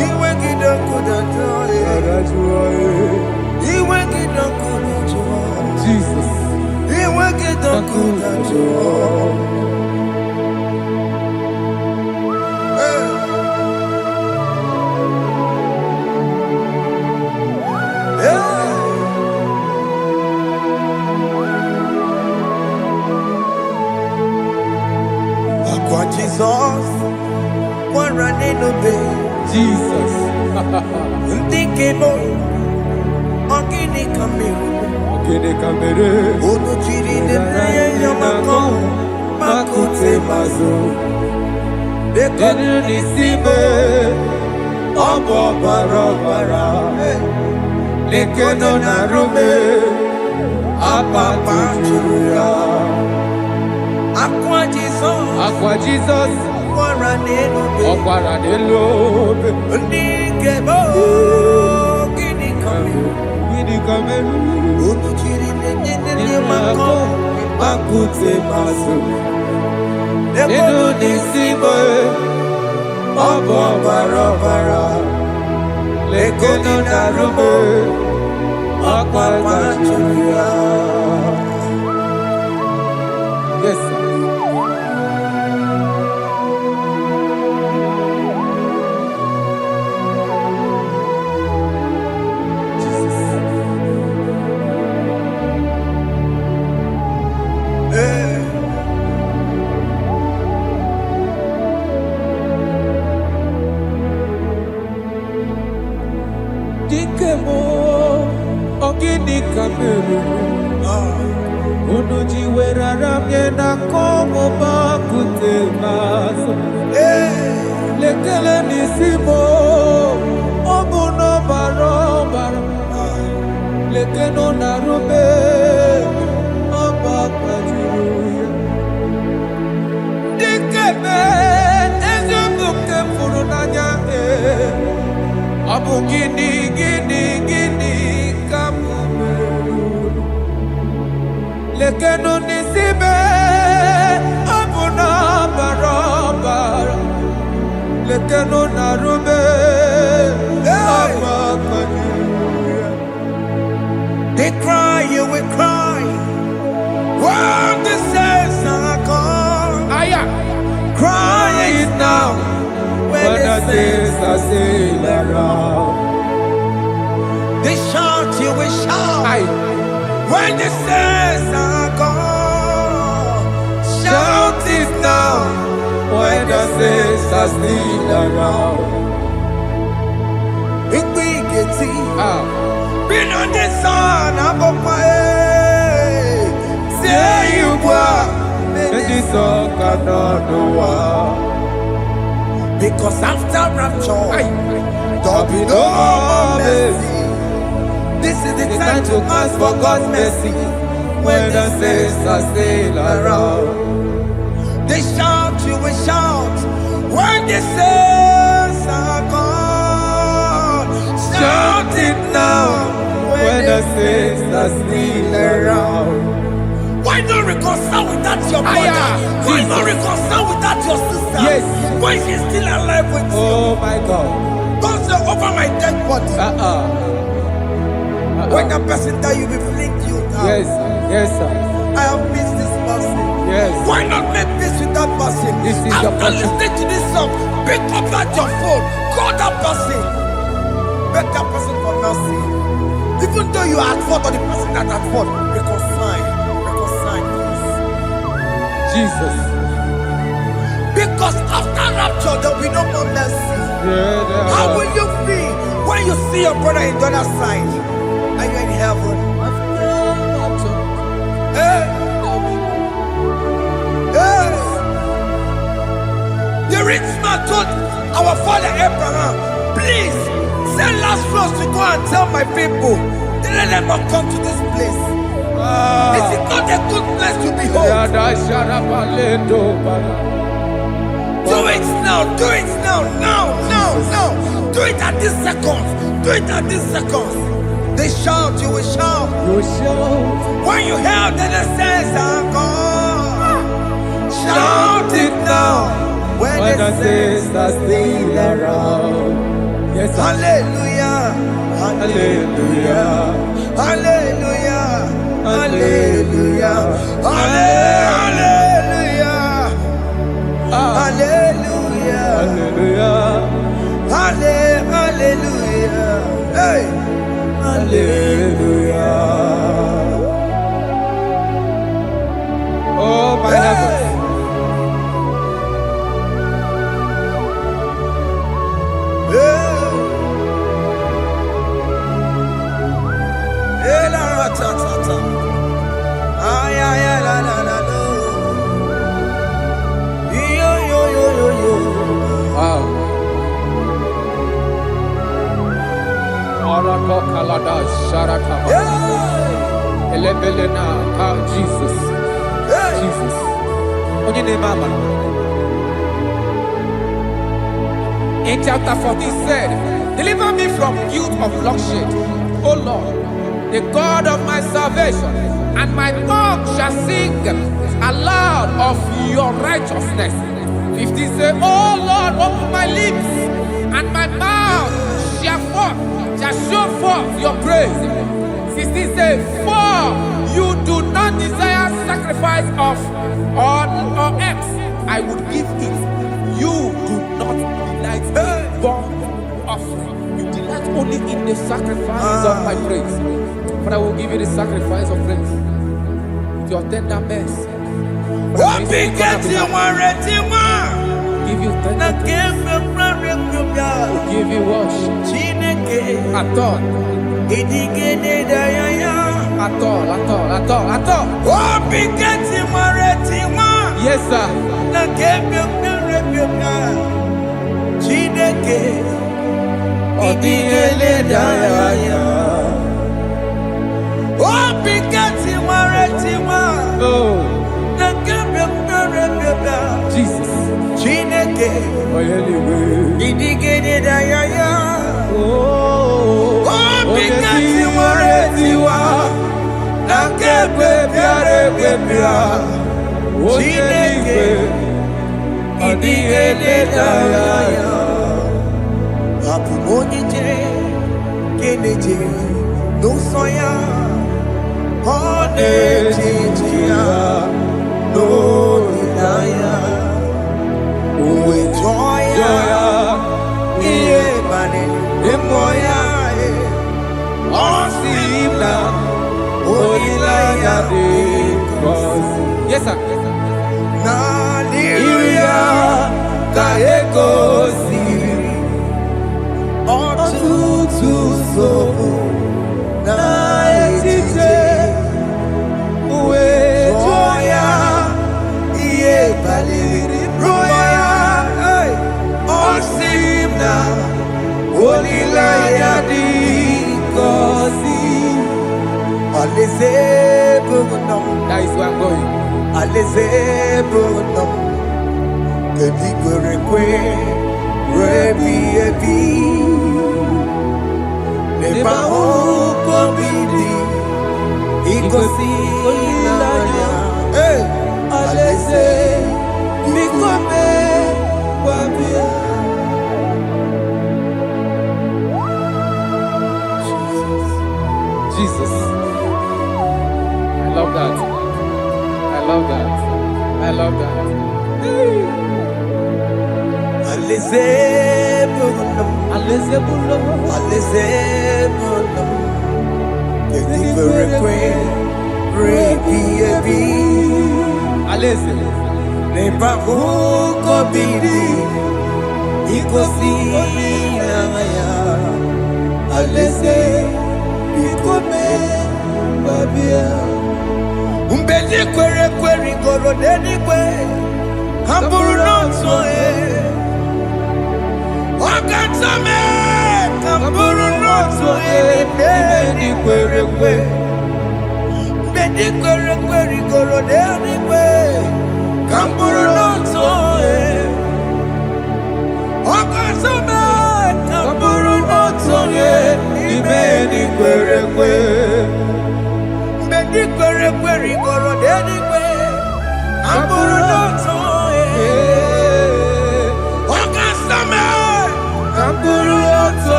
You will get no good at joy.
That's right.
You will get no good at joy.
Jesus.
You will get no good at joy. Jesus, one running obey.
Jesus.
Ndikebo, ogini kamero.
Ogini kamero.
Odo chiri de neye yamako, makute mazo.
Dekonu nisibe, obo barabara. Lekeno narume, apa chuya.
Aqua Jesus,
Aqua Jesus, Okwara de lobe,
Ndikebo, ogini kamero.
Ogini kamero.
Odo chiri de neye yamako,
Makute mazo. Dekonu nisibe, obo barabara. Lekeno narume, apa chuya. Yes, sir. Dikemo, ogini kamero. Unuji werara mjena komo bakute maso. Lekele nisimo, obuno barobara. Lekeno narube, abakajuya. Dikeme, ezobuke furunanya abu gini kamumeru. Lekeno nisibe abuna barabara. Lekeno narube abakajuya.
They cry, you will cry. When the saints are gone, cry it now.
When the saints are still around,
they shout, you will shout. When the saints are gone, shout it now.
when the saints are still around.
Big get
Ah,
been on the sun, I'm on my head. Say you were,
and this song cannot do what.
because after rapture, there'll be
no
no more
mercy.
mercy. This is the
It's
time to ask for God's mercy.
when the saints are still around.
They shout, you will shout. When the saints are gone, shout it now.
When the saints are still around.
Why not reconcile with that your brother? Why not reconcile with that your sister?
Yes.
Why she's still alive with you?
Oh my God.
Don't say over my dead body. When the person that you will fling you down.
Yes, yes, sir.
I have missed this person.
Yes.
Why not make peace with that person?
This is
After
the person.
listening to this song, pick up that your phone, call that person, beg that person for mercy. Even though you are at fault or the person that at fault, reconcile, please.
Jesus.
Because after rapture, there will be no more mercy.
Yeah,
How will you feel when you see your brother in the other side and you're in heaven? Hey. Hey. The rich man told our father Abraham, please send Lazarus to go and tell my people, let them not come to this place. This is not a good place to behold. Do it now, now. Do it at this second. Do it at this second. They shout, you will shout. When you hear that the saints are gone, shout it now. When the saints are still around. Yes, hallelujah, hallelujah, hallelujah, hallelujah, hallelujah, hallelujah, hallelujah, hallelujah, hey, hallelujah.
Oh, my heavens. Wow. Jesus. Jesus. In chapter 14 said, deliver me from guilt of bloodshed, O Lord, the God of my salvation, and my tongue shall sing aloud of your righteousness. 15 say, O Lord, open my lips, and my mouth shall show forth your praise. 16 say, for you do not desire sacrifice of or eggs, I would give it. You do not delight in burnt offering. You delight only in the sacrifice of my praise. But I will give you the sacrifice of praise with your tender mercy. Give you tender praise. Give you worship. At all. Yes, sir. Jesus. Yes, sir. That is where I'm going. Jesus. I love that. I love that. I love that.
Umbeli kwere kwere goro deni kwe Hamburu noto Wakatame Hamburu noto Bedi kwere kwe Bedi kwere kwere goro deni kwe Hamburu noto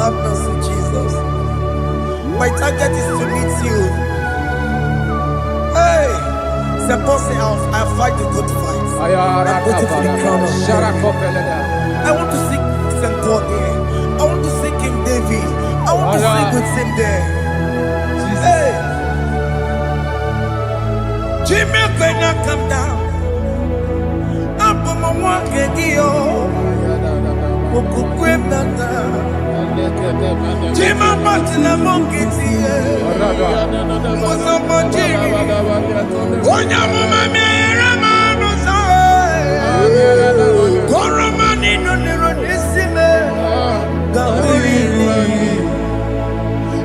Have mercy, Jesus. My target is to meet you. Hey, c'est pensé I fight the good fight. I'm waiting for the crown of heaven. I want to seek St. Paul there. I want to seek King David. I want to sleep with him there. Hey, Jimmy cannot come down. I'm on my walk again. Jima Patila Monkey, was a Monjiri. Onya Mumamera Manusa, Koromani no Neronisime,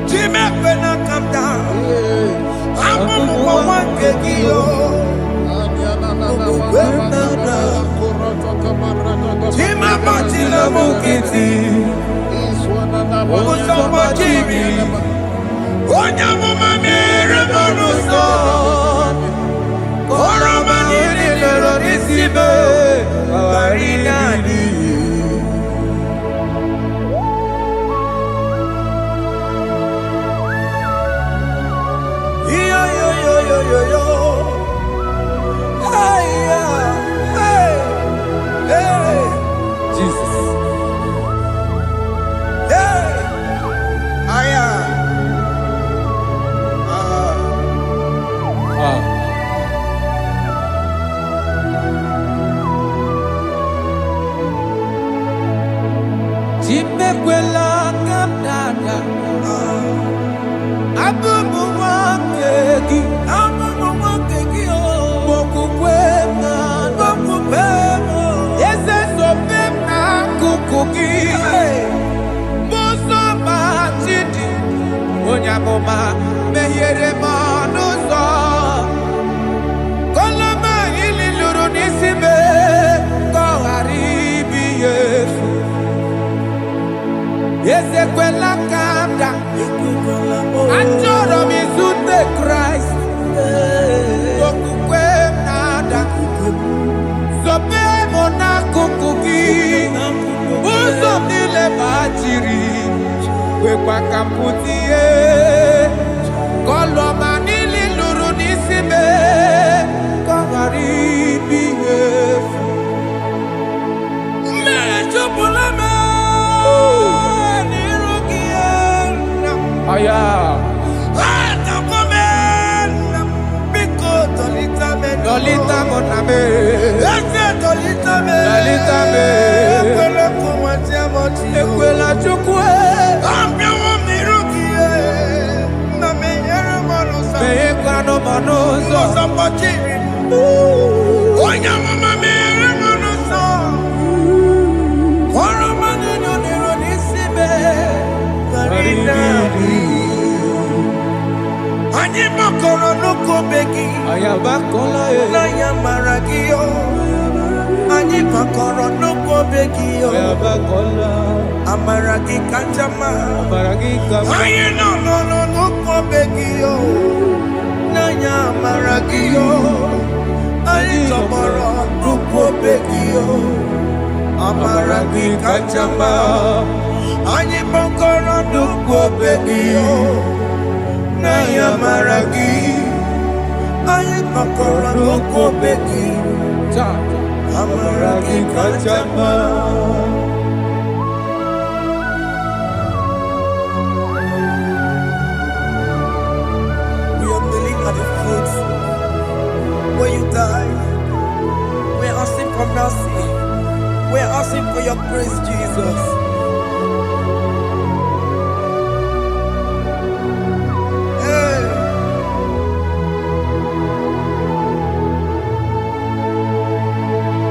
Jimmy Pena come down. I'm on one Kegio. Jima Patila Monkey. Onya Mumamera Manusa, Koromani no Neronisime, Barinadi. Yo. Hey. Jesus. Hey.
Jimekwela ngandada. Abubu wakegi. Onyamoma mehiere manuzo kolama ililuru nisime koharibi Yesu Ezekwela kamda Anjoro mizunde Christ Okukwe nada Sobe mona kukuki Uzo nile batiri Wekwa kamputie Koloma nili luru nisime Kogaribi Yesu Mechopulame Nirugiena Aya Atakomena Biko dolitame Dolita moname Ese dolitame Dolitame Ekwela kumatia moti Ekwela chukwe Onya mama mere manusa Koromani no Neronisime Barinadi Anyi makoro nuko begi Ayabakola Naya maragio Anyi makoro nuko begi Ayabakola Amaragi kanjama Amaragi kanjama Ayi no nuko begi Nanya maragio Ayi tomorrow nuko begi Amaragi kanjama Anyi makoro nuko begi Naya maragi Ayi makoro nuko begi Amaragi kanjama When you die, we're asking for mercy. We're asking for your grace, Jesus. Hey.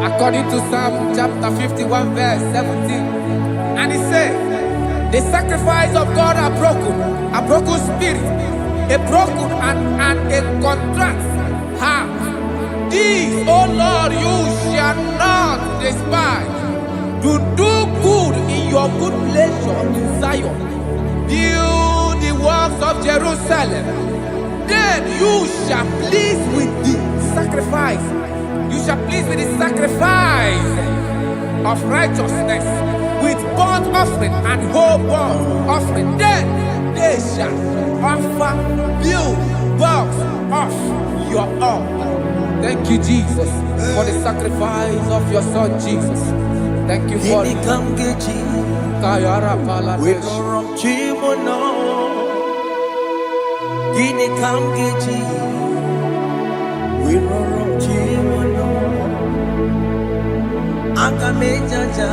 According to Psalm chapter 51 verse 17, and it says, the sacrifice of God are broken spirit, a broken and a contract heart. This, O Lord, you shall not despise. To do good in your good pleasure in Zion. Build the walls of Jerusalem. Then you shall please with the sacrifice. You shall please with the sacrifice of righteousness, with burnt offering and whole burnt offering. Then they shall offer build works of your own. Thank you, Jesus, for the sacrifice of your son, Jesus. Thank you for it. Kayara Paladesh.
We don't run Chimono. Guinea come get you. We don't run Chimono. Akamejaja.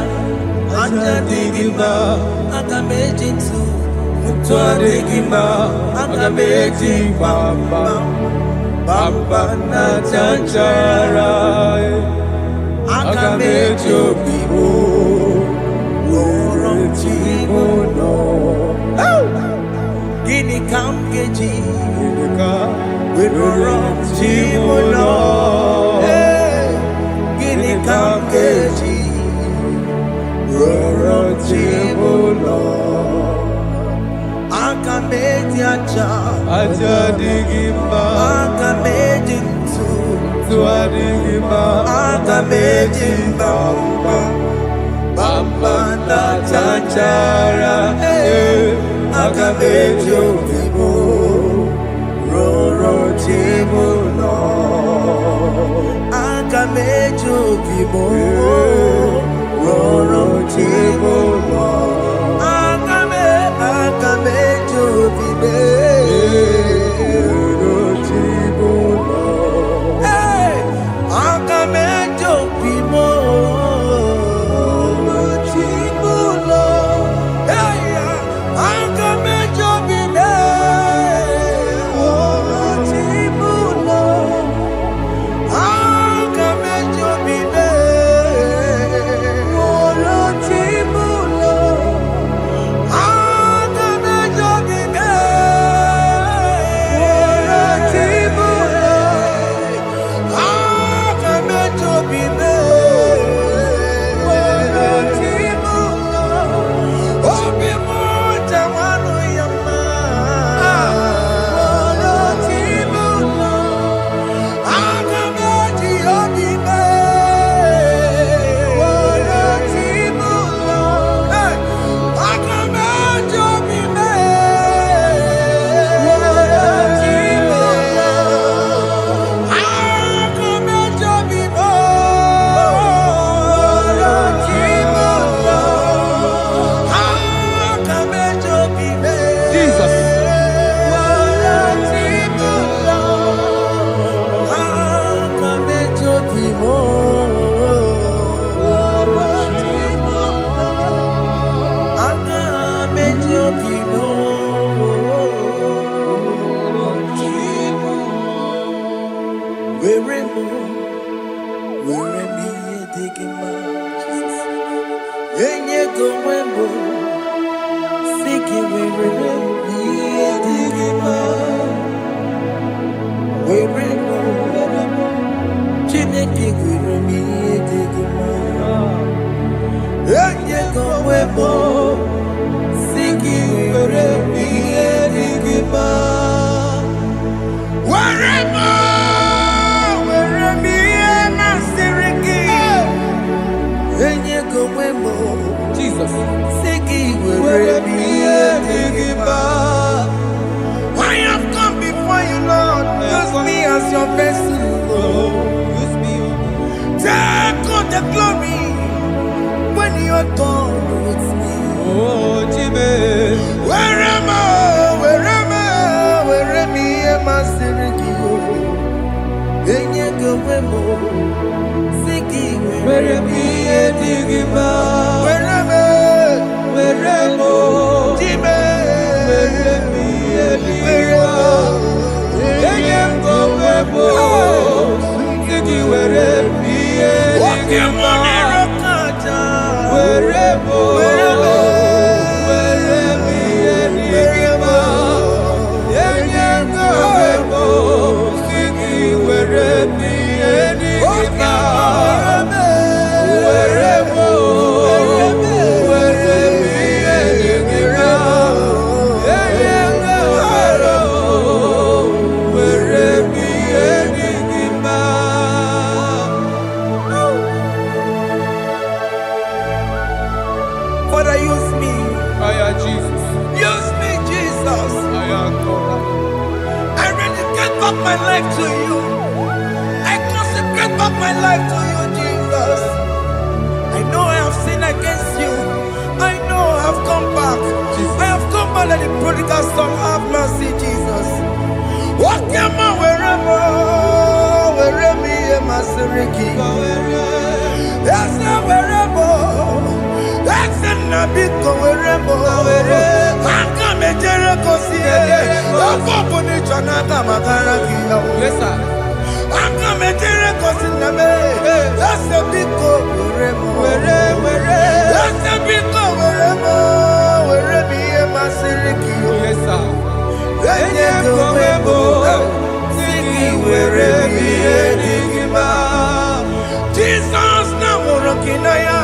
Anja digima. Akamejinsu. Mutwa digima. Akamejimba. Bamba na chanchara. Akamejo bibo. Guinea come get you. We don't run Chimono. Guinea come get you. We don't run Chimono. Akamejaja. Aja digima. Akamejinsu. Akamejimba. Bamba na chanchara, akamejo bibo, roro chimuno, akamejo bibo, roro chimuno, akamejo bibe, roro chimuno, akamejo bibo.
Jesus.
I have come before you, Lord. Use me as your vessel.
Use me.
Take all the glory when you are done with me.
Oh, Jimmy.
Where am I? Where am I, Masterikio? Enye Gomemo, Siki,
Where am I, Digima?
Where am I? Jimmy,
Where am I, Digima? Enye Gomemo, Siki, where am I, Digima? Where am I, Digima?
back my life to you. I consecrate back my life to you, Jesus. I know I have sinned against you. I know I have come back. I have come back like the prodigal son. Have mercy, Jesus. What am I wherever me and my Siriki? Yes, wherever. That's a Nabiko wherever. I come a Jericho see. I come on each other.
Yes, sir.
I come a Jericho see. That's a big wherever. That's a big wherever me and my Siriki.
Yes, sir.
Jesus na morokinaya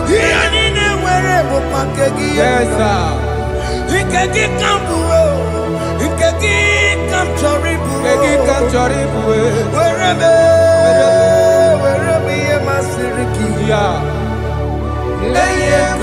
yani wherever pakegi.
Yes, sir.
Ikegi kambuo, ikegi kamchoribu,
Kegi kamchoribu.
wherever ye masiriki.
Yeah.
Eye